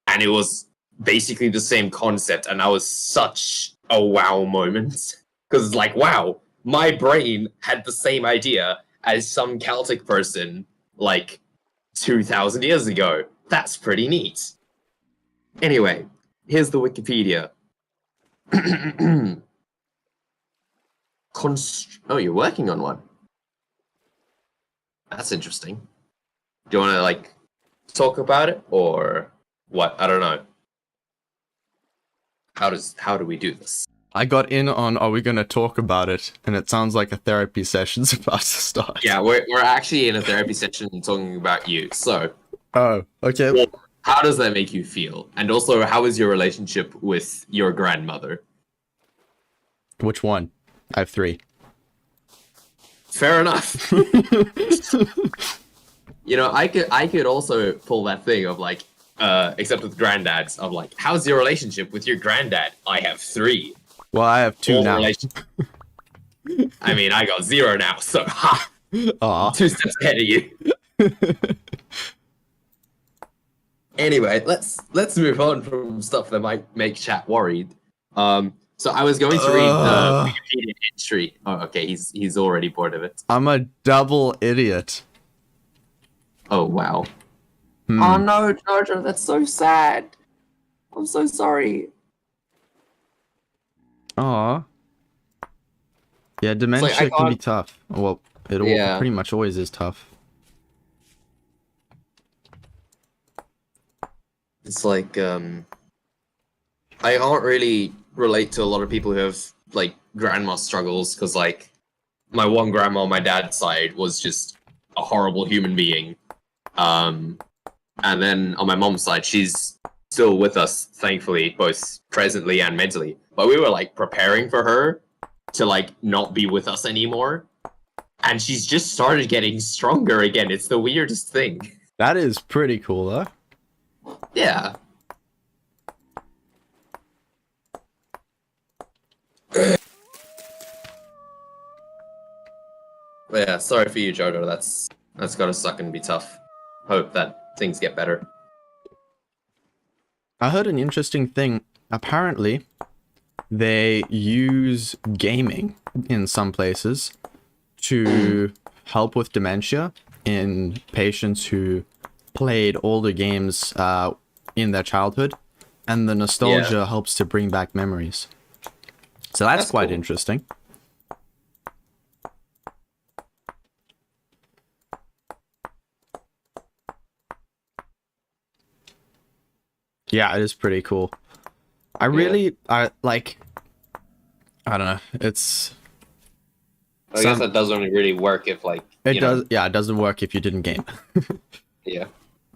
and it was basically the same concept. And that was such a wow moment. Because it's like, wow, my brain had the same idea as some Celtic person like 2,000 years ago. That's pretty neat. Anyway, here's the Wikipedia. Oh, you're working on one. That's interesting. Do you want to like talk about it or what? I don't know. How do we do this? I got in on, are we going to talk about it? And it sounds like a therapy session's about to start. Yeah, we're actually in a therapy session talking about you. So, oh, okay. How does that make you feel? And also, how is your relationship with your grandmother? Which one? I have 3. Fair enough. You know, I could also pull that thing of like, except with granddads, of like, how's your relationship with your granddad? I have 3. Well, I have 2 now. I mean, I got 0 now, so ha! Aww. 2 steps ahead of you. Anyway, let's move on from stuff that might make chat worried. So I was going to read the Wikipedia entry. Oh, okay, he's already bored of it. I'm a double idiot. Oh wow. Oh no, Jojo, that's so sad. I'm so sorry. Aw. Yeah, dementia can be tough. Well, it pretty much always is tough. It's like, I can't really relate to a lot of people who have, like, grandma struggles, because, like, my one grandma on my dad's side was just a horrible human being. And then on my mom's side, she's still with us, thankfully, both presently and mentally. But we were, like, preparing for her to, like, not be with us anymore. And she's just started getting stronger again. It's the weirdest thing. That is pretty cool, though. Yeah. But yeah, sorry for you, Jojo. That's gotta suck and be tough. Hope that things get better. I heard an interesting thing. Apparently, they use gaming in some places to help with dementia in patients who played older games in their childhood, and the nostalgia helps to bring back memories. So that's quite cool. Interesting. Yeah, it is pretty cool. I don't know. It's. I guess that doesn't really work if like. It does. Yeah, it doesn't work if you didn't game. Yeah.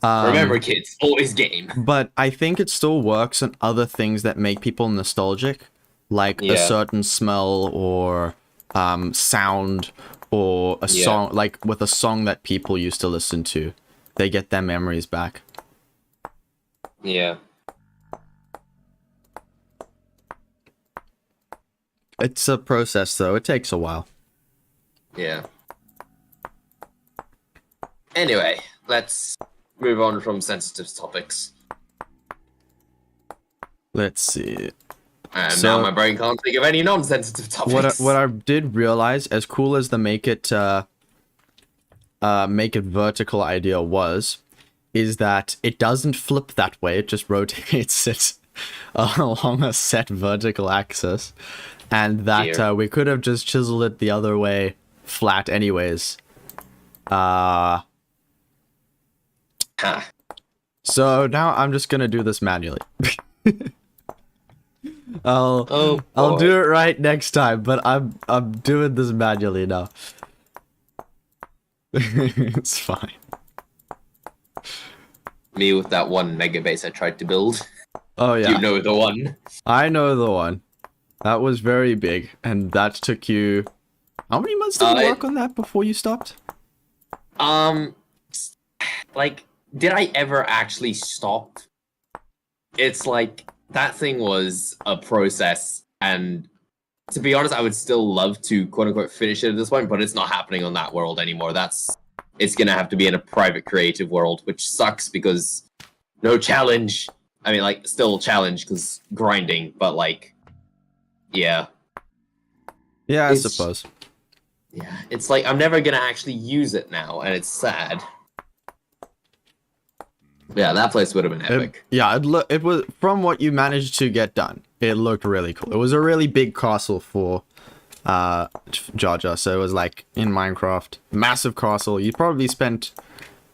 Remember, kids, always game. But I think it still works on other things that make people nostalgic, like a certain smell or sound or a song, like with a song that people used to listen to. They get their memories back. Yeah. It's a process, though. It takes a while. Yeah. Anyway, let's move on from sensitive topics. Let's see. And now my brain can't think of any non-sensitive topics. What I did realize, as cool as the make it vertical idea was, is that it doesn't flip that way. It just rotates it along a set vertical axis. And that we could have just chiseled it the other way flat anyways. So now I'm just gonna do this manually. I'll do it right next time, but I'm doing this manually now. It's fine. Me with that one mega base I tried to build. Oh yeah. You know the one. I know the one. That was very big, and that took you... How many months did you work on that before you stopped? Like, did I ever actually stop? It's like, that thing was a process, and to be honest, I would still love to quote-unquote finish it at this point, but it's not happening on that world anymore. It's gonna have to be in a private creative world, which sucks because no challenge. I mean, like, still challenge because grinding, but like, yeah. Yeah, I suppose. Yeah, it's like I'm never gonna actually use it now, and it's sad. Yeah, that place would have been epic. It was, from what you managed to get done, it looked really cool. It was a really big castle for Jar Jar, so it was like in Minecraft, massive castle. You probably spent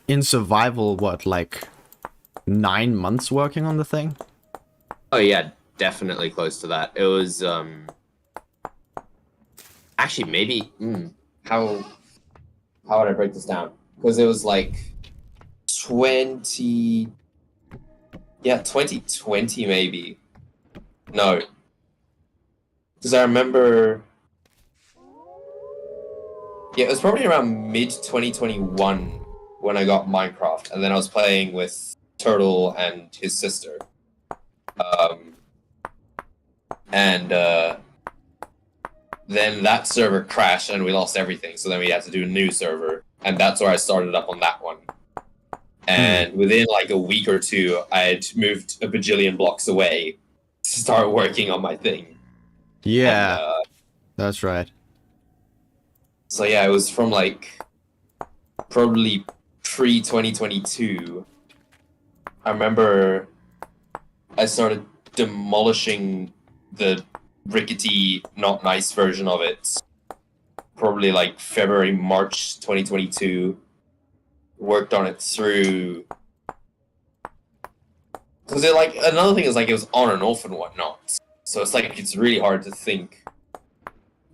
in survival what, like 9 months working on the thing? Oh yeah, definitely close to that. It was actually maybe how would I break this down? Because it was like 2020 maybe. No. Because I remember... Yeah, it was probably around mid-2021 when I got Minecraft, and then I was playing with Turtle and his sister. Then that server crashed and we lost everything, so then we had to do a new server, and that's where I started up on that one. And within like a week or two, I had moved a bajillion blocks away to start working on my thing. Yeah, and, that's right. So yeah, it was from like probably pre-2022. I remember I started demolishing the rickety, not nice version of it. Probably like February, March 2022. Worked on it through... Because it, like, another thing is like it was on and off and whatnot. So it's like it's really hard to think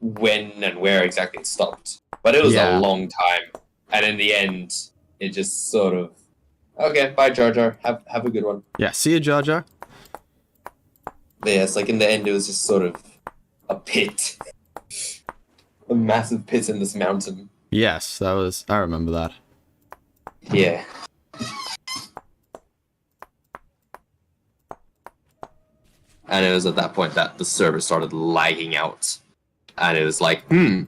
when and where exactly it stopped. But it was a long time. And in the end, it just sort of... Okay, bye Jar Jar. Have a good one. Yeah, see you, Jar Jar. But yeah, it's like in the end it was just sort of a pit. A massive pit in this mountain. Yes, that was... I remember that. Yeah. And it was at that point that the server started lagging out. And it was like, I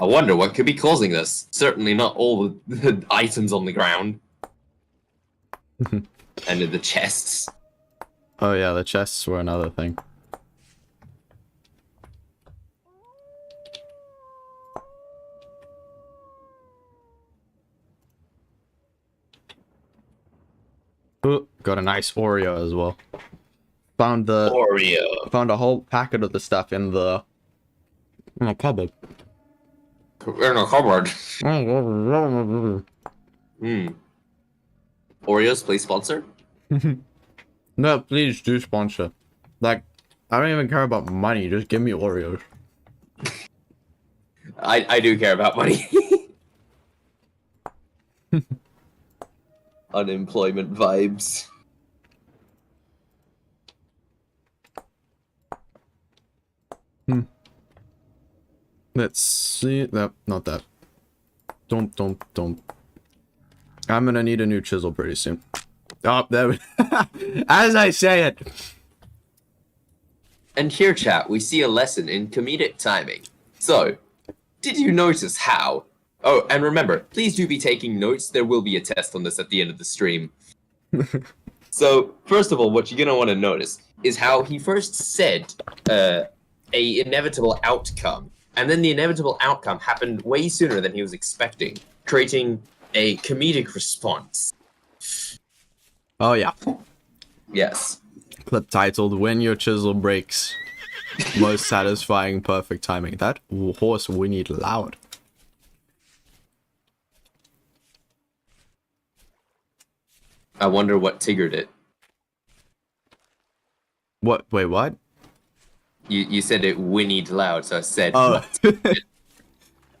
wonder what could be causing this. Certainly not all the items on the ground. And in the chests. Oh yeah, the chests were another thing. Ooh, got a nice Oreo as well. Found a whole packet of the stuff in a cupboard. In a cupboard. Oreos, please sponsor. No, please do sponsor. Like, I don't even care about money. Just give me Oreos. I do care about money. Unemployment vibes. Let's see. No, not that. Don't. I'm gonna need a new chisel pretty soon. Oh, there. As I say it. And here, chat, we see a lesson in comedic timing. So, did you notice how... Oh, and remember, please do be taking notes. There will be a test on this at the end of the stream. So, first of all, what you're going to want to notice is how he first said a inevitable outcome. And then the inevitable outcome happened way sooner than he was expecting, creating a comedic response. Oh yeah. Yes. Clip titled "When Your Chisel Breaks." Most satisfying perfect timing. That horse whinnied loud. I wonder what triggered it. What? Wait, what? You said it whinnied loud, so I said Oh.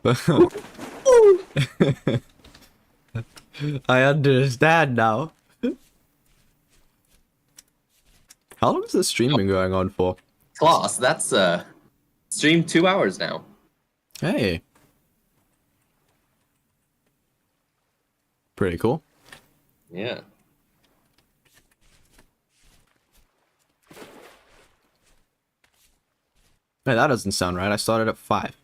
what? I understand now. How long has this stream been going on for? Class, that's stream 2 hours now. Hey. Pretty cool. Yeah. Hey, that doesn't sound right. I started at 5.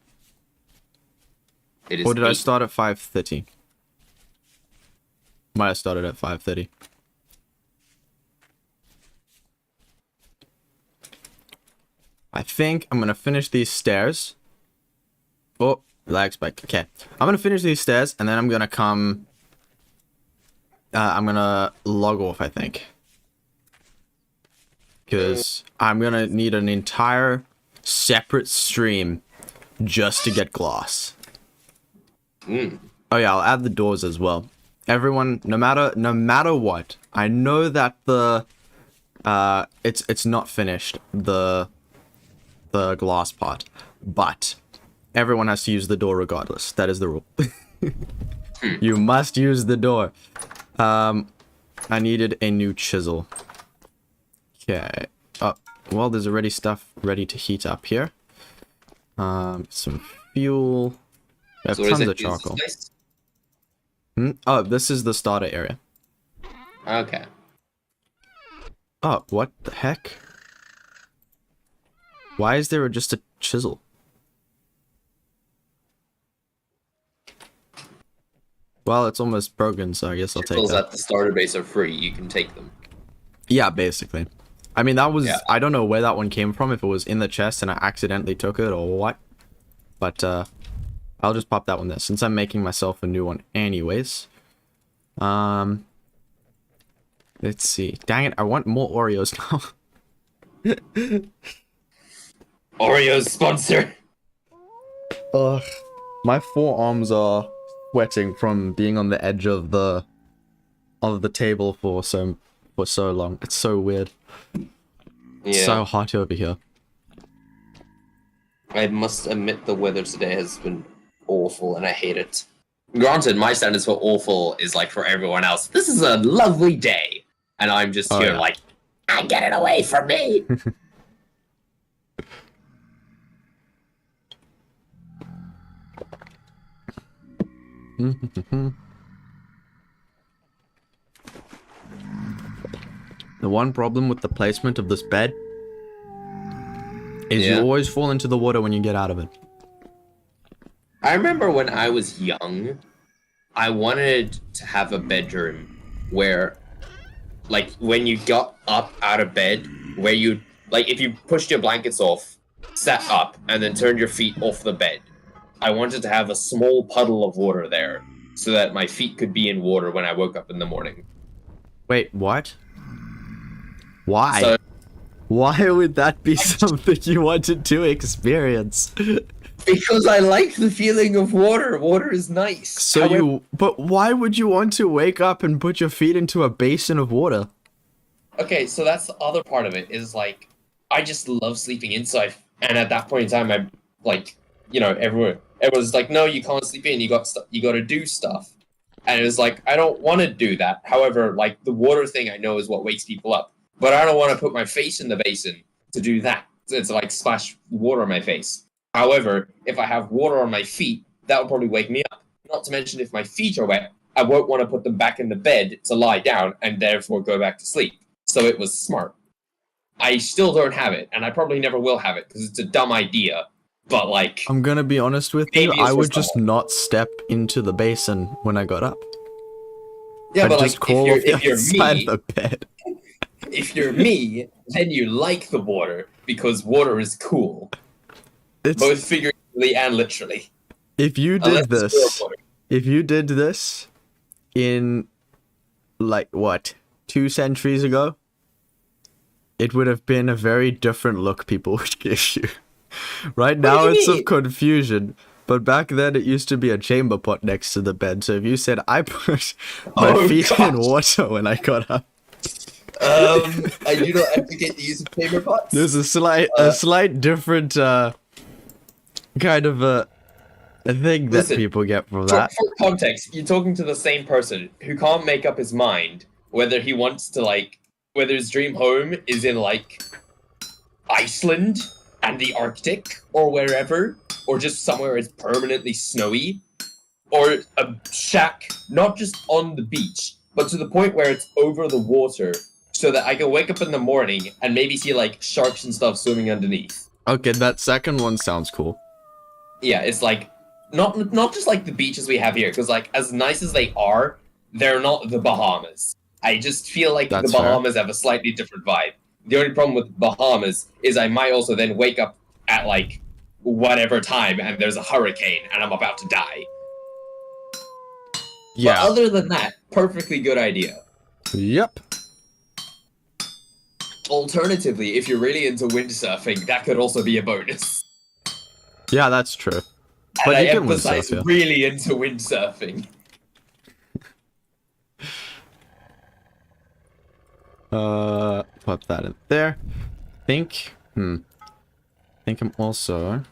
It is Or did I 8. start at 5:30? Might have started at 5:30. I think I'm gonna finish these stairs. Oh, lag spike. Okay. I'm gonna finish these stairs and then I'm gonna come... I'm gonna log off, I think. Because I'm gonna need an entire separate stream just to get glass. Oh yeah, I'll add the doors as well. Everyone, no matter what, I know that the it's not finished, the glass part, but everyone has to use the door regardless. That is the rule. You must use the door. I needed a new chisel. Okay. Oh, well, there's already stuff ready to heat up here. Some fuel. I have So what is tons it? of charcoal. Use this Oh, this is the starter area. place? Okay. Oh, what the heck? Why is there just a chisel? Well, it's almost broken, so I guess I'll take Chisels that. at the starter base are free. You can take them. Yeah, basically. I mean, that was... Yeah. I don't know where that one came from, if it was in the chest and I accidentally took it or what. But, I'll just pop that one there, since I'm making myself a new one anyways. Let's see. Dang it, I want more Oreos now. Oreo's sponsor. Ugh. My forearms are sweating from being on the edge of the table for so long. It's so weird. It's Yeah. so hot over here. I must admit the weather today has been awful and I hate it. Granted, my standards for awful is like for everyone else. This is a lovely day. And I'm just here yeah. like, get it away from me. The one problem with the placement of this bed is you Yeah. always fall into the water when you get out of it. I remember when I was young, I wanted to have a bedroom where, like, when you got up out of bed, where you, like, if you pushed your blankets off, sat up, and then turned your feet off the bed, I wanted to have a small puddle of water there so that my feet could be in water when I woke up in the morning. Wait, what? Why? So, Why would that be something you wanted to experience? because I like the feeling of water. Water is nice. So but why would you want to wake up and put your feet into a basin of water? Okay, so that's the other part of it, is like, I just love sleeping inside. And at that point in time, I, like, you know, everyone's like, no, you can't sleep in, you got to do stuff. And it was like, I don't want to do that. However, like, the water thing I know is what wakes people up. But I don't want to put my face in the basin to do that. It's like splash water on my face. However, if I have water on my feet, that will probably wake me up. Not to mention, if my feet are wet, I won't want to put them back in the bed to lie down and therefore go back to sleep. So it was smart. I still don't have it, and I probably never will have it because it's a dumb idea. But like, I'm gonna be honest with you, Maybe it's I for would just someone. not step into the basin when I got up. yeah, I'd but just like, crawl off the if you're outside me, of the bed. if you're me, then you like the water because water is cool, It's, both figuratively and literally. if you Unless did it's pure this, water. if you did this in, like, what, 2 centuries ago, it would have been a very different look people would give you. Right now, it's of confusion. But back then, it used to be a chamber pot next to the bed. So if you said, I put my feet in water when I got up. I do not advocate the use of chamber pots. There's a slight different kind of a thing that people get from that. For context, you're talking to the same person who can't make up his mind whether he wants to, like, whether his dream home is in, like, Iceland and the Arctic or wherever, or just somewhere it's permanently snowy, or a shack not just on the beach, but to the point where it's over the water, so that I can wake up in the morning and maybe see, like, sharks and stuff swimming underneath. Okay, that second one sounds cool. Yeah, it's like, not just like the beaches we have here, because, like, as nice as they are, they're not the Bahamas. I just feel like That's the Bahamas have a slightly different vibe. The only problem with Bahamas is I might also then wake up at, like, whatever time and there's a hurricane and I'm about to die. Yeah. But other than that, perfectly good idea. Yep. Alternatively, if you're really into windsurfing, that could also be a bonus. Yeah, that's true. And But I you can emphasize windsurf, yeah. really into windsurfing. Put that in there. Think I'm also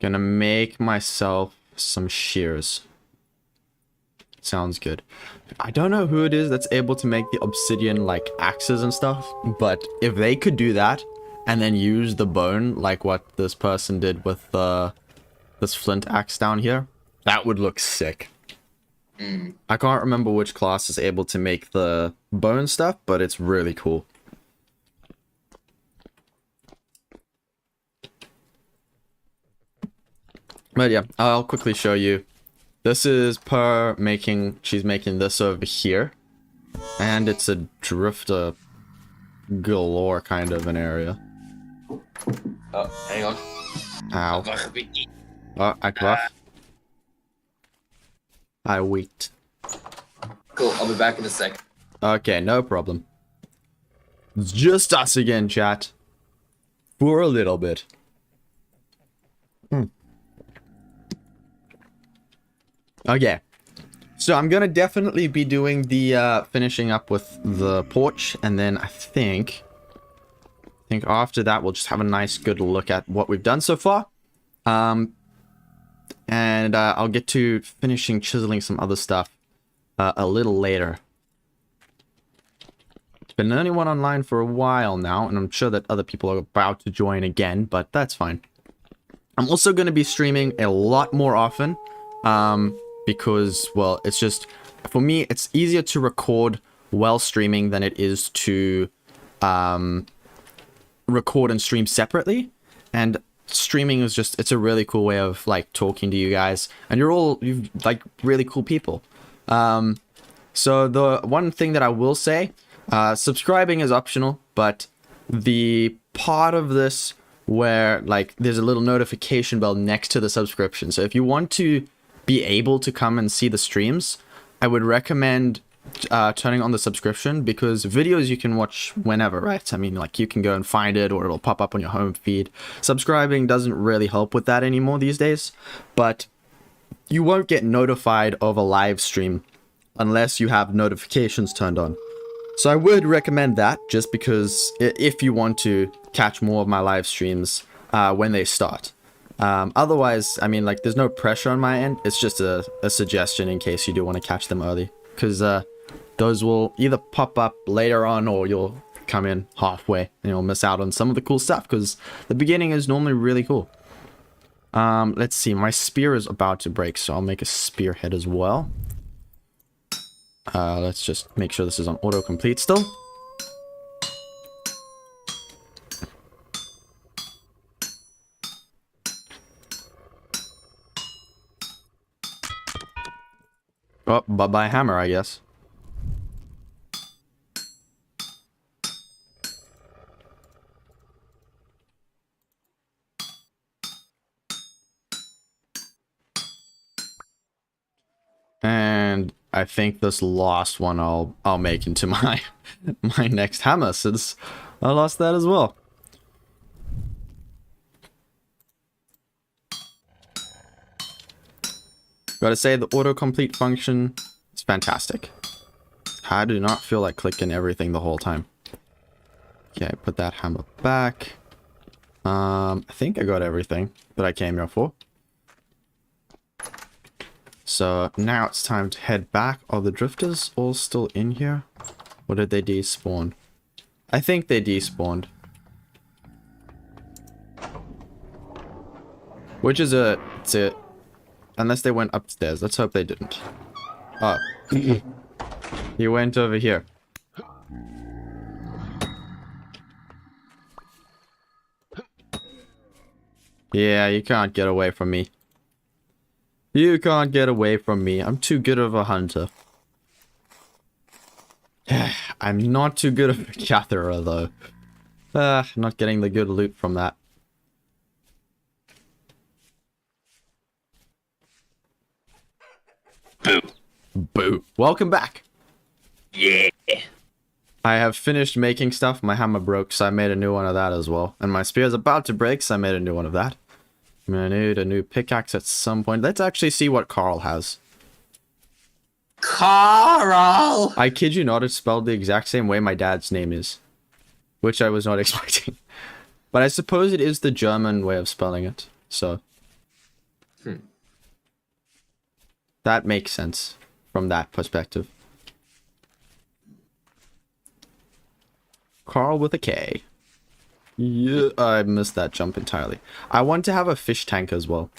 gonna make myself some shears. Sounds good. I don't know who it is that's able to make the obsidian, like, axes and stuff, but if they could do that and then use the bone like what this person did with this flint axe down here, that would look sick. I can't remember which class is able to make the bone stuff, but it's really cool. But yeah, I'll quickly show you. This is per she's making this over here. And it's a drifter galore kind of an area. Oh, hang on. Ow. Oh, I cough. I wait. Cool, I'll be back in a sec. Okay, no problem. It's just us again, chat. For a little bit. Okay. So I'm gonna definitely be doing the finishing up with the porch, and then I think after that we'll just have a nice good look at what we've done so far. And I'll get to finishing chiseling some other stuff a little later. It's been the only one online for a while now, and I'm sure that other people are about to join again, but that's fine. I'm also going to be streaming a lot more often, because, well, it's just, for me, it's easier to record while streaming than it is to record and stream separately. And streaming is just, it's a really cool way of, like, talking to you guys, and you're like really cool people. So the one thing that I will say, subscribing is optional, but the part of this where, like, there's a little notification bell next to the subscription. So if you want to be able to come and see the streams, I would recommend turning on the subscription, because videos you can watch whenever, right? I mean, like, you can go and find it, or it'll pop up on your home feed. Subscribing doesn't really help with that anymore these days, but you won't get notified of a live stream unless you have notifications turned on. So I would recommend that, just because if you want to catch more of my live streams when they start. Otherwise, I mean, like, there's no pressure on my end. It's just a suggestion in case you do want to catch them early, because those will either pop up later on, or you'll come in halfway and you'll miss out on some of the cool stuff, because the beginning is normally really cool. Let's see, my spear is about to break, so I'll make a spearhead as well. Let's just make sure this is on autocomplete still. Oh, bye-bye hammer, I guess. And I think this last one I'll make into my my next hammer, since I lost that as well. Gotta say, the autocomplete function is fantastic. I do not feel like clicking everything the whole time. Okay, put that hammer back. I think I got everything that I came here for. So now it's time to head back. Are the drifters all still in here? Or did they despawn? I think they despawned. Which is it's a... Unless they went upstairs. Let's hope they didn't. Oh. He went over here. Yeah, you can't get away from me. You can't get away from me. I'm too good of a hunter. I'm not too good of a gatherer, though. Not getting the good loot from that. Boo. Boo. Welcome back. Yeah. I have finished making stuff. My hammer broke, so I made a new one of that as well. And my spear's about to break, so I made a new one of that. I'm gonna need a new pickaxe at some point. Let's actually see what Carl has. Carl! I kid you not, it's spelled the exact same way my dad's name is. Which I was not expecting. But I suppose it is the German way of spelling it, so... That makes sense from that perspective. Carl with a K. Yeah, I missed that jump entirely. I want to have a fish tank as well,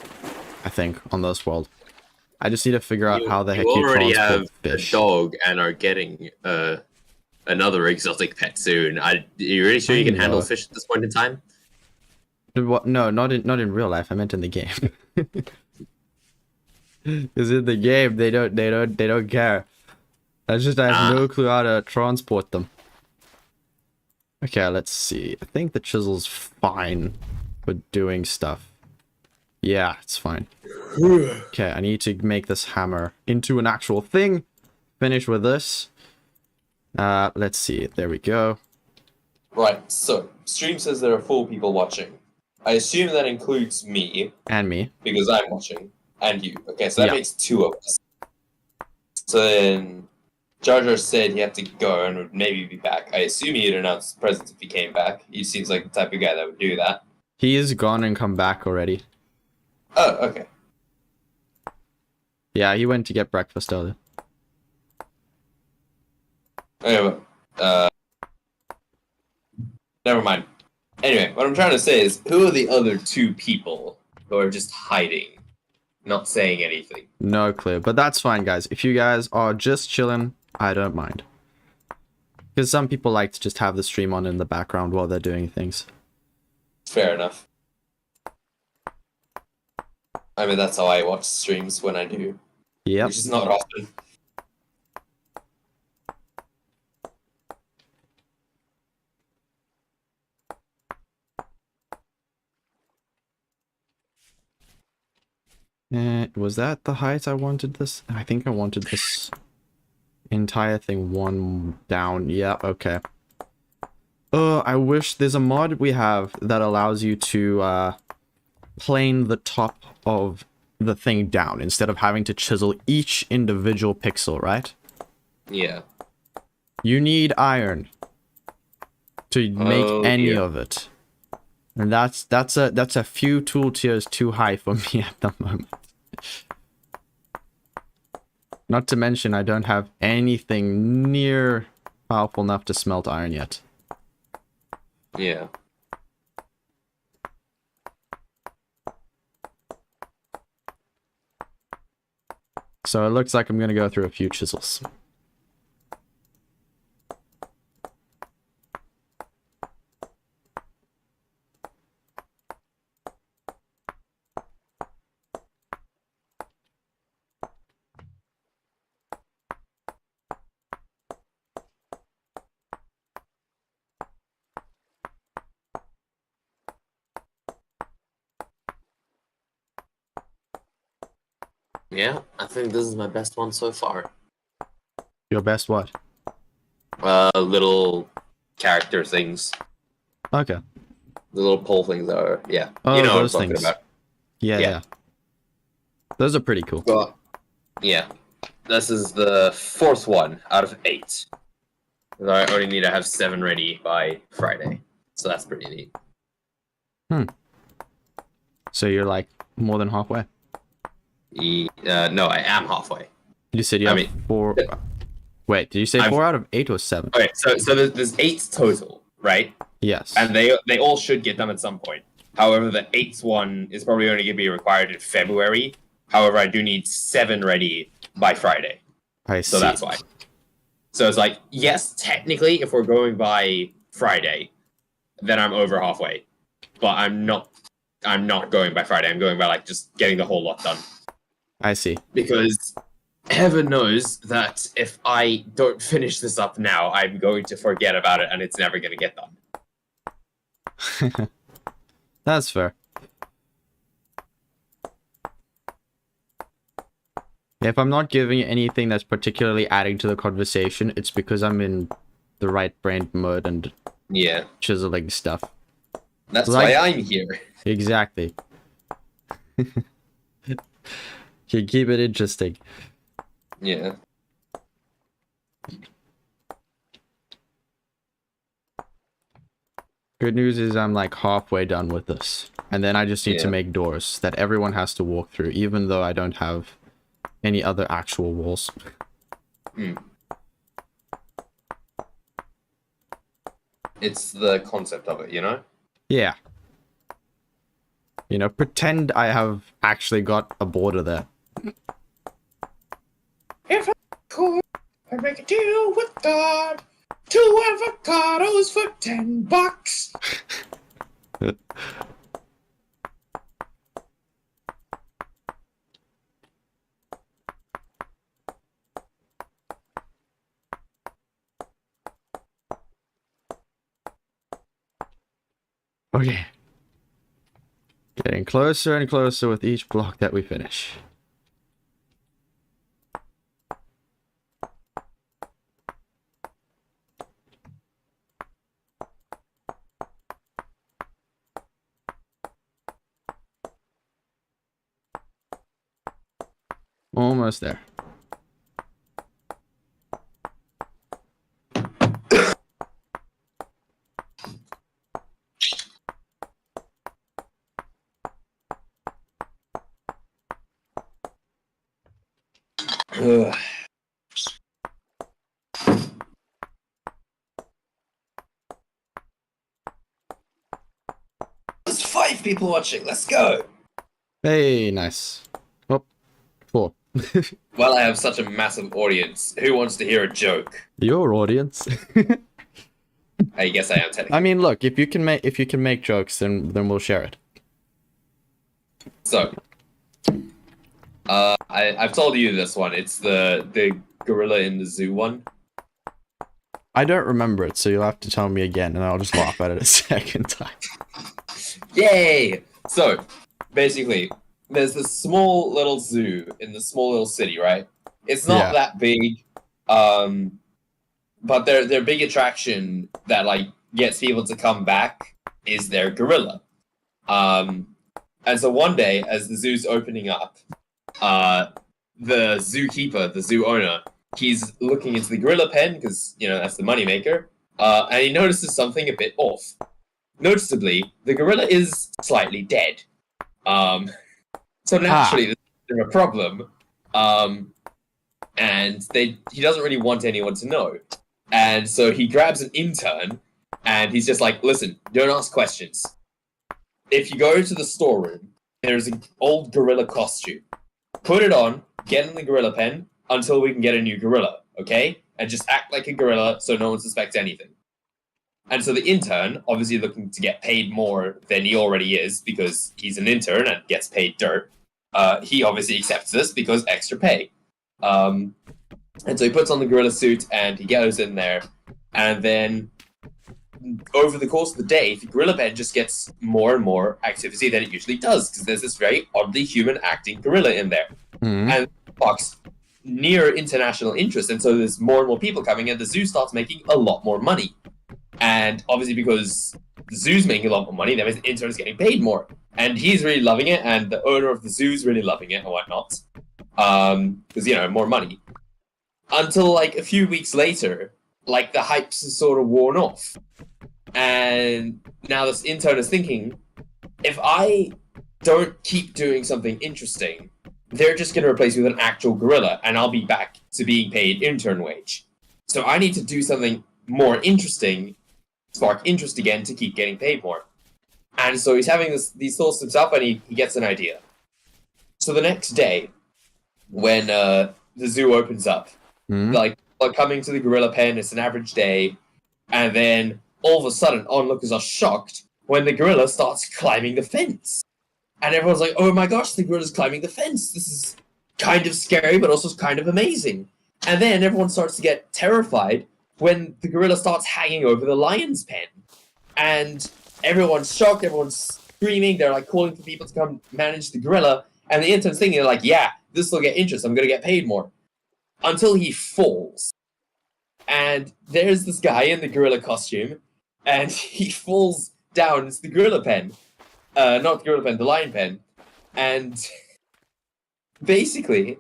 I think, on this world. I just need to figure out how the heck you already transport have fish. a dog and are getting another exotic pet soon. Are you really sure you can handle fish at this point in time? What? No, not in real life. I meant in the game. Because in the game, they don't care. I have no clue how to transport them. Okay, let's see. I think the chisel's fine for doing stuff. Yeah, it's fine. Okay, I need to make this hammer into an actual thing. Finish with this. Let's see. There we go. Right, so, stream says there are 4 people watching. I assume that includes me. And me. Because I'm watching. And you. Okay, so that makes 2 of us. So then, Jar Jar said he had to go and would maybe be back. I assume he'd announce his presence if he came back. He seems like the type of guy that would do that. He is gone and come back already. Oh, okay. Yeah, he went to get breakfast earlier. Anyway, never mind. Anyway, what I'm trying to say is, who are the other 2 people who are just hiding? Not saying anything. No clue, but that's fine, guys. If you guys are just chilling, I don't mind. Because some people like to just have the stream on in the background while they're doing things. Fair enough. I mean, that's how I watch streams when I do. Yep. Which is not often. Was that the height I wanted this? I think I wanted this entire thing 1 down. Yeah, okay. I wish there's a mod we have that allows you to plane the top of the thing down instead of having to chisel each individual pixel, right? Yeah. You need iron to make any of it. And that's a few tool tiers too high for me at the moment. Not to mention I don't have anything near powerful enough to smelt iron yet. Yeah. So it looks like I'm gonna go through a few chisels. Yeah, I think this is my best one so far. Your best what? Little character things. Okay. The little pole things are, yeah. Oh, you know what I'm those talking things. about. Yeah. Those are pretty cool. Well, yeah. This is the 4th one out of 8. I only need to have 7 ready by Friday. So that's pretty neat. So you're like more than halfway. No, I am halfway. You said you have 4. Wait, did you say 4 out of 8 or 7? Okay, so there's 8 total, right? Yes. And they all should get done at some point. However, the 8th one is probably only going to be required in February. However, I do need 7 ready by Friday. I see. So that's why. So it's like, yes, technically, if we're going by Friday, then I'm over halfway. But I'm not going by Friday. I'm going by like just getting the whole lot done. I see. Because heaven knows that if I don't finish this up now, I'm going to forget about it and it's never going to get done. That's fair. If I'm not giving anything that's particularly adding to the conversation, it's because I'm in the right brain mode and Yeah. chiseling stuff. That's Like- why I'm here. Exactly. You keep it interesting. Yeah. Good news is I'm like halfway done with this. And then I just need to Yeah. make doors that everyone has to walk through, even though I don't have any other actual walls. It's the concept of it, you know? Yeah. You know, pretend I have actually got a border there. If I could, I'd make a deal with God. 2 avocados for $10. Okay. Getting closer and closer with each block that we finish. Almost there. Ugh. There's 5 people watching. Let's go. Hey, nice. Oh, 4. Well, I have such a massive audience. Who wants to hear a joke? Your audience. I guess I am technically. I mean, look, if you can make jokes, then we'll share it. So, I've told you this one. It's the gorilla in the zoo one. I don't remember it, so you'll have to tell me again, and I'll just laugh at it a second time. Yay! So, basically, there's this small little zoo in the small little city, right? It's not that big, but their big attraction that like gets people to come back is their gorilla. And so one day, as the zoo's opening up, the zookeeper, the zoo owner, he's looking into the gorilla pen because that's the moneymaker, and he notices something a bit off. Noticeably, the gorilla is slightly dead. So naturally, there's a problem. And he doesn't really want anyone to know. And so he grabs an intern, and he's just like, listen, don't ask questions. If you go to the storeroom, there's an old gorilla costume. Put it on, get in the gorilla pen, until we can get a new gorilla, okay? And just act like a gorilla so no one suspects anything. And so the intern, obviously looking to get paid more than he already is, because he's an intern and gets paid dirt, he obviously accepts this because extra pay. And so he puts on the gorilla suit and he goes in there, and then over the course of the day, the gorilla pen just gets more and more activity than it usually does, because there's this very oddly human acting gorilla in there. Mm-hmm. And box near international interest, and so there's more and more people coming, and the zoo starts making a lot more money. And obviously, because the zoo's making a lot more money, that means the intern's getting paid more. And he's really loving it, and the owner of the zoo's really loving it and whatnot. Because, more money. Until, like, a few weeks later, like, the hype's sort of worn off. And now this intern is thinking, if I don't keep doing something interesting, they're just going to replace me with an actual gorilla, and I'll be back to being paid intern wage. So I need to do something more interesting, spark interest again to keep getting paid more. And so he's having these thoughts to himself, and he gets an idea. So the next day, when the zoo opens up, like coming to the gorilla pen, it's an average day, and then all of a sudden, onlookers are shocked when the gorilla starts climbing the fence. And everyone's like, oh my gosh, the gorilla's climbing the fence. This is kind of scary, but also kind of amazing. And then everyone starts to get terrified when the gorilla starts hanging over the lion's pen. And everyone's shocked, everyone's screaming, they're like calling for people to come manage the gorilla. And the intern's thinking, they're like, yeah, this will get interest, I'm going to get paid more. Until he falls. And there's this guy in the gorilla costume, and he falls down. It's the gorilla pen. Not the gorilla pen, the lion pen. And basically,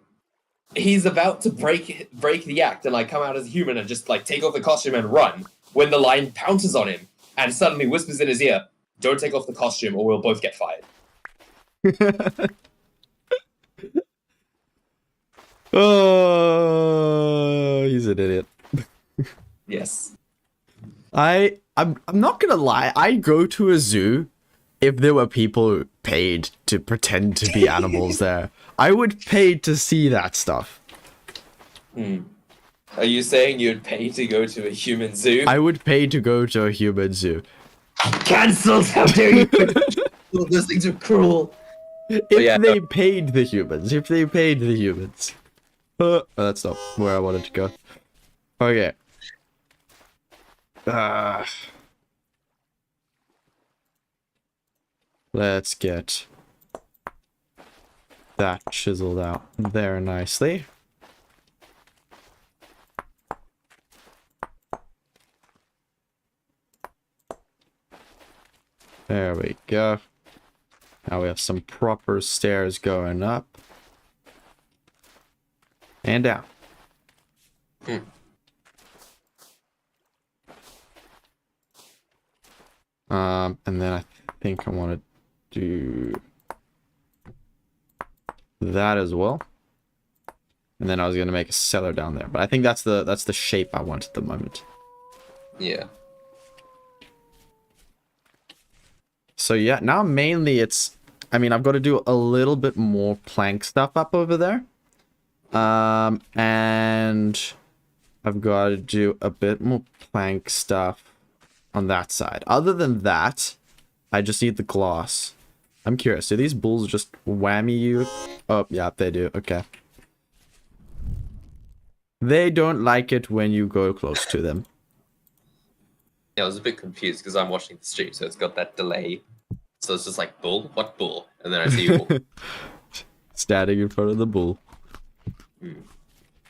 he's about to break the act and like come out as a human and just like take off the costume and run when the lion pounces on him and suddenly whispers in his ear, don't take off the costume or we'll both get fired. Oh, he's an idiot. Yes. I'm not gonna lie, I'd go to a zoo if there were people paid to pretend to be animals there. I would pay to see that stuff. Are you saying you'd pay to go to a human zoo? I would pay to go to a human zoo. Cancelled! How dare you! Those things are cruel. If they paid the humans. If they paid the humans. Oh, that's not where I wanted to go. Okay. Let's get that chiseled out there nicely. There we go. Now we have some proper stairs going up. And down. And then I think I want to do that as well. And then I was gonna make a cellar down there, but I think that's the shape I want at the moment. Yeah. So yeah, now mainly it's, I mean, I've got to do a little bit more plank stuff up over there. And I've got to do a bit more plank stuff on that side. Other than that, I just need the glass. I'm curious, do these bulls just whammy you? Oh, yeah, they do. Okay. They don't like it when you go close to them. Yeah, I was a bit confused because I'm watching the stream, so it's got that delay. So it's just like, bull? What bull? And then I see you. Standing in front of the bull.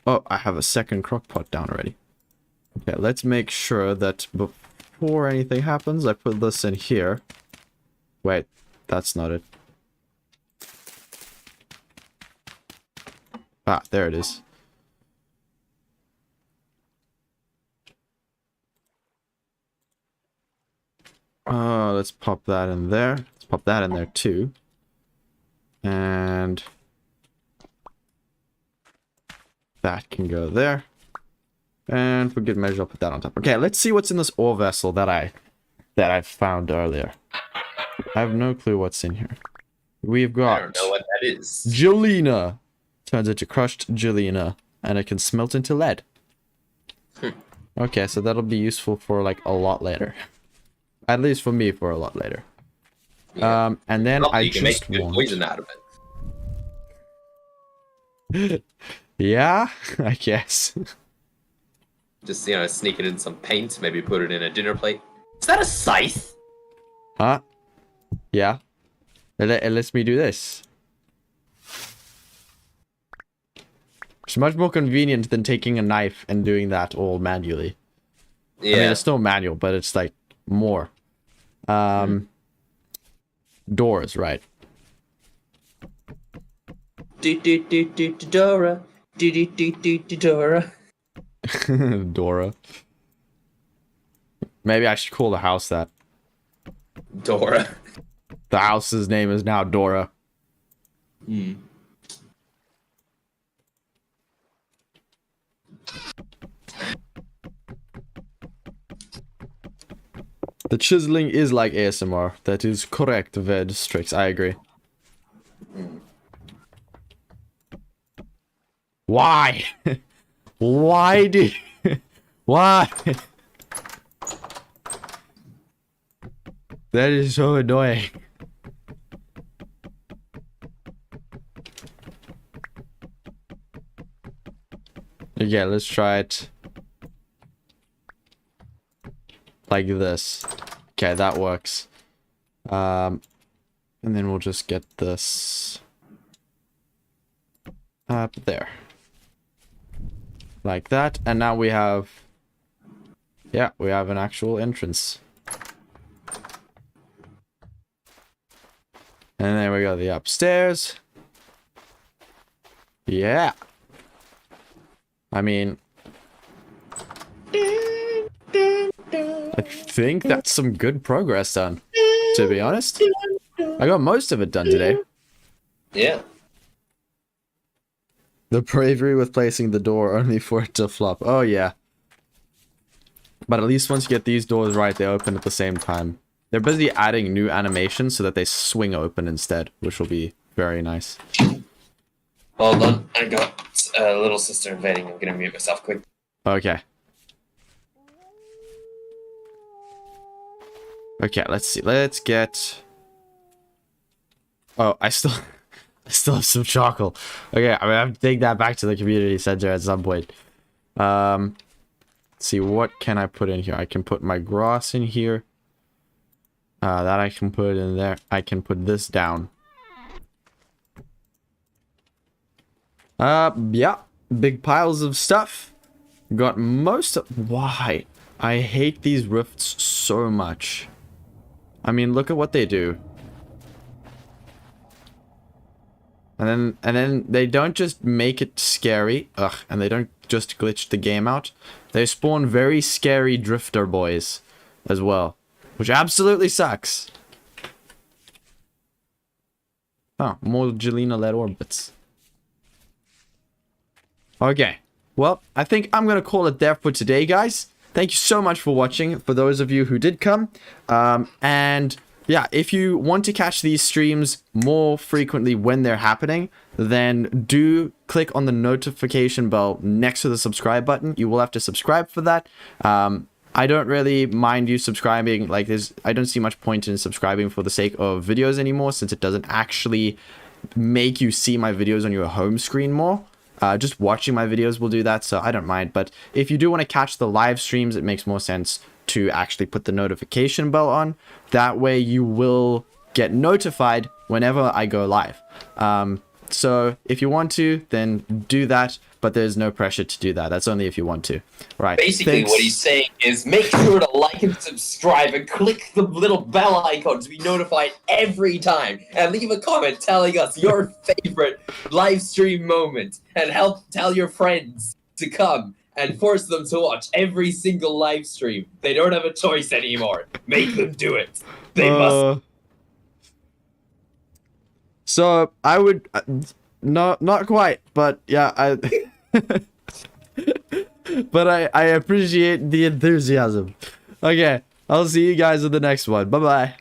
Oh, I have a second crock pot down already. Okay, let's make sure that before anything happens, I put this in here. Wait, that's not it. Ah, there it is. Let's pop that in there. Let's pop that in there too. And that can go there. And for good measure, I'll put that on top. Okay, let's see what's in this ore vessel that I found earlier. I have no clue what's in here. We've got... I don't know what that is. Gelina. Turns into crushed gelina. And it can smelt into lead. Okay, so that'll be useful for like a lot later. At least for me, for a lot later. Yeah. And then Probably I you can just make good want... poison out of it. Yeah, I guess. Just, sneak it in some paint, maybe put it in a dinner plate. Is that a scythe? Huh? Yeah. It lets me do this. It's much more convenient than taking a knife and doing that all manually. Yeah. I mean, it's still manual, but it's like more. Doors, right. Dora. Dora. Dora. Maybe I should call the house that. Dora. The house's name is now Dora. Hmm. The chiseling is like ASMR. That is correct, Vedstrix. I agree. Why? Why do Why? That is so annoying. Okay, let's try it like this. Okay, that works. And then we'll just get this up there. Like that. And now we have... Yeah, we have an actual entrance. And there we go, the upstairs. Yeah. I mean... I think that's some good progress done, to be honest. I got most of it done today. Yeah. The bravery with placing the door only for it to flop. Oh, yeah. But at least once you get these doors right, they open at the same time. They're busy adding new animations so that they swing open instead, which will be very nice. Hold on, I got a little sister invading. I'm gonna mute myself quick. Okay. Okay, let's see. Let's get... Oh, I still have some charcoal. Okay, I mean, I have to take that back to the community center at some point. Let's see, what can I put in here? I can put my grass in here. That I can put in there. I can put this down. Yeah. Big piles of stuff. Got most of... Why? I hate these rifts so much. I mean, look at what they do. And then they don't just make it scary. Ugh, and they don't just glitch the game out. They spawn very scary drifter boys as well. Which absolutely sucks. Oh, more Jelena-led orbits. Okay. Well, I think I'm going to call it there for today, guys. Thank you so much for watching, for those of you who did come. And yeah, if you want to catch these streams more frequently when they're happening, then do click on the notification bell next to the subscribe button. You will have to subscribe for that. I don't really mind you subscribing. Like, I don't see much point in subscribing for the sake of videos anymore, since it doesn't actually make you see my videos on your home screen more. Just watching my videos will do that, so I don't mind. But if you do want to catch the live streams, it makes more sense to actually put the notification bell on. That way you will get notified whenever I go live. So if you want to, then do that, but there's no pressure to do that. That's only if you want to. Right. Basically, thanks. what he's saying is make sure to like and subscribe and click the little bell icon to be notified every time. And leave a comment telling us your favorite live stream moment. And help tell your friends to come and force them to watch every single live stream. They don't have a choice anymore. Make them do it. They must. So I would not quite, but yeah, but I appreciate the enthusiasm. Okay, I'll see you guys in the next one. Bye bye.